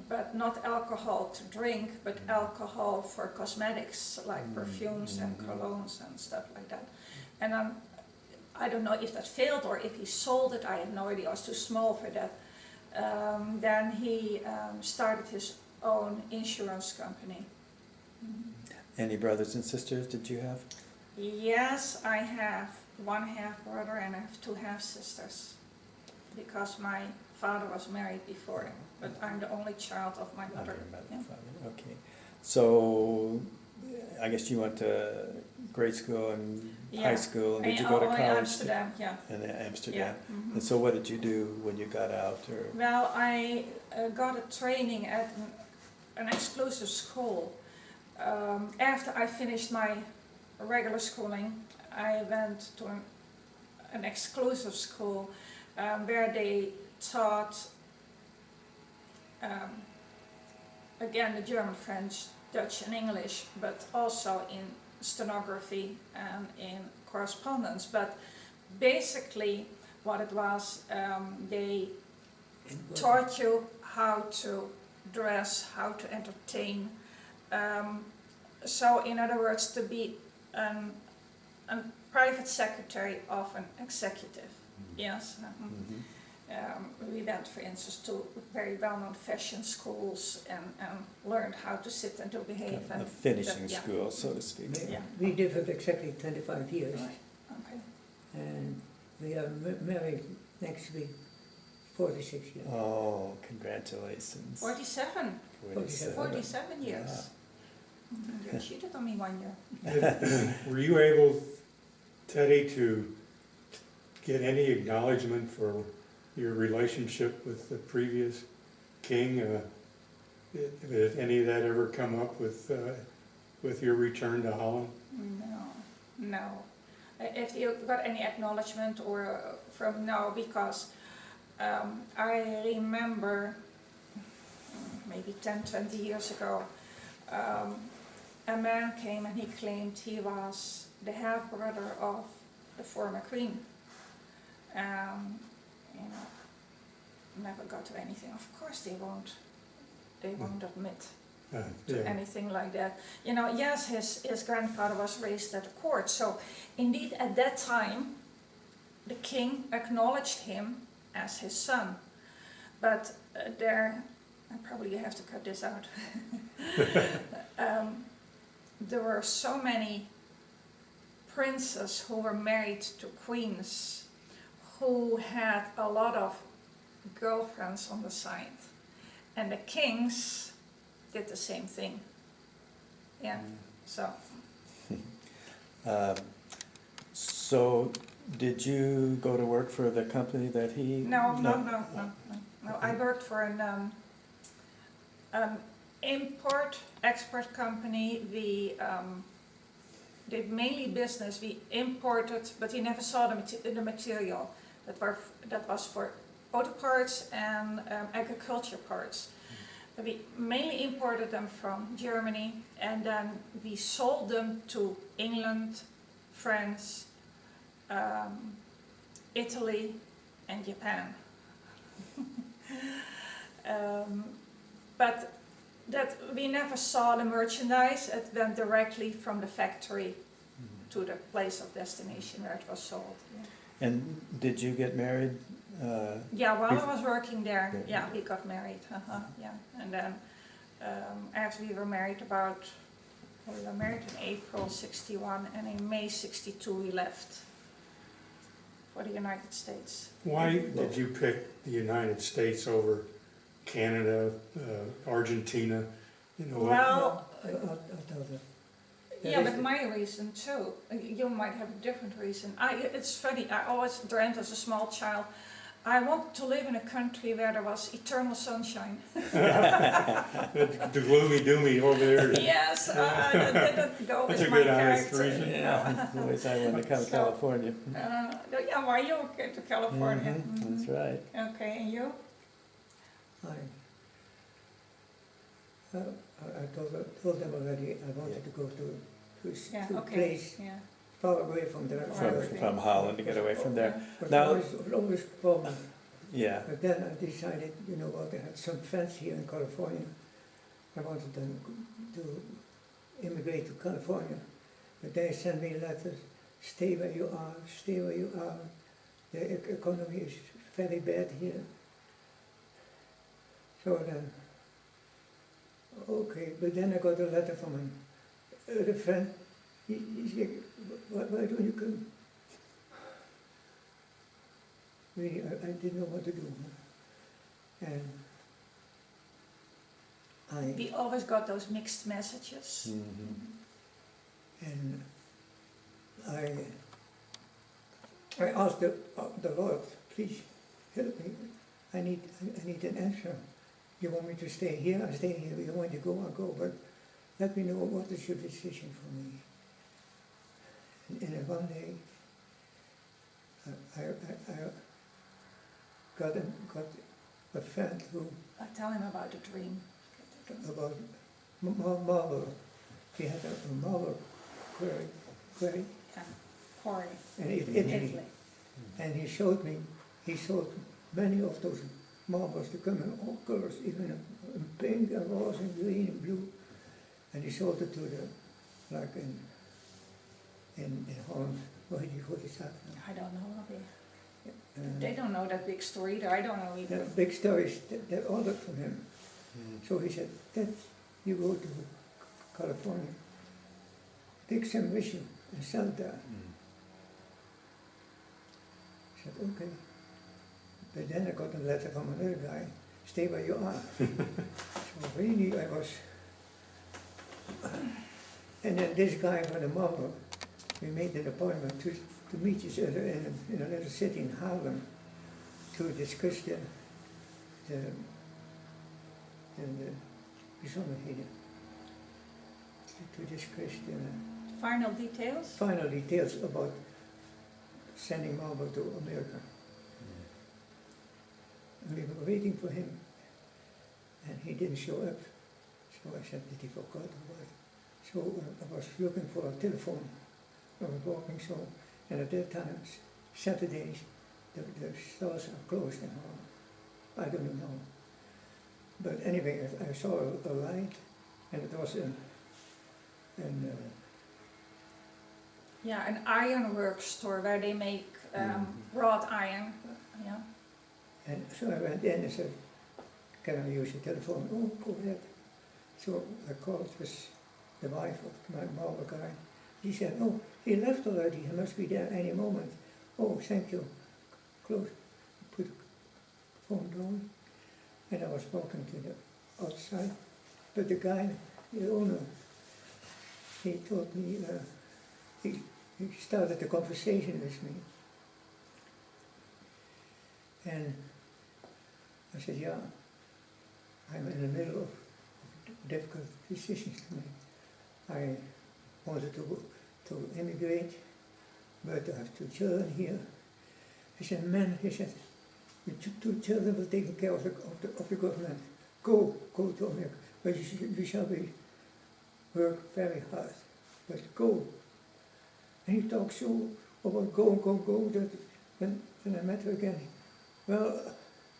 but not alcohol to drink, but alcohol for cosmetics, like perfumes and colognes and stuff like that. And I don't know if that failed or if he sold it, I have no idea, I was too small for that. Then he started his own insurance company. Any brothers and sisters did you have? Yes, I have one half brother and I have 2 half sisters, because my father was married before, but I'm the only child of my mother. Okay. So I guess you went to grade school and high school, and did you go to college? Amsterdam, yeah. In Amsterdam. Yeah. And so what did you do when you got out? Or? Well, I got a training at an exclusive school. After I finished my regular schooling, I went to an exclusive school where they taught again the German, French, Dutch and English, but also in stenography and in correspondence. But basically what it was, they taught you how to dress, how to entertain. So in other words, to be a private secretary of an executive. Yes. We went, for instance, to very well-known fashion schools and learned how to sit and to behave. A And finishing yeah. school, so to speak. Yeah. We lived exactly 25 years, Right. Okay. and we are married next week, 46 years. Oh, congratulations. 47. 47. 47 years. You cheated on me 1 year. Were you able, Teddy, to get any acknowledgement for your relationship with the previous king? Did any of that ever come up with your return to Holland? No. If you got any acknowledgement or from, no, because I remember maybe 10, 20 years ago, a man came and he claimed he was the half-brother of the former queen. Never got to anything. Of course they won't admit to Yeah. anything like that. Yes, his grandfather was raised at the court, so indeed at that time the king acknowledged him as his son. But and probably you have to cut this out, there were so many princes who were married to queens who had a lot of girlfriends on the side, and the kings did the same thing. Yeah, so. So, did you go to work for the company that he? No. I worked for an import-export company. We did mainly business. We imported, but we never saw the material. That was for auto parts and agriculture parts. We mainly imported them from Germany, and then we sold them to England, France, Italy and Japan. But that we never saw the merchandise. It went directly from the factory to the place of destination where it was sold. Yeah. And did you get married? Yeah, while I was working there, yeah, we got married. Yeah, and then after we were married we were married in April '61, and in May '62 we left for the United States. Why did you pick the United States over Canada, Argentina? Well, I'll tell that. yeah, but my reason too. You might have a different reason. It's funny. I always dreamt as a small child, I wanted to live in a country where there was eternal sunshine. The gloomy doomy over there. Yes, that didn't go That's with a my good honest character. reason. Yeah, always I wanted to come to So, California. Yeah, why you came to California? That's right. Okay, and you? I told them already I wanted to go to Yeah, a okay. place Yeah. far away from there. From Holland to get away from there. But Now- always problem. Yeah. But then I decided, you know what, I had some friends here in California. I wanted them to immigrate to California. But they sent me letters, stay where you are, stay where you are. The economy is very bad here. So then, okay, but then I got a letter from a friend. He said, why don't you come? Really, I didn't know what to do. And We always got those mixed messages. and I asked the Lord, please help me. I need an answer. You want me to stay here? I stay here. You want to go? I go. But let me know what is your decision for me. And one day, I got a friend who Tell him about the dream. about marble. He had a marble quarry Yeah, quarry in in Italy, Italy. and he showed many of those marbles to come in all colors, even in pink and rose and green and blue, and he showed it to the, like in Holland. What is that? I don't know. They don't know that big story either. I don't know The either. big stories they ordered from him. So he said, Dad, you go to California, take some with you and sell it there. I said, okay. But then I got a letter from another guy, stay where you are. So really I was, and then this guy from the marble, we made an appointment to meet each other in a little city in Harlem to discuss the bijzonderheden. To discuss the Final details? final details about sending marble to America. And we were waiting for him, and he didn't show up. So I said that he forgot about it. So I was looking for a telephone. I was walking so, and at that time, Saturdays, the stores are closed in Holland. I don't know. But anyway, I saw a light, and it was Yeah, an ironworks store where they make wrought iron. Yeah. and so I went in and said, can I use your telephone? Oh, go ahead. So I called the wife of my marble guy. He said, oh, he left already, he must be there any moment. Oh, thank you. Close. Put the phone down, and I was walking to the outside. But the guy, the owner, he told me, he started a conversation with me. And I said, yeah, I'm in the middle of difficult decisions to make. I wanted to immigrate, but I have 2 children here. He said, man, he said, your 2 children will take care of the government. Go to America, but you shall work very hard, but go. And he talked so about go, that when I met her again, well,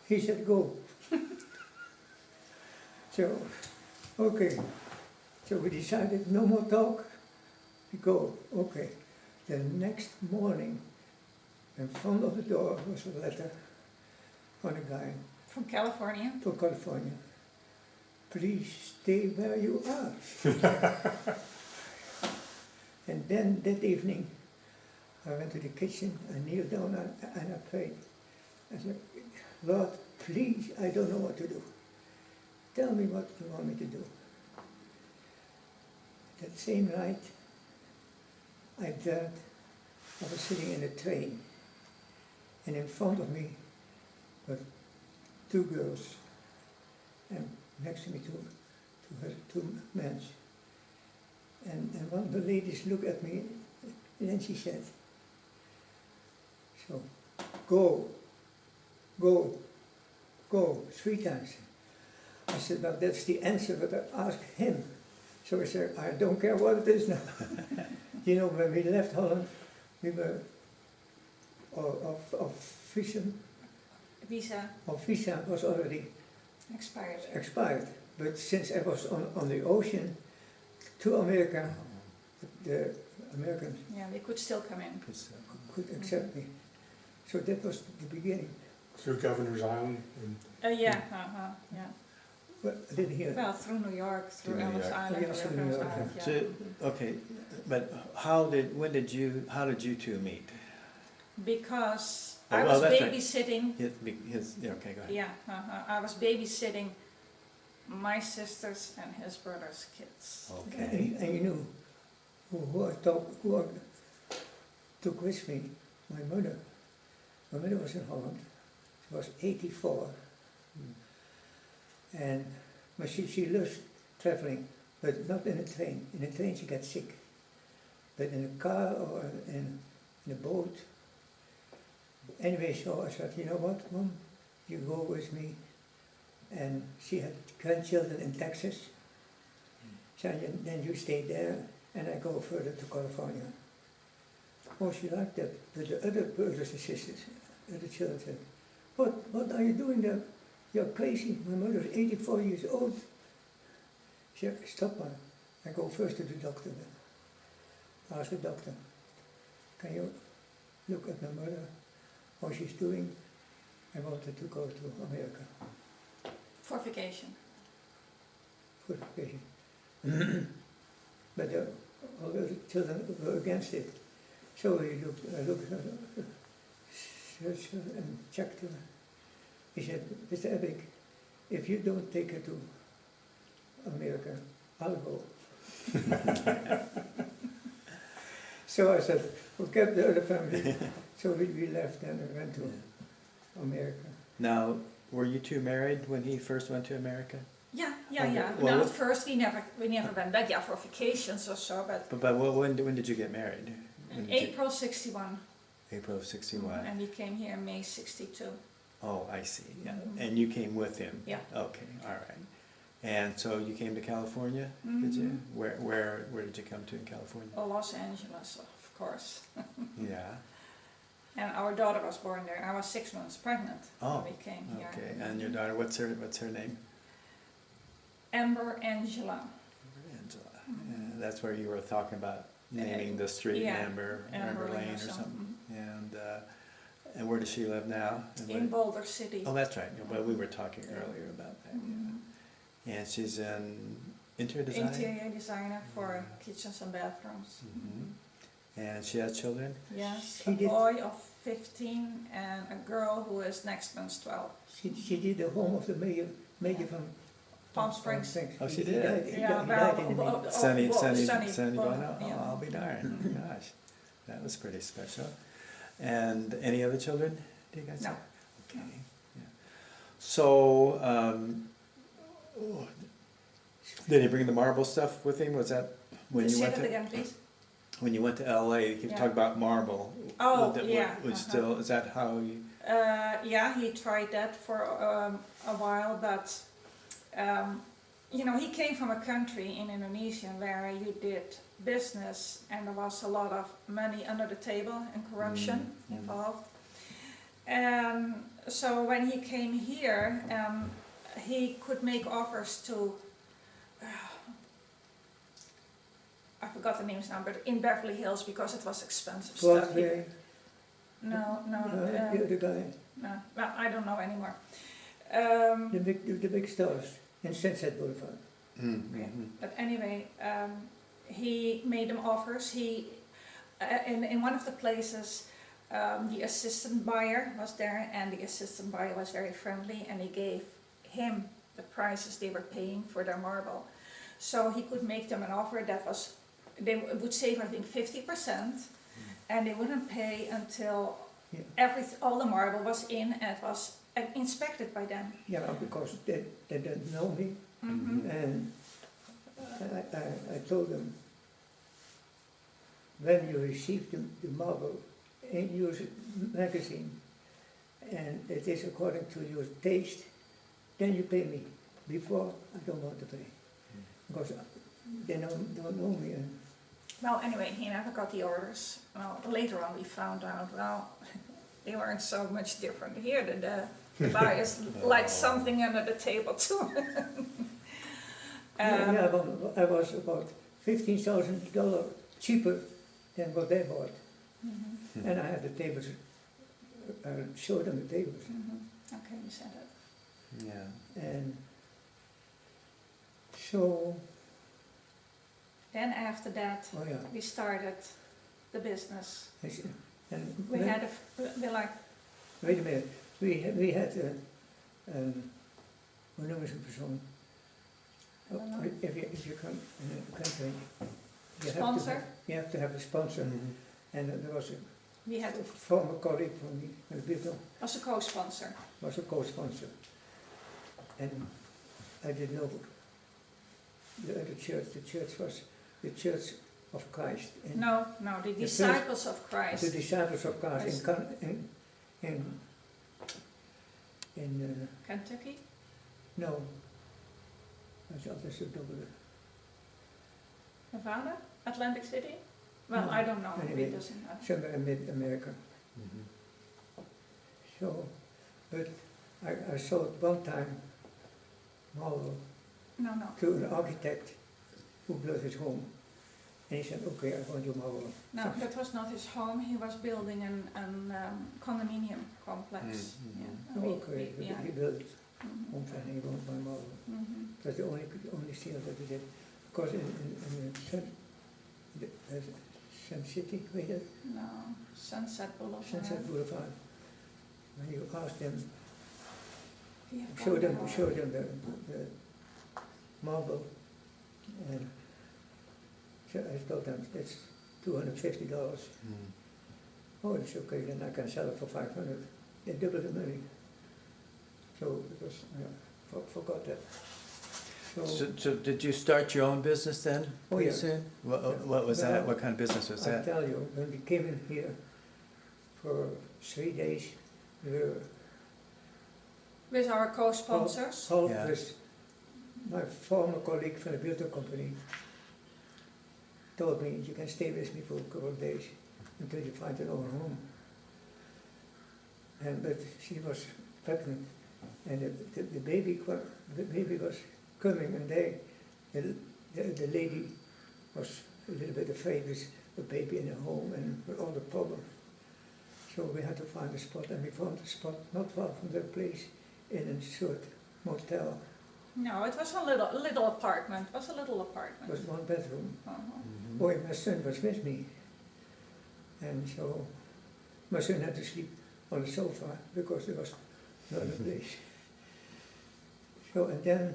he said go. So, okay. So we decided no more talk, we go, okay. The next morning, in front of the door was a letter from a guy From California. from California. Please stay where you are. And then that evening, I went to the kitchen, I kneeled down and I prayed. I said, Lord, please, I don't know what to do. Tell me what you want me to do. That same night, I dreamt I was sitting in a train, and in front of me were 2 girls, and next to me 2 men. And one of the ladies looked at me, and then she said, so, go, 3 times. I said, well, that's the answer that I asked him. So I said, I don't care what it is now. You know, when we left Holland, we were of Visa visa was already expired. But since I was on the ocean to America, the Americans Yeah, they could still come in. could accept me. So that was the beginning. Through Governor's Island and Yeah, yeah. But I didn't hear. Well, through New York, through Through New Ellis York. Island, Yes, or through New Ellis York, Island, yeah. So, okay, but how did you 2 meet? Because Oh, I well, was that's right. babysitting. Yeah, okay, go ahead. Yeah, I was babysitting my sister's and his brother's kids. Okay. And you knew who I took with me, my mother. My mother was in Holland. She was 84. But she loves traveling, but not in a train. In a train she gets sick. But in a car or in a boat, Anyway, so I said, you know what, Mom, you go with me. And she had grandchildren in Texas. So then you stay there, and I go further to California. Oh, she liked that. But the other brothers and sisters, other children said, what are you doing there? You're crazy. My mother is 84 years old. She said, stop, man. I go first to the doctor then. Ask the doctor, can you look at my mother, how she's doing? I wanted to go to America For vacation. for vacation. But all the other children were against it. So I looked at her, searched her and checked her. He said, Mr. Abbink, if you don't take her to America, I'll go. So I said, forget the other family. So we left and we went to America. Now, were you two married when he first went to America? Yeah. Well, No, what- at first we never went back. Yeah, for vacations or so, but But when did you get married? When did you- April 61. April of 61. And we came here in May 62. Oh, I see, yeah. Mhm. And you came with him? Yeah. Okay, all right. And so you came to California, did you? Mhm. Where did you come to in California? Oh, Los Angeles, of course. Yeah, And our daughter was born there. I was 6 months pregnant Oh, when we came here. okay. And your daughter, what's her name? Amber Angela. Angela. Yeah, that's where you were talking about naming the street yeah, Amber Lane or something. And where does she live now? And In Boulder City. oh, that's right. But we were talking earlier about that. Mhm. Yeah. And she's in interior design. Interior designer for kitchens and bathrooms. Mhm. And she has children. Yes, She a did- boy of 15 and a girl who is next month's 12. She did the home of the mayor from Oh, Palm Springs. she He did? died- he Yeah, died in the well, Navy. Sunny Bono, Bono. Oh, yeah. I'll be darned. Gosh, that was pretty special. And any other children? Do you guys No. have? Okay. Yeah. So, did he bring the marble stuff with him? Was that when you Say went that to again, please. when you went to LA? You Yeah. talked about marble. Oh, Would- yeah, would uh-huh. still is that how you? Yeah, he tried that for a while, but you know, he came from a country in Indonesia where you did business and there was a lot of money under the table and corruption involved. And so when he came here, he could make offers to, I forgot the names now, but in Beverly Hills because it was expensive stuff. Broadway, No, the other guy, no, well, I don't know anymore. the big stores in Sunset Boulevard. Mm-hmm. But anyway, he made them offers. He, in one of the places, the assistant buyer was there, and the assistant buyer was very friendly, and he gave him the prices they were paying for their marble. So he could make them an offer that was, they would save I think 50%, and they wouldn't pay until Yeah. all the marble was in and it was inspected by them. Yeah, because they didn't know me, Mm-hmm. and I told them, when you receive the marble in your magazine, and it is according to your taste, then you pay me. Before, I don't want to pay, because they don't know me. And Well, anyway, he never got the orders. Well, later on we found out, well, they weren't so much different here. The buyers liked something under the table too. yeah, but I was about $15,000 cheaper than what they bought. Mhm, And I had the tables, I showed them the tables. mhm. Okay, you said it. Yeah. And so, Then after that, oh yeah, we started the business. and We had we like, wait a minute, we had hoe noemen ze een persoon? I don't know. If you come in a country, Sponsor? You have to have a sponsor. Mhm. And there was we had a former colleague from me, a Beatle, was a co-sponsor. was a co-sponsor. And I didn't know the other church. The church was the Church of Christ. No, the first- disciples of The Christ. disciples of Christ in Kentucky? no, dat is altijd zo dubbel. Nevada? Atlantic City? Well, No, I don't know. anyway. It doesn't matter. Somewhere in mid-America. Mhm. So, but I sold one time marble No. to an architect who built his home. And he said, okay, I want your marble. No, that was not his home. He was building an condominium complex. Mm, Yeah. Okay, he built Mhm. homes and he wanted my marble. Mhm. That's the only sale that we did. Because in Sun City, where is it? No, Sunset Boulevard. Sunset Boulevard, when you ask them, Yeah, show them Boulevard. the marble, and so I told them it's $250. Mm. Oh, it's okay, then I can sell it for 500. They double the money. So it was, forgot that. So did you start your own business then? Oh, pretty yeah. soon? What Yeah. was Well, that? What kind of business was I that? tell you, when we came in here for 3 days, we were With our co-sponsors. helped Yeah. with my former colleague from the builder company told me you can stay with me for a couple of days until you find your own home. But she was pregnant, and the baby was coming, and the lady was a little bit afraid with the baby in the home and with all the problems. So we had to find a spot, and we found a spot not far from the place in a short motel. No, it was a little apartment. It was a little It apartment. was 1 bedroom. Uh-huh. Mhm. Boy, my son was with me. And so my son had to sleep on the sofa because there was no other place. So, and then,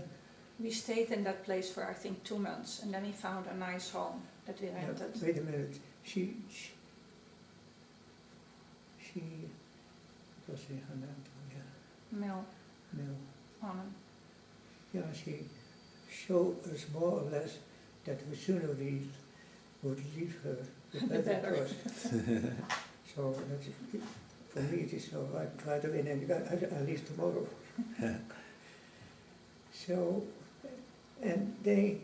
We stayed in that place for I think 2 months, and then we found a nice home that we rented. wait a minute, she what's her name? Mill No. on him. Yeah, she showed us more or less that the sooner we would leave her, the The better it better. was. So that's, for me it is all right away, and I leave tomorrow. So, and they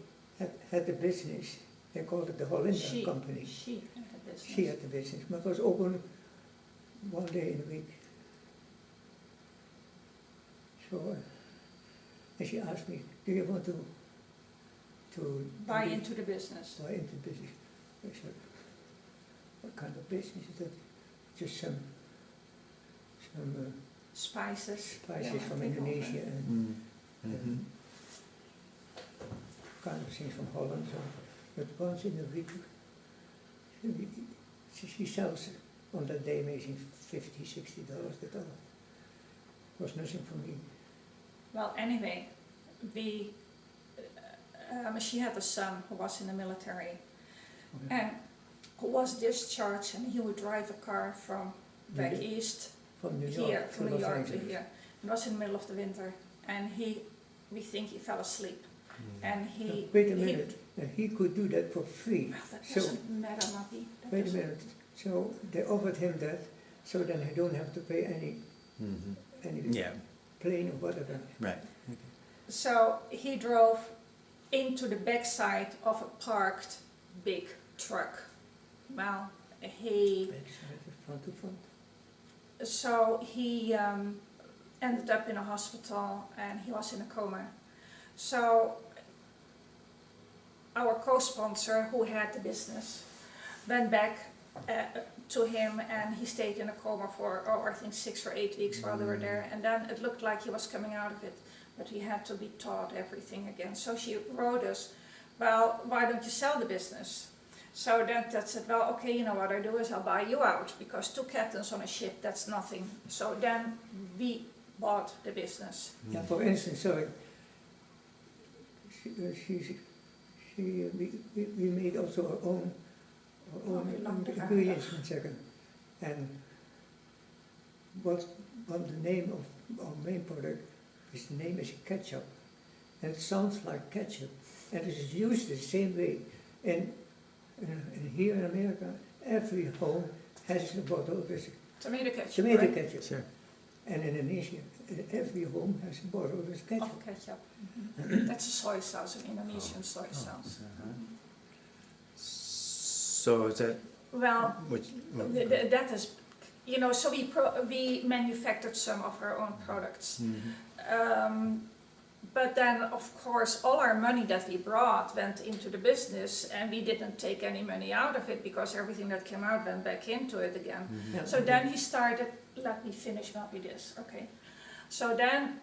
had the business, they called it the Hollander company. She had a business. She had the business, but it was open 1 day in a week. So, and she asked me, do you want to Buy into the business. buy into business? I said, what kind of business is that? Just some Spices. spices Yeah, from take over. Indonesia and Mm. Mhm. kind of things from Holland. So, but once in a week, she sells on that day maybe $50, $60 that all. Was nothing for me. Well, anyway, she had a son who was in the military and who was discharged, and he would drive a car from back New- east From New here, York from to New Los York to Angeles. here. It was in the middle of the winter, and we think he fell asleep, and Now, he. wait a minute, he could do that for free. Well, that So- doesn't matter, Mattie. That Wait a doesn't- minute, so they offered him that, so then he don't have to pay any Mhm. any Yeah, plane or whatever. right. So he drove into the backside of a parked big truck. Well, Backside, front to front. so he ended up in a hospital and he was in a coma. So our co-sponsor, who had the business, went back to him, and he stayed in a coma for, I think 6 or 8 weeks while they were there, and then it looked like he was coming out of it, but he had to be taught everything again. So she wrote us, well, why don't you sell the business? So that said, well, okay, you know what I do is I'll buy you out, because 2 captains on a ship, that's nothing. So then we bought the business. Yeah, for instance, sorry, we made also our own ingredients in second. And what the name of our main product is, the name is ketchup. And it sounds like ketchup. And it is used the same way. And here in America, every home has a bottle with Tomato ketchup, tomato right? ketchup. Sure. And in Indonesia, every home has a bottle with ketchup. Of ketchup. That's a soy sauce, an Indonesian soy sauce. So is that Well, which? that is, you know, so we manufactured some of our own products. But then, of course, all our money that we brought went into the business, and we didn't take any money out of it because everything that came out went back into it again. Yeah. So then he started, let me finish maybe this, okay. So then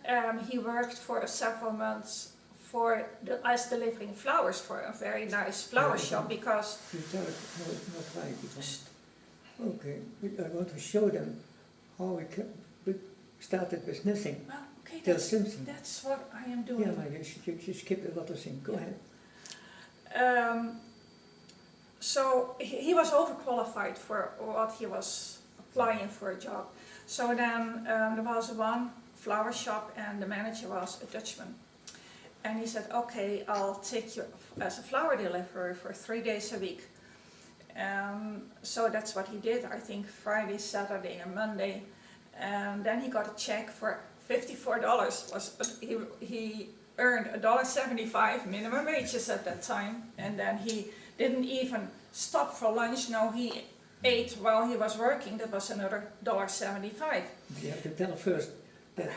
he worked for several months for us delivering flowers for a very nice flower shop because, You tell it, no, it's not right. Because, okay, I want to show them how we started with nothing. well, okay, Tell Simpson. that's what I am Yeah, doing. maar you skipped a lot of things. Go Yeah. ahead. So he was overqualified for what he was applying for a job. So then there was one flower shop and the manager was a Dutchman. And he said, okay, I'll take you as a flower deliverer for 3 days a week. So that's what he did, I think Friday, Saturday and Monday. And then he got a check for $54. He earned $1.75 minimum wages at that time. And then he didn't even stop for lunch. No, he ate while he was working. That was another $1.75. You have to tell first that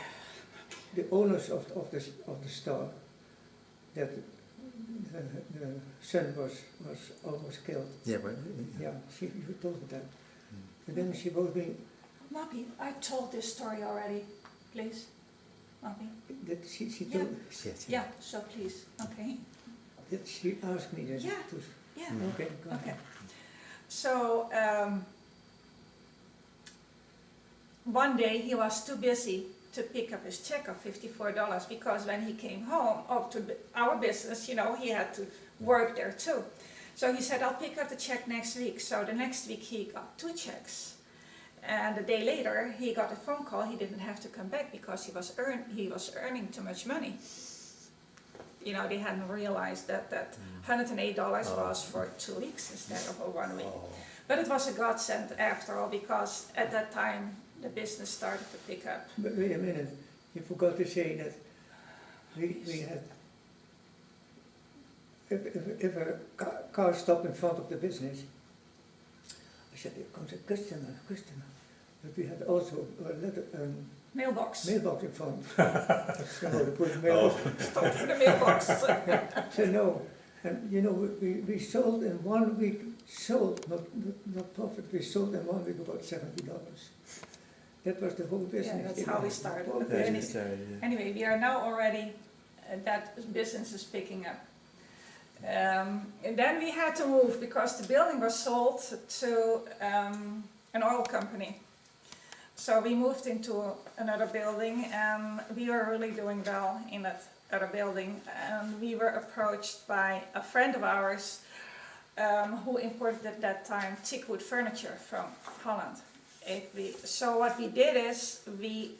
the owners of the store, that the son was almost killed. Yeah, but Yeah, you told her that. And then she wrote me Mappy, I told this story already, please. Mappy. that she told yes. Yeah, so please, okay. that she asked me that. Yeah. To, Yeah, okay, go ahead. okay. So, one day he was too busy to pick up his check of $54 because when he came home to our business, you know, he had to work there too. So he said, I'll pick up the check next week. So the next week he got 2 checks. And a day later he got a phone call, he didn't have to come back because he was earning too much money. You know, they hadn't realized that $108 was for 2 weeks instead of a 1 week. But it was a godsend after all because at that time the business started to pick up. But wait a minute, you forgot to say that we had, if a car stopped in front of the business, I said, here comes a customer. But we had also a letter, Mailbox. mailbox in front. You know, to put a mailbox. Stop for the mailbox. So no, and you know, we sold in 1 week, not profit, we sold in 1 week about $70. That was the whole business. Yeah, that's how we started. Whole Okay. business. Anyway, we are now already, that business is picking up. And then we had to move because the building was sold to an oil company. So we moved into another building and we were really doing well in that other building. And we were approached by a friend of ours who imported at that time teakwood furniture from Holland. So what we did is we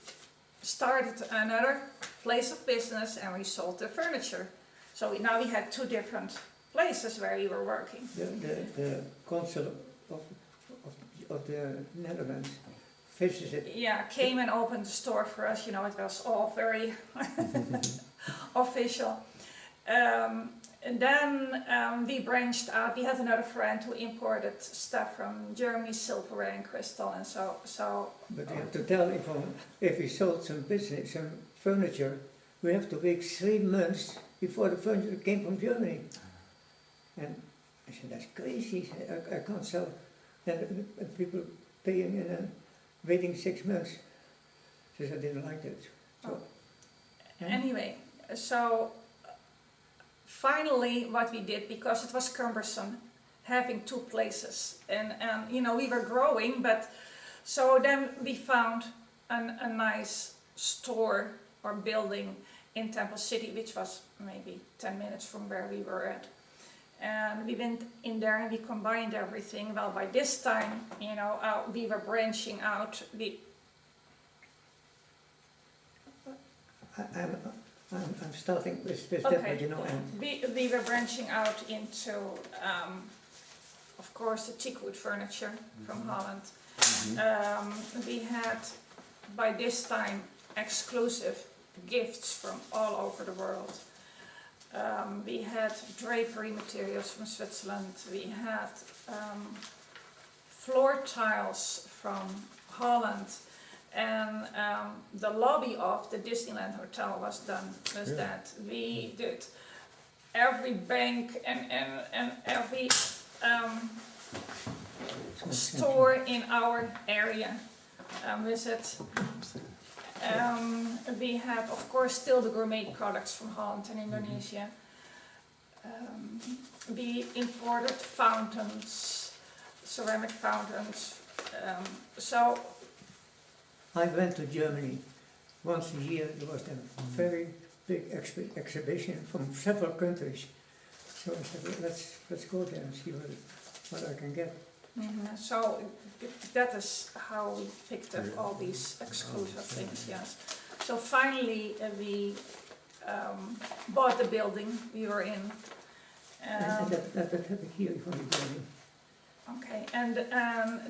started another place of business and we sold the furniture. So now we had 2 different places where we were working. The consul of the Netherlands visited. Yeah, came and opened the store for us. You know, it was all very official. And then we branched out. We had another friend who imported stuff from Germany, silverware and crystal, and so. But we have to tell if we sold some furniture, we have to wait 3 months before the furniture came from Germany. And I said, that's crazy. I can't sell. And people paying and waiting 6 months. So I didn't like that. So, Anyway, so finally what we did, because it was cumbersome having 2 places, and you know, we were growing, but so then we found a nice store or building in Temple City, which was maybe 10 minutes from where we were at. And we went in there and we combined everything. Well, by this time, you know, we were branching out. I'm starting with that, Okay. but you know, and We were branching out into, of course, the teakwood furniture from Holland. We had, by this time, exclusive gifts from all over the world. We had drapery materials from Switzerland. We had floor tiles from Holland. And the lobby of the Disneyland Hotel was done with that. We did every bank and every store in our area with it. We have, of course, still the gourmet products from Holland and Indonesia. We imported fountains, ceramic fountains. So I went to Germany once a year. There was a very big exhibition from several countries. So I said, let's go there and see what I can get. So that is how we picked up all these exclusive things, yes. So finally we bought the building we were in. And that have a key from the building. Okay, and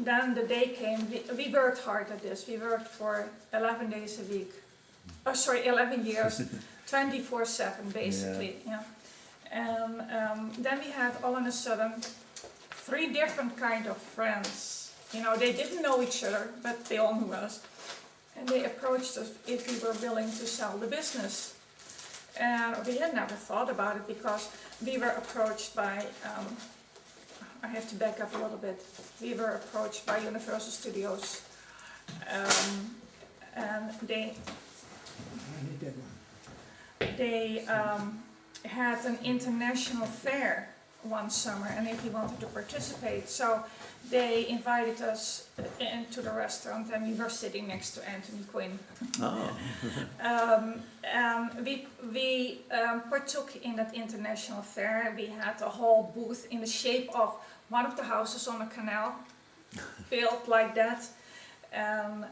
then the day came, we worked hard at this. We worked for 11 days a week. 11 years, 24/7 basically, yeah. And then we had all of a sudden 3 different kind of friends. You know, they didn't know each other, but they all knew us. And they approached us if we were willing to sell the business. And we had never thought about it because we were approached by, I have to back up a little bit. We were approached by Universal Studios. And they had an international fair one summer, and if we wanted to participate, so they invited us into the restaurant, and we were sitting next to Anthony Quinn. Oh. And we partook in that international fair. We had a whole booth in the shape of one of the houses on a canal, built like that, and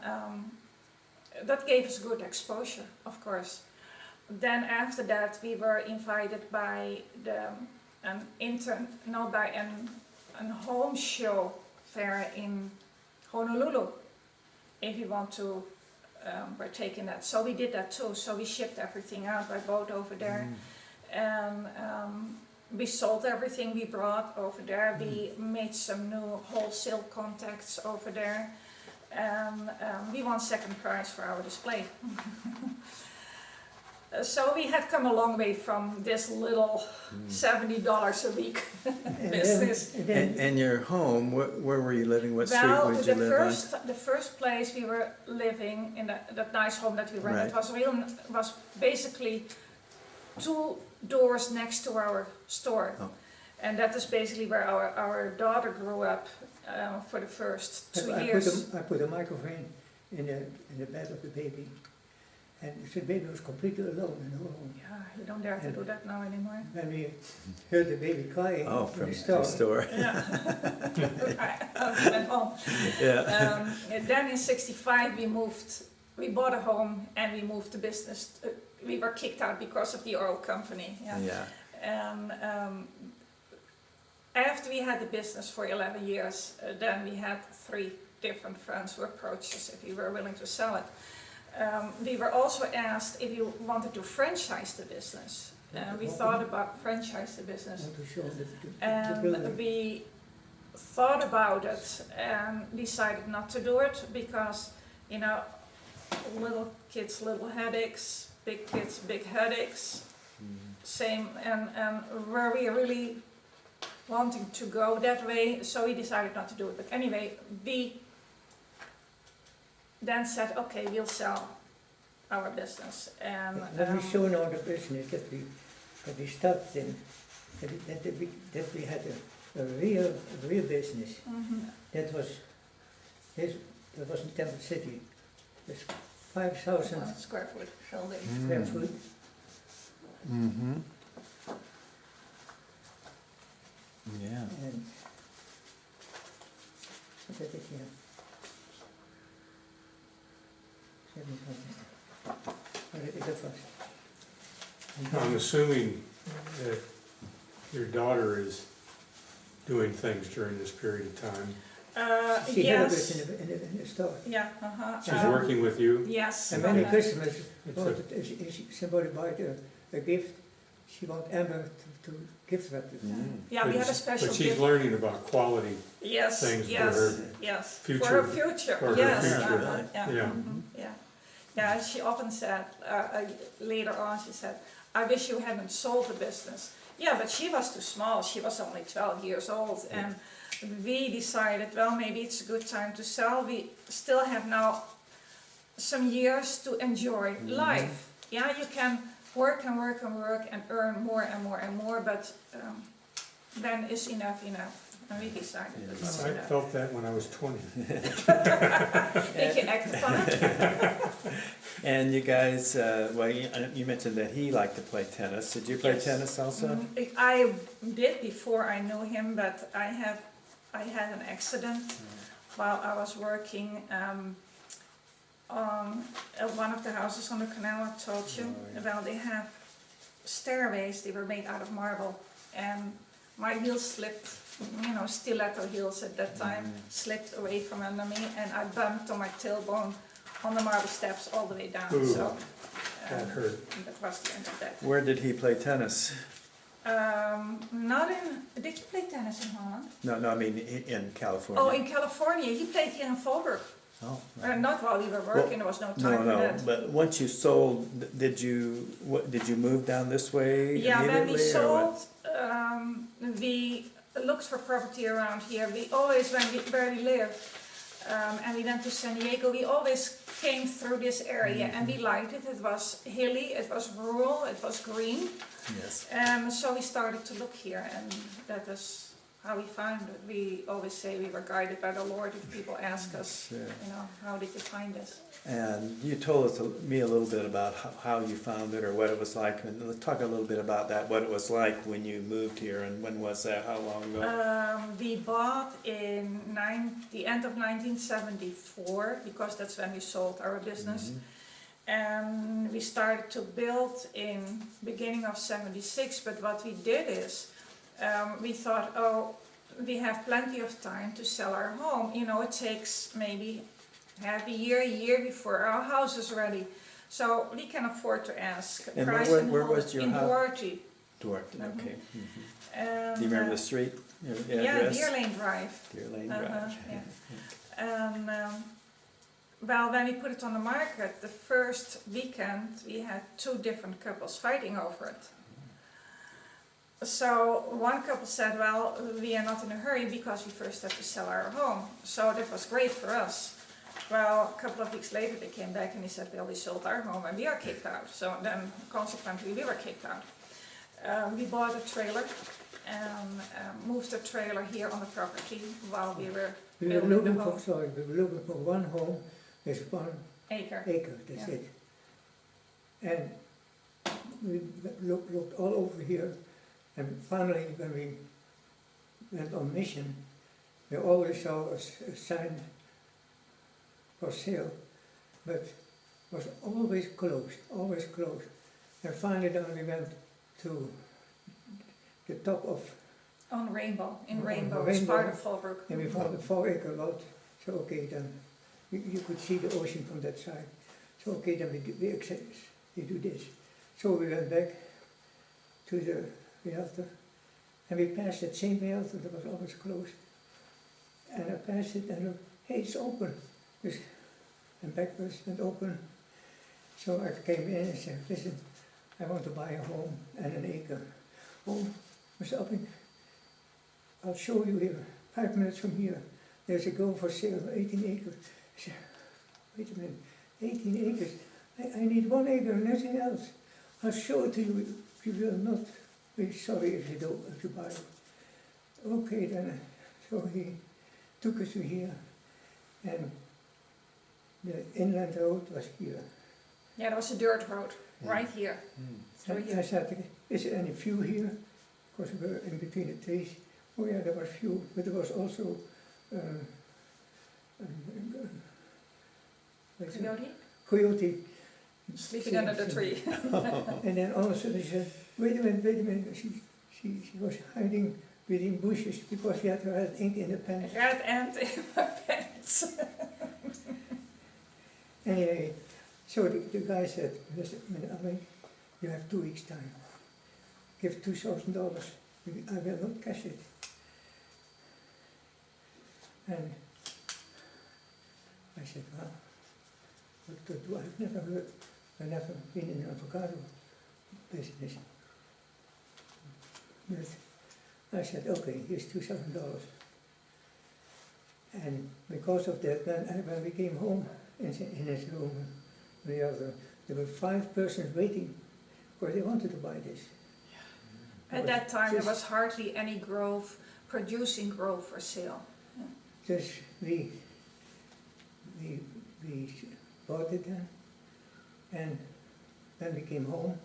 that gave us good exposure, of course. Then after that, we were invited by an home show fair in Honolulu, if you want to partake in that. So we did that too. So we shipped everything out by boat over there, and we sold everything we brought over there. We made some new wholesale contacts over there, and we won second prize for our display. So we had come a long way from this little $70 a week business. And your home, where were you living? What street Well, would you live on? the first place we were living in that nice home that we rented Right. was basically 2 doors next to our store. Oh. And that is basically where our daughter grew up for the first 2 years. I put a microphone in the bed of the baby. And the baby was completely alone in the whole. Yeah, you don't dare to do that now anymore. When we heard the baby crying From the the store. Yeah. I went home. Yeah. And then in '65 we bought a home and we moved the business. We were kicked out because of the oil company. Yeah. Yeah. And after we had the business for 11 years, then we had 3 different friends who approached us if we were willing to sell it. We were also asked if you wanted to franchise the business. We thought about franchise the business. To show the And building. we thought about it and decided not to do it because, you know, little kids, little headaches, big kids, big headaches. Same, and were we really wanting to go that way? So we decided not to do it. But anyway, we then said, okay, we'll sell our business. And Let me show now the business that we started in, that we had a real business. That was in Temple City. It's 5,000 square foot building. square foot. Mm-hmm. Yeah. And look at it here. 7,000. What is it was? I'm assuming that your daughter is doing things during this period of time. She helped us Yes, in the store. yeah, uh-huh. She's working with you? Yes. And many uh-huh. customers It's a- wanted, if somebody bought a gift, she want Amber to gift wrap it. Yeah, we had a But special she's gift. learning about quality, Yes, things for yes, her yes. future- For her future, for her yes. future. uh-huh, yeah. Yeah. mhm, yeah. Yeah, she often said, later on, she said, I wish you hadn't sold the business. Yeah, but she was too small, she was only 12 years old, and we decided, well, maybe it's a good time to sell. We still have now some years to enjoy life. Yeah, you can work and work and work and earn more and more and more, but then is enough enough. And we decided that it's I enough. felt that when I was 20. Think you act upon it? And you guys, well, you mentioned that he liked to play tennis. Did you play Yes. tennis also? I did before I knew him, but I had an accident while I was working on one of the houses on the canal I told you. Oh, yeah. Well, they have stairways, they were made out of marble, and my heels slipped, you know, stiletto heels at that time, slipped away from under me, and I bumped on my tailbone on the marble steps all the way down, Ooh, so. That hurt. That was the end of that. Where did he play tennis? Not in, did you play tennis in Holland? No, I mean in California. Oh, in California, he played here in Fallbrook. Oh, Not while we were working, there was no time for no, that. but once you sold, did you move down this way Yeah, when we immediately, or what? sold, we looked for property around here. We always, where we lived, and we went to San Diego, we always came through this area and we liked it. It was hilly, it was rural, it was green. Yes. So we started to look here, and that is how we found it. We always say we were guided by the Lord. If people ask us, Sure. you know, how did you find us? And you told me a little bit about how you found it or what it was like. And let's talk a little bit about that, what it was like when you moved here, and when was that, how long ago? We bought in the end of 1974, because that's when we sold our business. And we started to build in beginning of 76, but what we did is, we thought, oh, we have plenty of time to sell our home. You know, it takes maybe half a year before our house is ready. So we can afford to ask a And price where was your in house? Duarte. Duarte, okay. And, Do you remember the street, the yeah, address? Deer Lane Drive. Deer Lane Uh-huh, Drive. yeah. And well, when we put it on the market, the first weekend we had 2 different couples fighting over it. So one couple said, well, we are not in a hurry because we first have to sell our home. So that was great for us. Well, a couple of weeks later they came back and they said, well, we sold our home and we are kicked out. So then consequently we were kicked out. We bought a trailer and moved the trailer here on the property while we were We were building the looking home. we were looking for one home, there's 1 Acre. acre, that's Yeah. it. And we looked all over here, and finally, when we went on mission, we always saw a sign for sale, but was always closed, always closed. And finally, then we went to the top of, On Rainbow, in On Rainbow, it's Rainbow. part of Fallbrook. and we found a 4-acre lot. So okay, then you could see the ocean from that side. So okay, then we accept this, we do this. So we went back to the realtor, and we passed that same realtor that was always closed. And I passed it and looked, hey, it's open. And backwards and open. So I came in and said, listen, I want to buy a home and an acre. Oh, Mr. Abbink, I'll show you here, 5 minutes from here. There's a girl for sale, 18 acres. I said, wait a minute, 18 acres? I need 1 acre and nothing else. I'll show it to you. You will not be sorry if you buy it. Okay then, so he took us to here, and the inland road was here. Yeah, there was a dirt road right here. Through And I here. said, is there any view here? Because we were in between the trees. Oh yeah, there was view, but there was also Coyote? coyote. Sleeping under the tree. And then all of a sudden she said, wait a minute, she was hiding within bushes because we had red ink in the pen. Red ant in my pants. Anyway, so the guy said, "Listen, Abbink, you have 2 weeks time. Give $2,000. I will not cash it." And I said, "Well, what to do? I've never been in avocado business." But I said, "Okay, here's $2,000. And because of that, when we came home in his room, there were 5 persons waiting because they wanted to buy this. At that time, there was hardly any grove, producing grove for sale. Just we bought it then, and when we came home,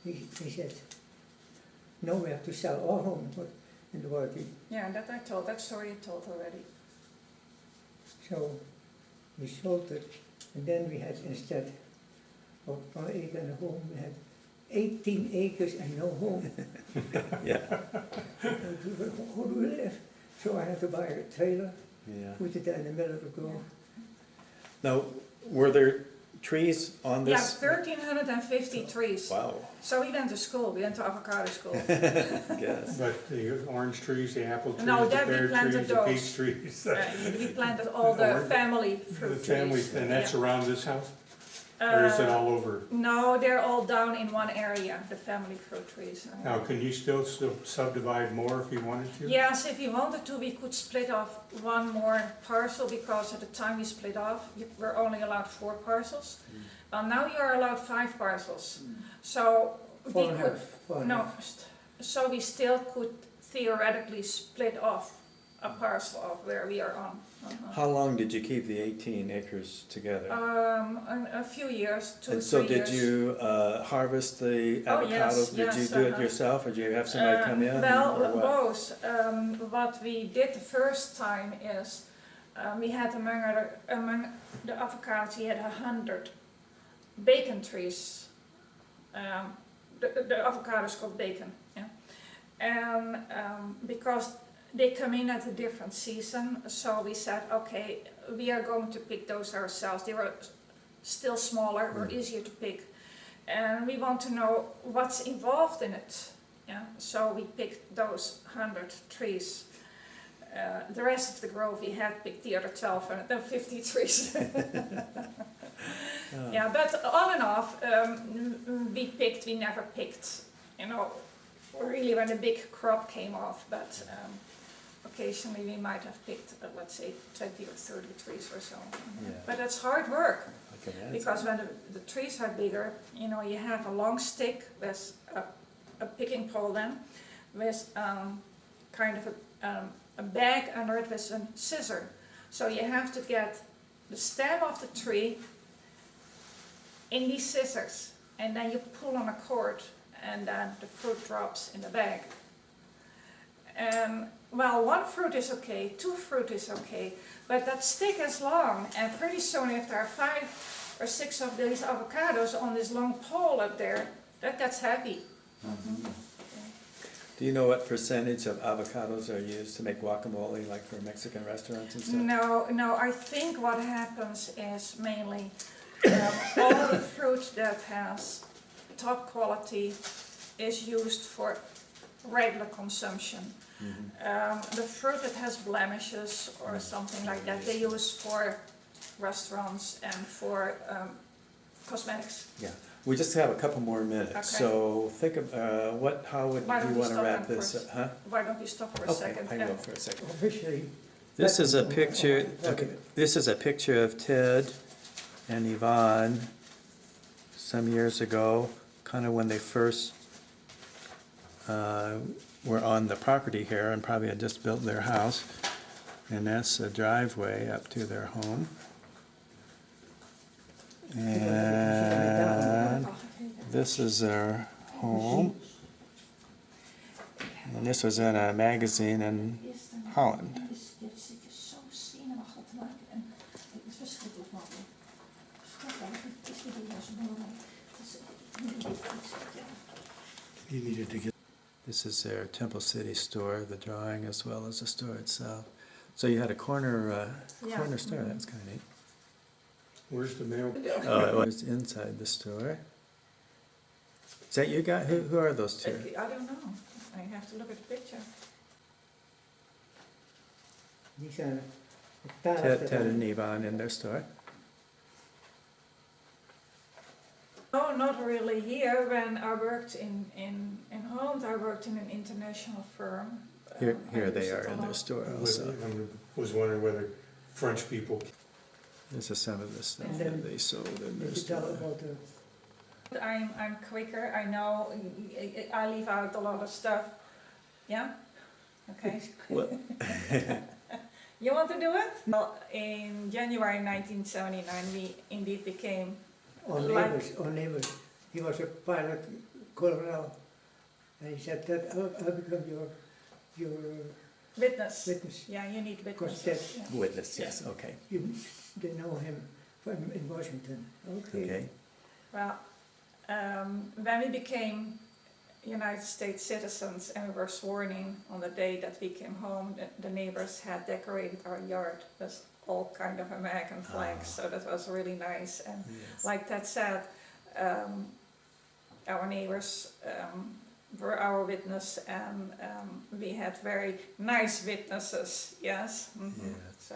he said, "No, we have to sell our home in the world." Yeah, that story I told already. So we sold it, and then we had, instead of 1 acre and a home, we had 18 acres and no home. Yeah. How do we live? So I had to buy a trailer, Yeah. put it in the middle of the grove. Now, were there trees on Yeah, this? 1,350 trees. Wow. So we went to school, we went to avocado school. Yes. But the orange trees, the apple trees, No, the that we pear planted trees, the those. peach trees. We planted all the Orange- family The fruit family, trees. and that's Yeah. around this house? Or is it Uh, all over? No, they're all down in one area, the family fruit trees. Now, can you still subdivide more if you wanted to? Yes, if we wanted to, we could split off one more parcel, because at the time we split off, we're only allowed 4 parcels. Well, now you are allowed 5 parcels. So we 4 and a could, half, 4 and a no, half. so we still could theoretically split off a parcel of where we are on. How long did you keep the 18 acres together? A few years, 2 And 3 so years. did you harvest the Oh, avocado? yes, Did you yes, do it uh-huh. yourself, or did you have somebody come in? Well, or what? both. What we did the first time is we had among the avocados, we had 100 bacon trees. The avocado is called bacon, yeah. And because they come in at a different season, so we said, okay, we are going to pick those ourselves. They were still smaller, or easier to pick. And we want to know what's involved in it. Yeah, so we picked those 100 trees. The rest of the grove we had picked the other 1,250 trees. Yeah, but on and off, we never picked, really when a big crop came off, but occasionally we might have picked, let's say, 20 or 30 trees or so. Yeah. But it's hard work. I can imagine. Because when the trees are bigger, you have a long stick with a picking pole then, with kind of a bag under it with a scissor. So you have to get the stem of the tree in these scissors, and then you pull on a cord, and then the fruit drops in the bag. And well, 1 fruit is okay, 2 fruit is okay, but that stick is long, and pretty soon if there are 5 or 6 of these avocados on this long pole up there, that gets heavy. Do you know what percentage of avocados are used to make guacamole, like for Mexican restaurants and stuff? No, I think what happens is mainly all the fruit that has top quality is used for regular consumption. The fruit that has blemishes or something like that, they use for restaurants and for cosmetics. Yeah. We just have a couple more minutes, Okay. so think of, how would Why don't you we want to stop wrap then this first? up? Huh? Why don't you stop for a Okay, second? I will for a second. Officially, This is a picture, okay, this is a picture of Ted and Yvonne some years ago, kind of when they first were on the property here and probably had just built their house. And that's the driveway up to their home. And this is their home. And this was in a magazine in Holland. Dit zit je zo zenuwachtig te maken en het is verschrikkelijk makkelijk. Het is weer als een You needed to get This is their Temple City store, the drawing as well as the store itself. So you had a corner Yeah. corner store. That's kind of neat. Where's the mail? Oh, it was inside the store. Is that you guys? Who are those two? I don't know. I have to look at the picture. Die zijn het Ted and Yvonne in their store. No, not really here. When I worked in Holland, I worked in an international firm. Here I they used are it a in their lot. store I also. was wondering whether French people. This is some of the stuff And that then they sold in their Did you tell store. about the I'm quicker. I know I leave out a lot of stuff. Yeah? Okay. Well, You want to do it? Well, in January 1979, we indeed became on neighbors. He was a pilot, colonel, and he said that I'll become your witness. witness. Yeah, you need Because witnesses. that Yeah. witness, yes, okay. you didn't know him from in Washington. Okay. Okay. Well, when we became United States citizens and we were sworn in on the day that we came home, the neighbors had decorated our yard with all kind of American flags, so that was really nice. And Yes. like Ted said, our neighbors were our witness, and we had very nice witnesses, yes. Mhm. Yeah. So,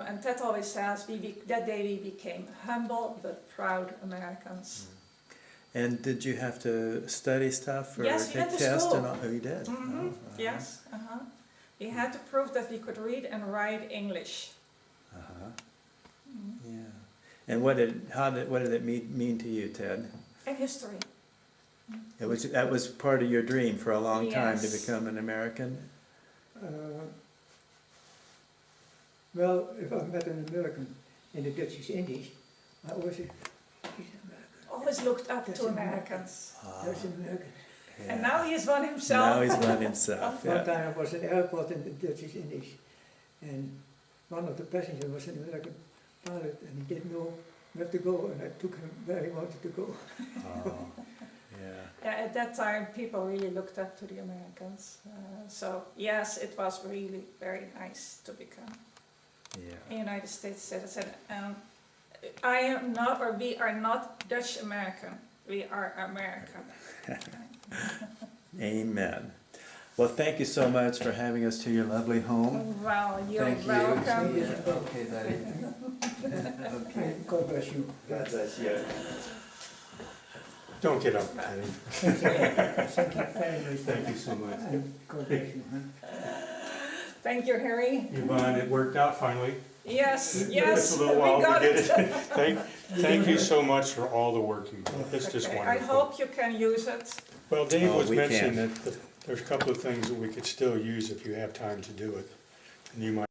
and Ted always says, that day we became humble but proud Americans. And did you have to study stuff or Yes, we take went to tests school. and all? Oh, you did? Mhm, Oh, uh-huh. yes, we had to prove that we could read and write English. Uh-huh. Mhm. Yeah. And what did it mean to you, Ted? And history. That was part of your dream for a long time to Yes. become an American? Well, if I met an American in the Dutch East Indies, I always said, he's an American. Always looked up That's to American. Americans. That's an American. Yeah. And now he is one himself. Now he's one himself, One yeah. time I was at the airport in the Dutch East Indies, and one of the passengers was an American pilot, and he didn't know where to go, and I took him where he wanted to go. Oh, yeah. Yeah, at that time, people really looked up to the Americans. So yes, it was really very nice to become Yeah. a United States citizen. I am not, or we are not Dutch American. We are American. Amen. Well, thank you so much for having us to your lovely home. Well, you're Thank you. welcome. Yeah, okay, Daddy. Okay. God bless you. God bless you. Don't get up, Patty. Thank you very much. Thank you so much. And God bless you. Huh? Thank you, Harry. Yvonne, it worked out finally. Yes, It yes, took a little we while got to get it. it. Thank you so much for all the work you did. It's just Okay, I wonderful. hope you can use it. Well, Dave Oh, was we mentioning can. that there's a couple of things that we could still use if you have time to do it. And you might